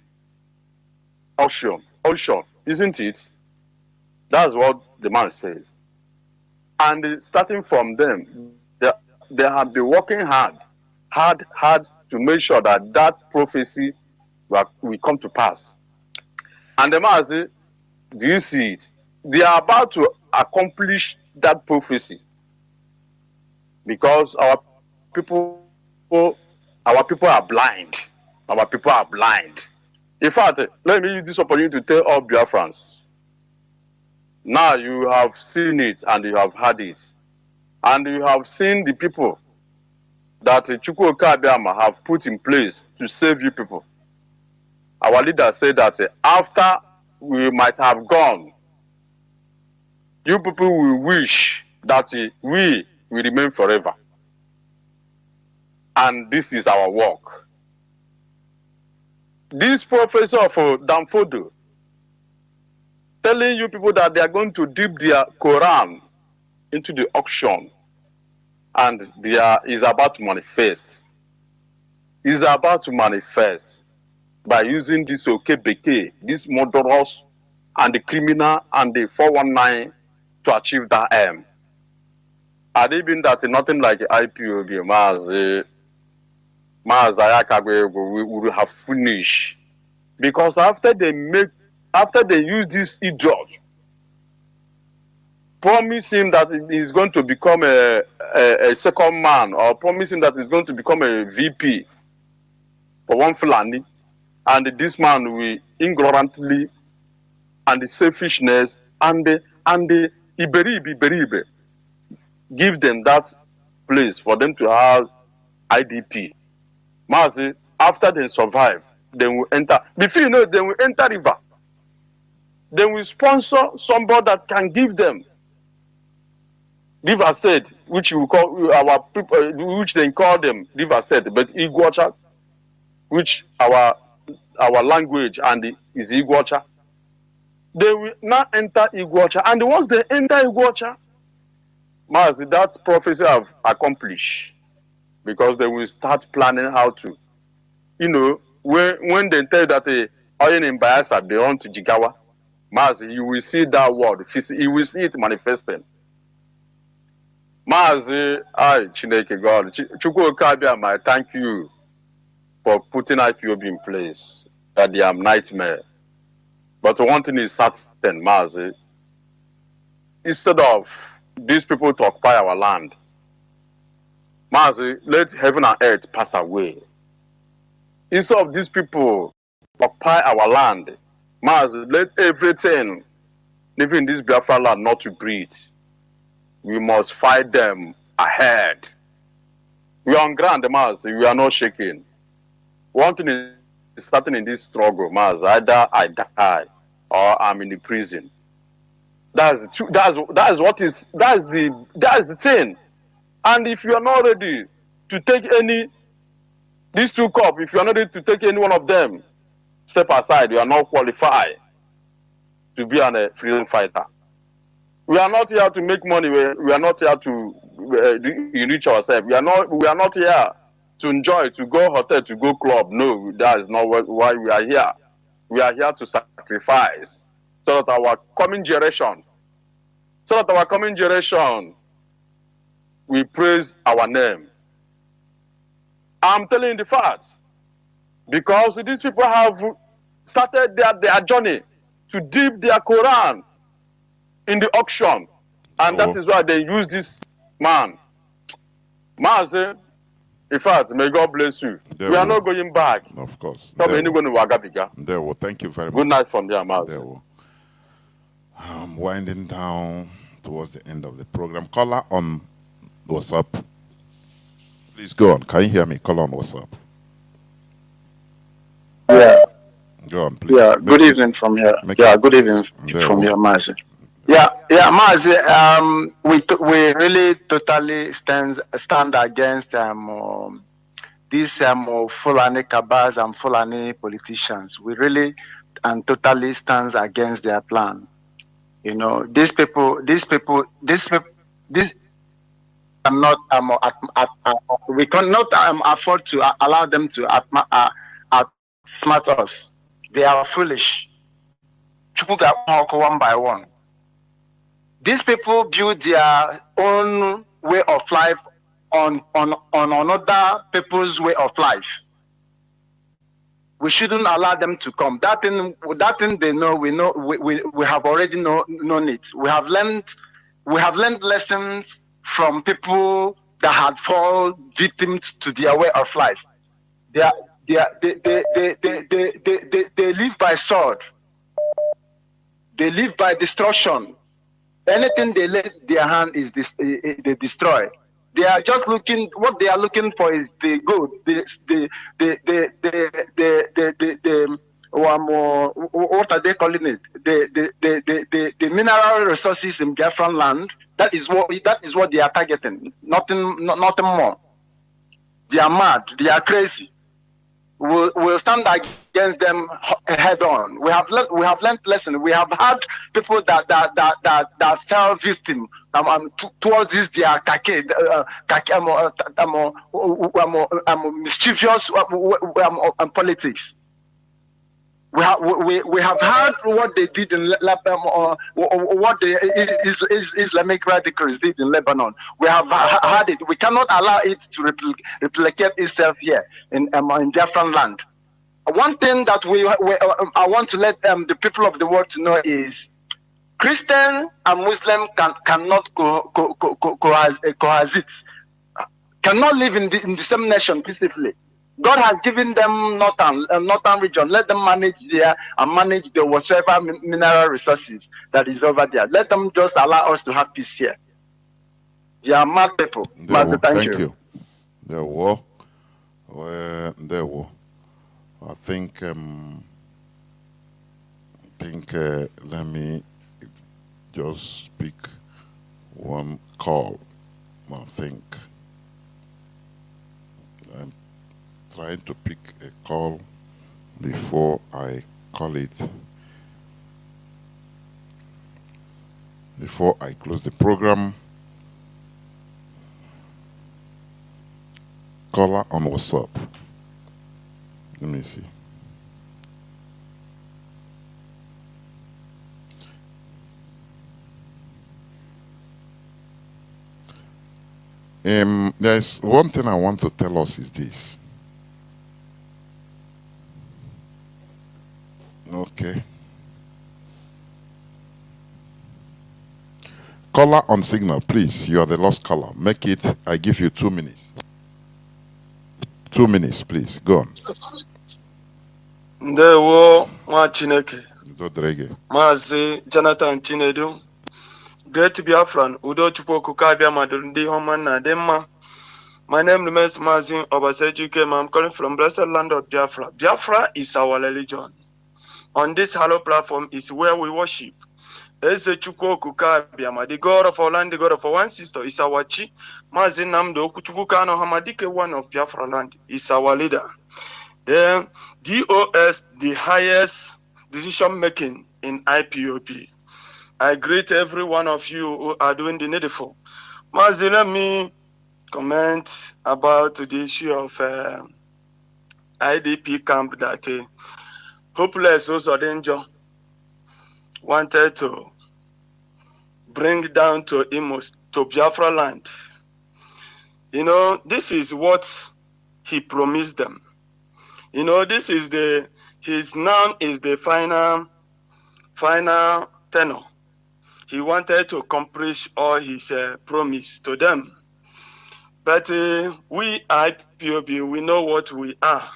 G: ocean, isn't it? That's what the man said. And starting from them, they have been working hard to make sure that that prophecy will come to pass. And the man said, do you see it? They are about to accomplish that prophecy because our people are blind. Our people are blind. In fact, let me use this opportunity to tell all Biafrans. Now you have seen it and you have heard it. And you have seen the people that Chukwu Okabiama have put in place to save you people. Our leader said that after we might have gone, you people will wish that we will remain forever. And this is our work. this professor of Danfodo telling you people that they are going to dip their Quran into the auction and is about to manifest. Is about to manifest by using this okebeke, this murderous and the criminal and the 419 to achieve that aim. Had it been that nothing like IPOB, we would have finished. Because after they use this idiot, promise him that he's going to become a second man, or promise him that he's going to become a VP for one Fulani, and this man will ignorantly and the selfishness and the iberibe give them that place for them to have IDP. Mazi, after they survive, they will enter. Before you know, they will enter river. They will sponsor somebody that can give them River State, which we call our people, which they call them River State, but Iguacha, which our language and is Iguacha. They will now enter Iguacha, and once they enter Iguacha, Mazi, that prophecy have accomplished, because they will start planning how to, when they tell that oil in Bayelsa belong to Jigawa, Mazi, you will see that word, you will see it manifesting. Mazi, Chineke God, Chukwuka, I thank you for putting IPOB in place. That they are nightmare. But one thing is certain, Mazi, instead of these people to occupy our land, Mazi, let heaven and earth pass away. Instead of these people occupy our land, Mazi, let everything living in this Biafra land not to breathe. We must fight them ahead. We are on ground, Mazi, we are not shaking. One thing is starting in this struggle, Mazi, either I die or I'm in the prison. That's the thing. And if you are not ready to take these two cups, if you are not ready to take any one of them, step aside. You are not qualified to be a freedom fighter. We are not here to make money. We are not here to enrich ourselves. We are not here to enjoy, to go hotel, to go club. No, that is not why we are here. We are here to sacrifice so that our coming generation will praise our name. I'm telling you the facts, because these people have started their journey to dip their Quran in the auction, and that is why they use this man. Mazi, in fact, may God bless you. We are not going back.
A: Of course.
G: Thank you very much.
A: Good
G: night from there, Mazi.
A: I'm winding down towards the end of the program. Caller on WhatsApp. Please go on. Can you hear me? Caller on WhatsApp.
H: Yeah.
A: Go on, please.
H: Yeah. Good evening from here. Good evening from here, Mazi. Mazi. We really totally stand against these Fulani cabals and Fulani politicians. We really and totally stands against their plan. These people cannot we cannot afford to allow them to outsmart us. They are foolish. One by one. These people build their own way of life on another people's way of life. We shouldn't allow them to come. That thing they know, we have already known it. We have learned lessons from people that had fallen victims to their way of life. They live by sword. They live by destruction. Anything they lay their hand is they destroy. They are just looking. What they are looking for is the good. What are they calling it? The mineral resources in Biafran land. That is what they are targeting. Nothing more. They are mad. They are crazy. We'll stand against against them head on. We have learned lesson. We have had people that fell victim towards this their mischievous politics. We have heard what they did in Lebanon, what the Islamic radicals did in Lebanon. We have heard it. We cannot allow it to replicate itself here in Biafran land. One thing that I want to let the people of the world to know is Christian and Muslim cannot coexist, cannot live in the same nation peacefully. God has given them northern region. Let them manage there and manage the whatever mineral resources that is over there. Let them just allow us to have peace here. They are mad people. Thank you.
A: There were. I think. Let me just pick one call. I think. Trying to pick a call before I call it, before I close the program. Caller on WhatsApp. Let me see. There's one thing I want to tell us is this. Okay. Caller on signal, please. You are the lost caller. Make it, I give you 2 minutes. 2 minutes, please. Go on.
B: Ndewo nwa Chineke.
A: Dodrege.
B: Maazị Jonathan Chinedu. Great Biafran. Udo Chukwu Okuka abịa madụrụ ndị ọma na dị mma. My name remains Maazị Obaseju Ikem. I'm calling from blessed land of Biafra. Biafra is our religion. On this hallowed platform is where we worship. Eze Chukwu Okuka Abịama, the God of our land, the God of our ancestors, is our chi. Maazị Nnamdi Okwuchukwu Kanu Hamadike, one of Biafra land, is our leader. The DOS, the highest decision making in IPOB. I greet every one of you who are doing the needful. Maazị, let me comment about the issue of IDP camp that hopeless Ozodenjo wanted to bring down to IMO, to Biafra land. You know, this is what he promised them. You know, this is his now is the final tenor. He wanted to accomplish all his promise to them. But we IPOB, we know what we are.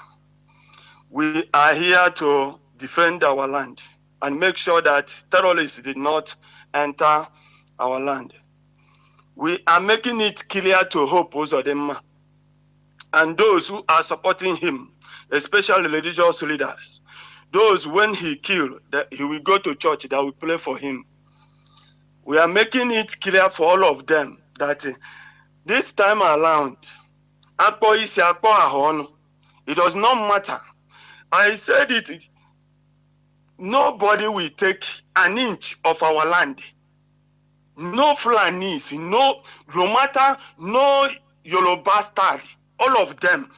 B: We are here to defend our land and make sure that terrorists did not enter our land. We are making it clear to Hope Uzodinma and those who are supporting him, especially religious leaders, those when he killed, that he will go to church, that will pray for him. We are making it clear for all of them that this time around, it does not matter. I said it, nobody will take an inch of our land. No Fulanis, no matter, no Yoruba bastard, all of them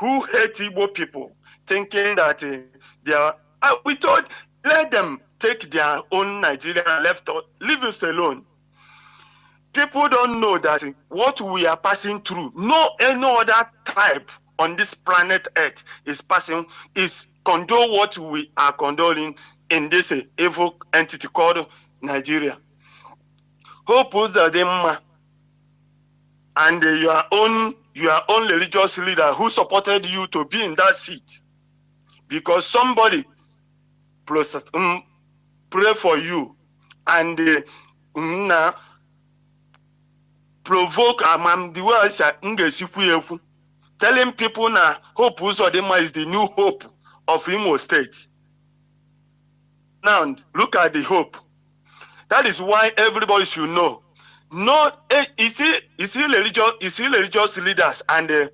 B: who hate Igbo people, thinking that they are, we told, let them take their own Nigerian left, leave us alone. People don't know that what we are passing through, no other tribe on this planet Earth is condone what we are condoning in this evil entity called Nigeria. Hope Uzodinma and your own religious leader who supported you to be in that seat, because somebody pray for you and provoke the way telling people now Hope Uzodinma is the new hope of Imo State. Now look at the hope. That is why everybody should know. No, you see religious leaders and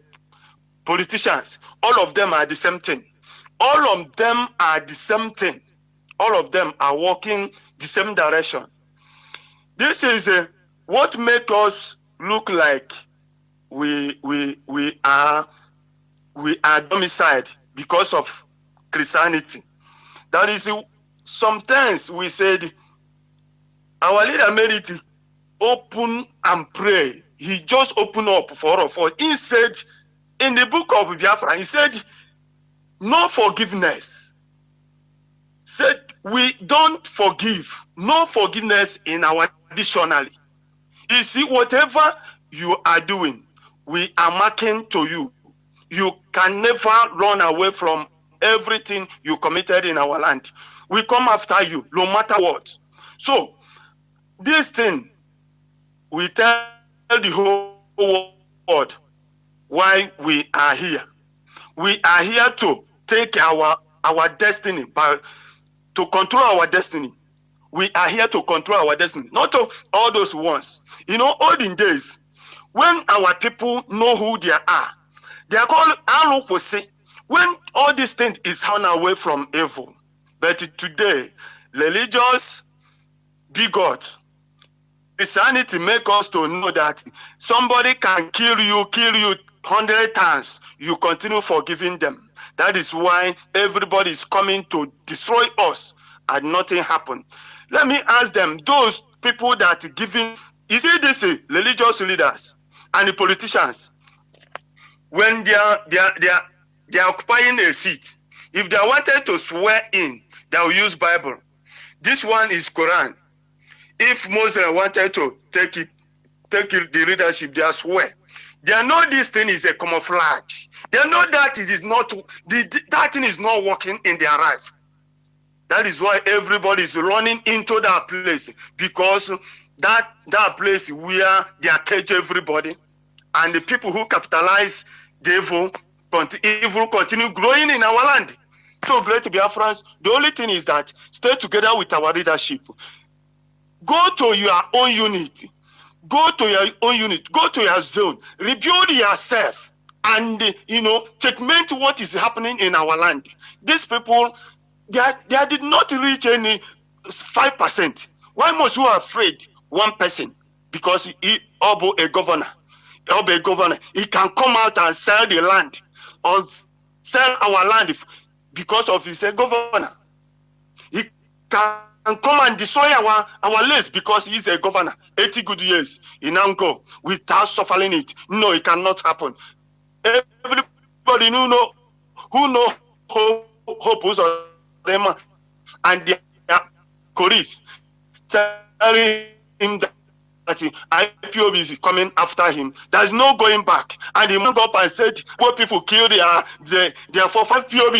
B: politicians, all of them are the same thing.
I: all of them are the same thing. All of them are walking the same direction. This is what makes us look like we are domiciled because of Christianity. That is, sometimes we said our leader made it open and pray. He just opened up for all of us. He said in the book of Biafra, he said, no forgiveness. Said we don't forgive. No forgiveness in our dictionary. You see, whatever you are doing, we are marking to you. You can never run away from everything you committed in our land. We come after you, no matter what. So, this thing, we tell the whole world why we are here. We are here to take our destiny, to control our destiny. We are here to control our destiny, not all those ones. You know, olden days, when our people know who they are called Alukwesi. When all these things is run away from evil. But today, religious bigot, Christianity make us to know that somebody can kill you 100 times. You continue forgiving them. That is why everybody is coming to destroy us and nothing happened. Let me ask them, those people that are giving, you see this religious leaders and the politicians, when they are occupying a seat, if they wanted to swear in, they will use Bible. This one is Quran. If Moses wanted to take the leadership, they swear. They know this thing is a camouflage. They know that it is not, that thing is not working in their life. That is why everybody is running into that place, because that place where they cage everybody, and the people who capitalize the evil continue growing in our land. So great Biafrans, the only thing is that stay together with our leadership. Go to your own unit. Go to your own unit. Go to your zone. Rebuild yourself. And, checkmate what is happening in our land. These people, they did not reach any 5%. Why must you afraid 1%? Because he obo a governor. He can come out and sell the land or sell our land because of his governor. He can come and destroy our lands because he's a governor. 80 good years in Ango without suffering it. No, it cannot happen. Everybody who know hope was on them and their colleagues telling him that IPOB is coming after him. There's no going back. And he went up and said, what people kill their 4-5 POB,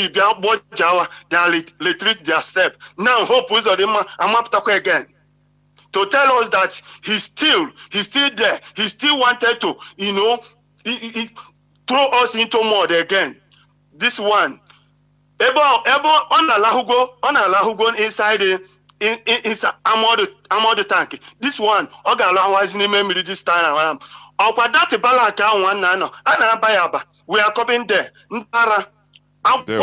I: they retreat their step. Now hope is on them. I'm up to again to tell us that he's still there. He still wanted to, he throw us into mud again. This one, Ebo on Alahugo inside the armored tank. This one, Ogalawa name this time around. That balaka one nano, Anabayaba. We are coming there. Ntara.
A: Thank you.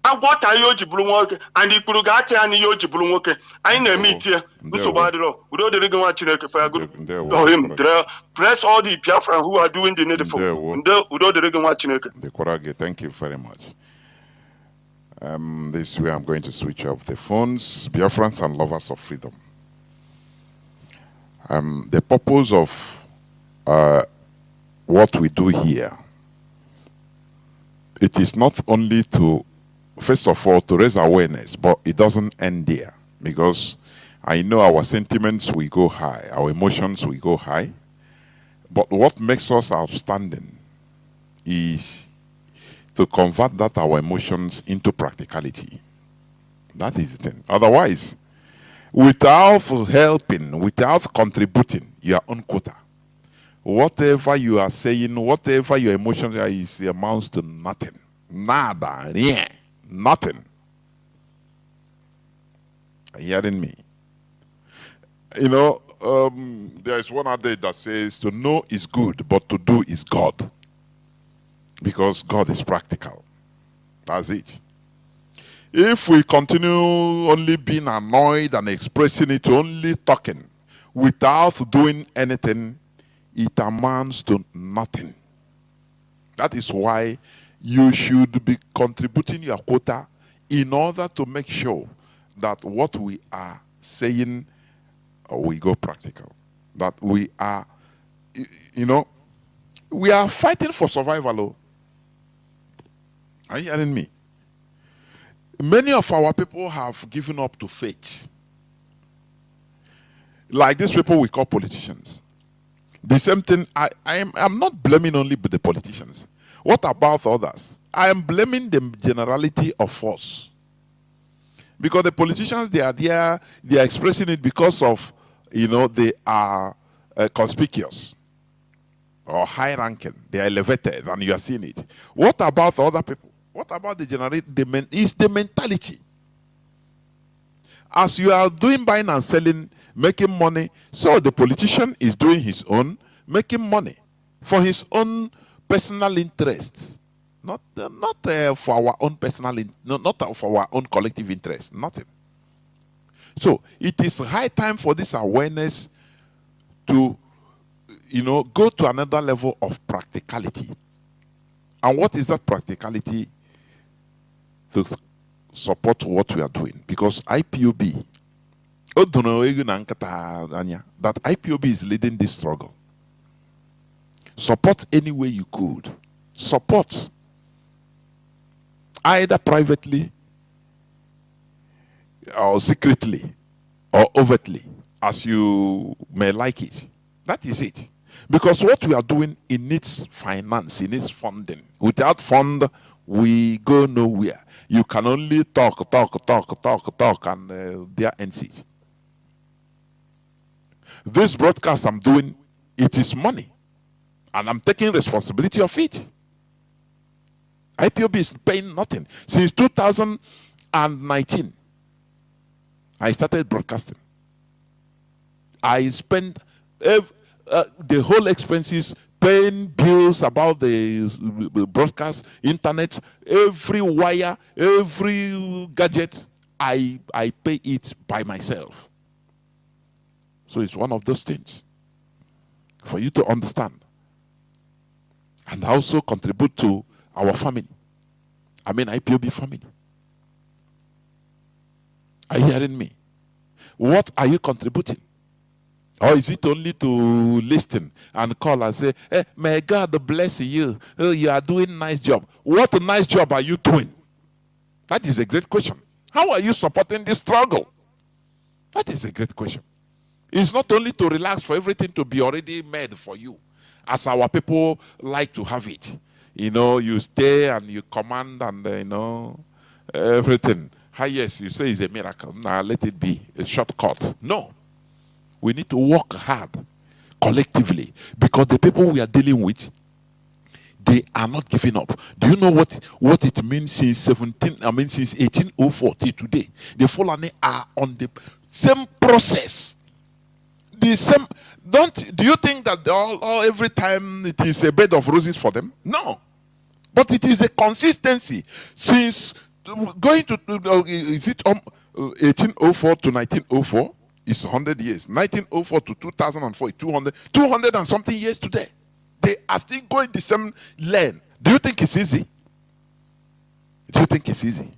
I: Agwata yoji bulunwoke and ikurugati ani yoji bulunwoke. I na meet here. Usobadilo. Udo the regan chineke for good. Him press all the Biafran who are doing the needful. Udo the regan chineke.
A: The Korage, thank you very much. This way I'm going to switch off the phones. Biafrans and lovers of freedom. The purpose of what we do here, it is not only to, first of all, to raise awareness, but it doesn't end there, because I know our sentiments will go high, our emotions will go high, but what makes us outstanding is to convert that our emotions into practicality. That is the thing. Otherwise, without helping, without contributing your own quota, whatever you are saying, whatever your emotions are, is amounts to nothing. Nada, yeah, nothing. Are you hearing me? There is one adage that says, to know is good, but to do is God. because God is practical. That's it. If we continue only being annoyed and expressing it, only talking, without doing anything, it amounts to nothing. That is why you should be contributing your quota in order to make sure that what we are saying, we go practical. That we are, we are fighting for survival. Oh. Are you hearing me? Many of our people have given up to faith. Like these people we call politicians. The same thing, I'm not blaming only the politicians. What about others? I am blaming the generality of us. Because the politicians, they are there, they are expressing it because of, they are conspicuous or high ranking. They are elevated and you are seeing it. What about other people? What about the generate? It's the mentality. As you are doing buying and selling, making money, so the politician is doing his own, making money for his own personal interest, not for our own personal, not for our own collective interest, nothing. So it is high time for this awareness to, go to another level of practicality. And what is that practicality? To support what we are doing, because IPOB, that IPOB is leading this struggle. Support any way you could. Support, either privately or secretly or overtly, as you may like it. That is it. Because what we are doing, it needs finance, it needs funding. Without fund, we go nowhere. You can only talk, and there ends it. This broadcast I'm doing, it is money. And I'm taking responsibility of it. IPOB is paying nothing. Since 2019, I started broadcasting. I spent the whole expenses, paying bills about the broadcast, internet, every wire, every gadget, I pay it by myself. So it's one of those things for you to understand. And also contribute to our family. I mean IPOB family. Are you hearing me? What are you contributing? Or is it only to listen and call and say, hey, may God bless you. Oh, you are doing a nice job. What a nice job are you doing? That is a great question. How are you supporting this struggle? That is a great question. It's not only to relax for everything to be already made for you, as our people like to have it. You stay and you command and, everything. Yes, you say it's a miracle. Now let it be a shortcut. No. We need to work hard collectively, because the people we are dealing with, they are not giving up. Do you know what it means since 1804 till today? The Fulani are on the same process. The same. Do you think that every time it is a bed of roses for them? No. But it is a consistency since going to, is it 1804 to 1904? It's 100 years. 1904 to 2004, 200 and something years today. They are still going the same lane. Do you think it's easy? Do you think it's easy?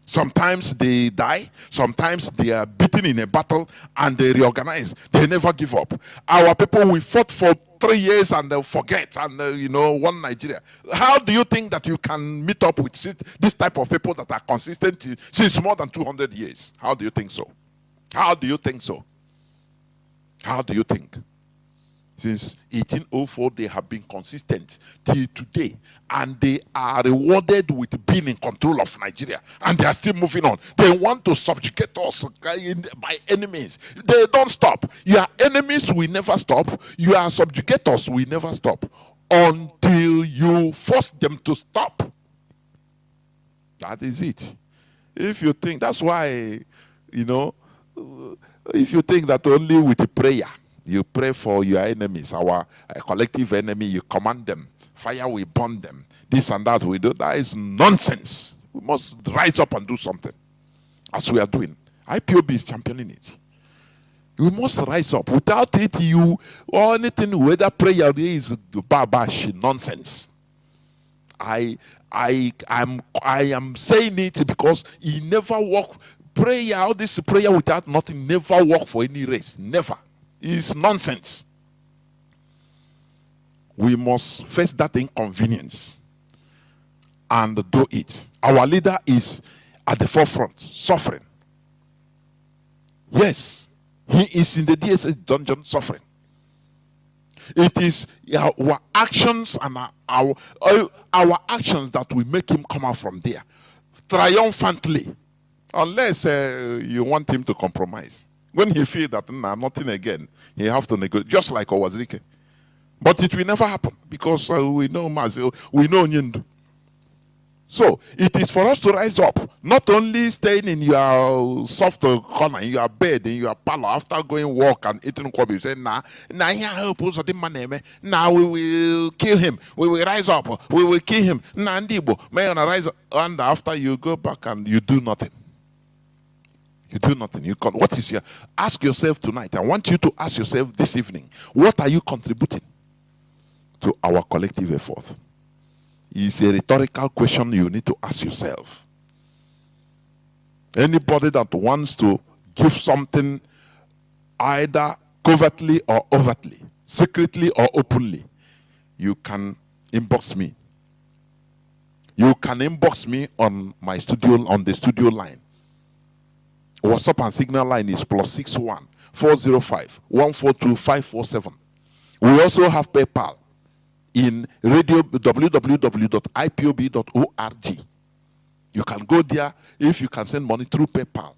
A: Sometimes they die. Sometimes they are beaten in a battle and they reorganize. They never give up. Our people, we fought for 3 years and they'll forget and, one Nigeria. How do you think that you can meet up with this type of people that are consistent since more than 200 years? How do you think so? How do you think so? How do you think? Since 1804, they have been consistent till today. And they are rewarded with being in control of Nigeria. And they are still moving on. They want to subjugate us by enemies. They don't stop. Your enemies will never stop. Your subjugators will never stop. Until you force them to stop. That is it. If you think, that's why, if you think that only with prayer You pray for your enemies, our collective enemy, you command them. Fire will burn them. This and that we do. That is nonsense. We must rise up and do something, as we are doing. IPOB is championing it. We must rise up. Without it, you or anything, whether prayer is babash nonsense. I am saying it because he never work. Prayer, all this prayer without nothing, never work for any race. Never. It's nonsense. We must face that inconvenience and do it. Our leader is at the forefront, suffering. Yes, he is in the DSS dungeon suffering. It is our actions and our actions that will make him come out from there triumphantly, unless you want him to compromise. When he feels that nothing again, he have to negotiate, just like Owazirike. But it will never happen because we know Mazio, we know Nyundu. So it is for us to rise up, not only staying in your soft corner, in your bed, in your parlor after going walk and eating kwabi. You say, now we will kill him. We will rise up. We will kill him. May on rise up. And after you go back and you do nothing. You do nothing. You what is your? Ask yourself tonight. I want you to ask yourself this evening. What are you contributing to our collective effort? It's a rhetorical question you need to ask yourself. Anybody that wants to give something either covertly or overtly, secretly or openly, you can inbox me. You can inbox me on my studio, on the studio line. WhatsApp and Signal line is +61 405 142 547. We also have PayPal in radio www.ipob.org. You can go there. If you can send money through PayPal,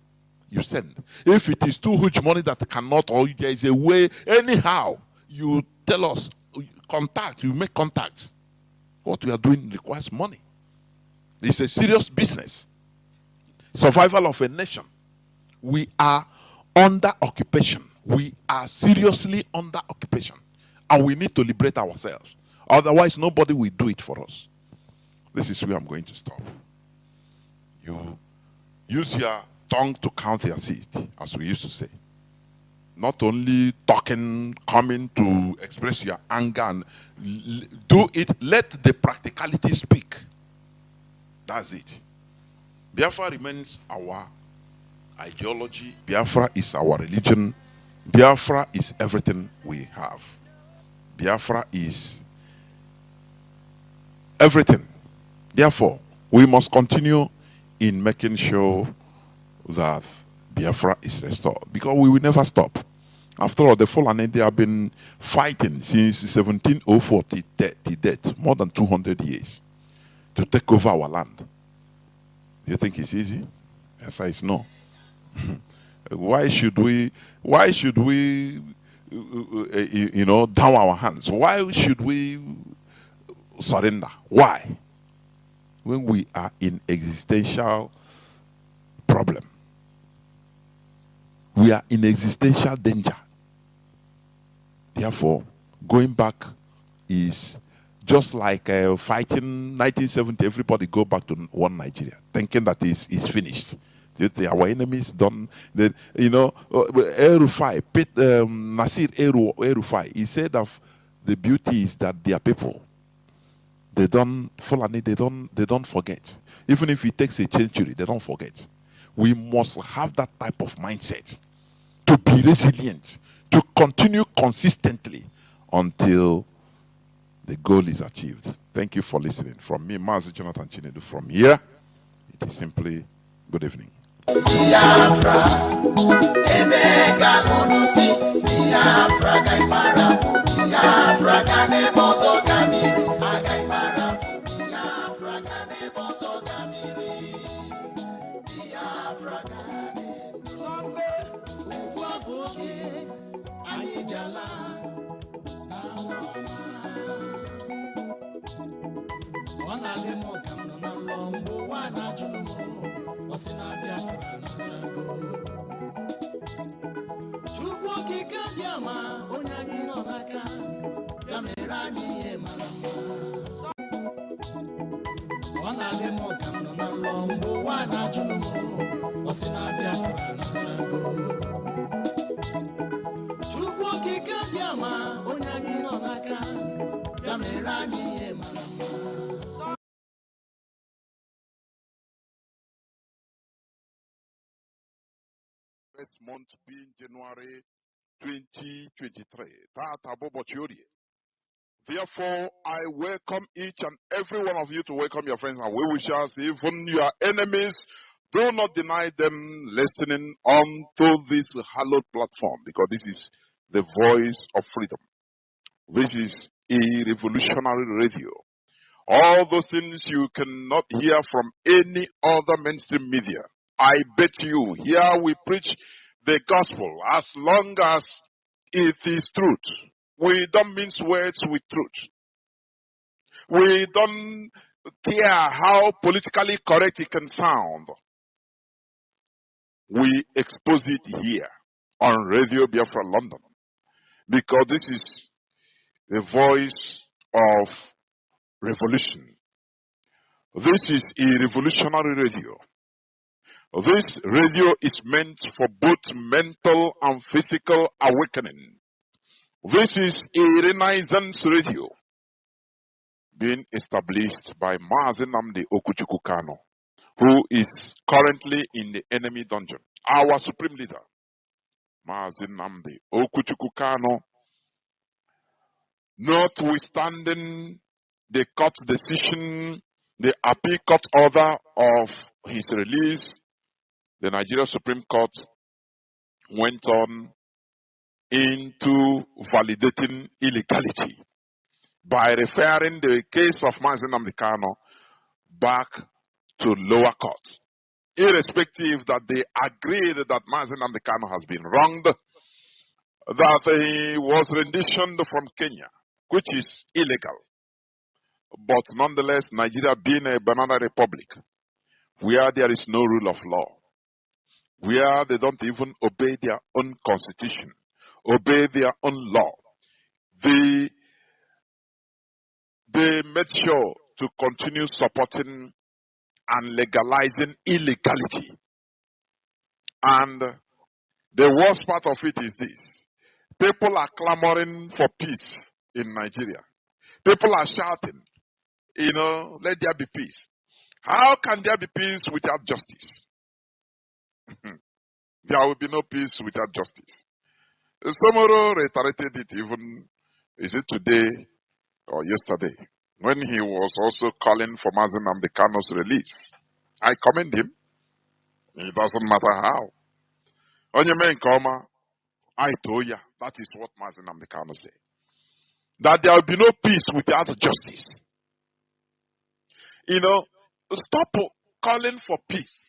A: you send. If it is too huge money that cannot, or there is a way, anyhow, you tell us, contact, you make contact. What we are doing requires money. It's a serious business. Survival of a nation. We are under occupation. We are seriously under occupation. And we need to liberate ourselves. Otherwise, nobody will do it for us. This is where I'm going to stop. You use your tongue to count your seed, as we used to say. Not only talking, coming to express your anger, and do it, let the practicality speak. That's it. Biafra remains our ideology. Biafra is our religion. Biafra is everything we have. Biafra is everything. Therefore, we must continue in making sure that Biafra is restored, because we will never stop. After all, the Fulani, they have been fighting since 1704 to death, more than 200 years, to take over our land. Do you think it's easy? Yes, it's no. Why should we down our hands? Why should we surrender? Why? When we are in existential problem. We are in existential danger. Therefore, going back is just like fighting 1970. Everybody go back to one Nigeria, thinking that it's finished. Our enemies done. El-Rufai, Nasir El-Rufai, he said of the beauty is that their people, they don't forget. Even if it takes a century, they don't forget. We must have that type of mindset to be resilient, to continue consistently until the goal is achieved. Thank you for listening. From me, Mazi Jonathan Chinedu, from here, it is simply good evening.
J: Biafra, Ebeka Monusi, Biafra Gaimara, Biafra Ganebozo Gamiri, Agaimara, Biafra Ganebozo Gamiri, Biafra Ganebozo Gamiri, Anijala, Naloma, Wana Lemo Kamnambo, Wana Jumo. Chukwu okike bịa ma onye anyị ihe mara mma. Ọ na-adị m ka m nọ na nlọ mgbe ụwa na-ajụ m ọ sị na Biafra na-atago. Chukwu okike bịa ma onye anyị nọ n'aka bịa mere anyị ihe mara mma.
A: First month being January 2023. Tata Bobo Chiori. Therefore, I welcome each and every one of you to welcome your friends and well-wishers, even your enemies. Do not deny them listening onto this hallowed platform, because this is the voice of freedom. This is a revolutionary radio. All those things you cannot hear from any other mainstream media. I bet you, here we preach the gospel as long as it is truth. We don't mince words with truth. We don't care how politically correct it can sound. We expose it here on Radio Biafra London, because this is the voice of revolution. This is a revolutionary radio. This radio is meant for both mental and physical awakening. This is a Renaissance radio being established by Mazi Nnamdi Okuchukwu Kanu, who is currently in the enemy dungeon. Our supreme leader, Mazi Nnamdi Okuchukwu Kanu, notwithstanding the court decision, the appeal court order of his release, the Nigeria Supreme Court went on into validating illegality by referring the case of Mazi Nnamdi Kanu back to lower court, irrespective that they agreed that Mazi Nnamdi Kanu has been wronged, that he was renditioned from Kenya, which is illegal. But nonetheless, Nigeria being a banana republic, where there is no rule of law, where they don't even obey their own constitution, obey their own law, they made sure to continue supporting and legalizing illegality. And the worst part of it is this: people are clamoring for peace in Nigeria. People are shouting, let there be peace. How can there be peace without justice? There will be no peace without justice. Somoro reiterated it even, is it today or yesterday, when he was also calling for Mazi Nnamdi Kanu's release. I commend him. It doesn't matter how. Onyeme Nkoma, I told you, that is what Mazi Nnamdi Kanu said. That there will be no peace without justice. Stop calling for peace.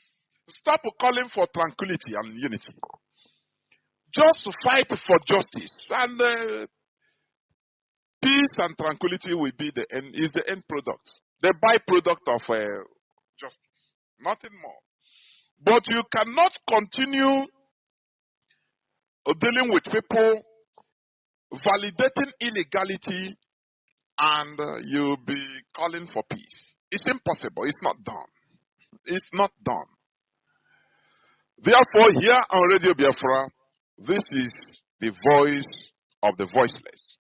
A: Stop calling for tranquility and unity. Just fight for justice, and peace and tranquility will be the end product, the byproduct of justice, nothing more. But you cannot continue dealing with people validating illegality and you'll be calling for peace. It's impossible. It's not done. It's not done. Therefore, here on Radio Biafra, this is the voice of the voiceless.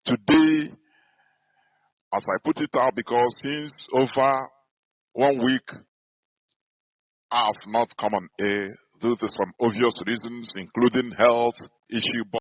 A: Today, as I put it out, because since over 1 week, I have not come on air due to some obvious reasons, including health issue.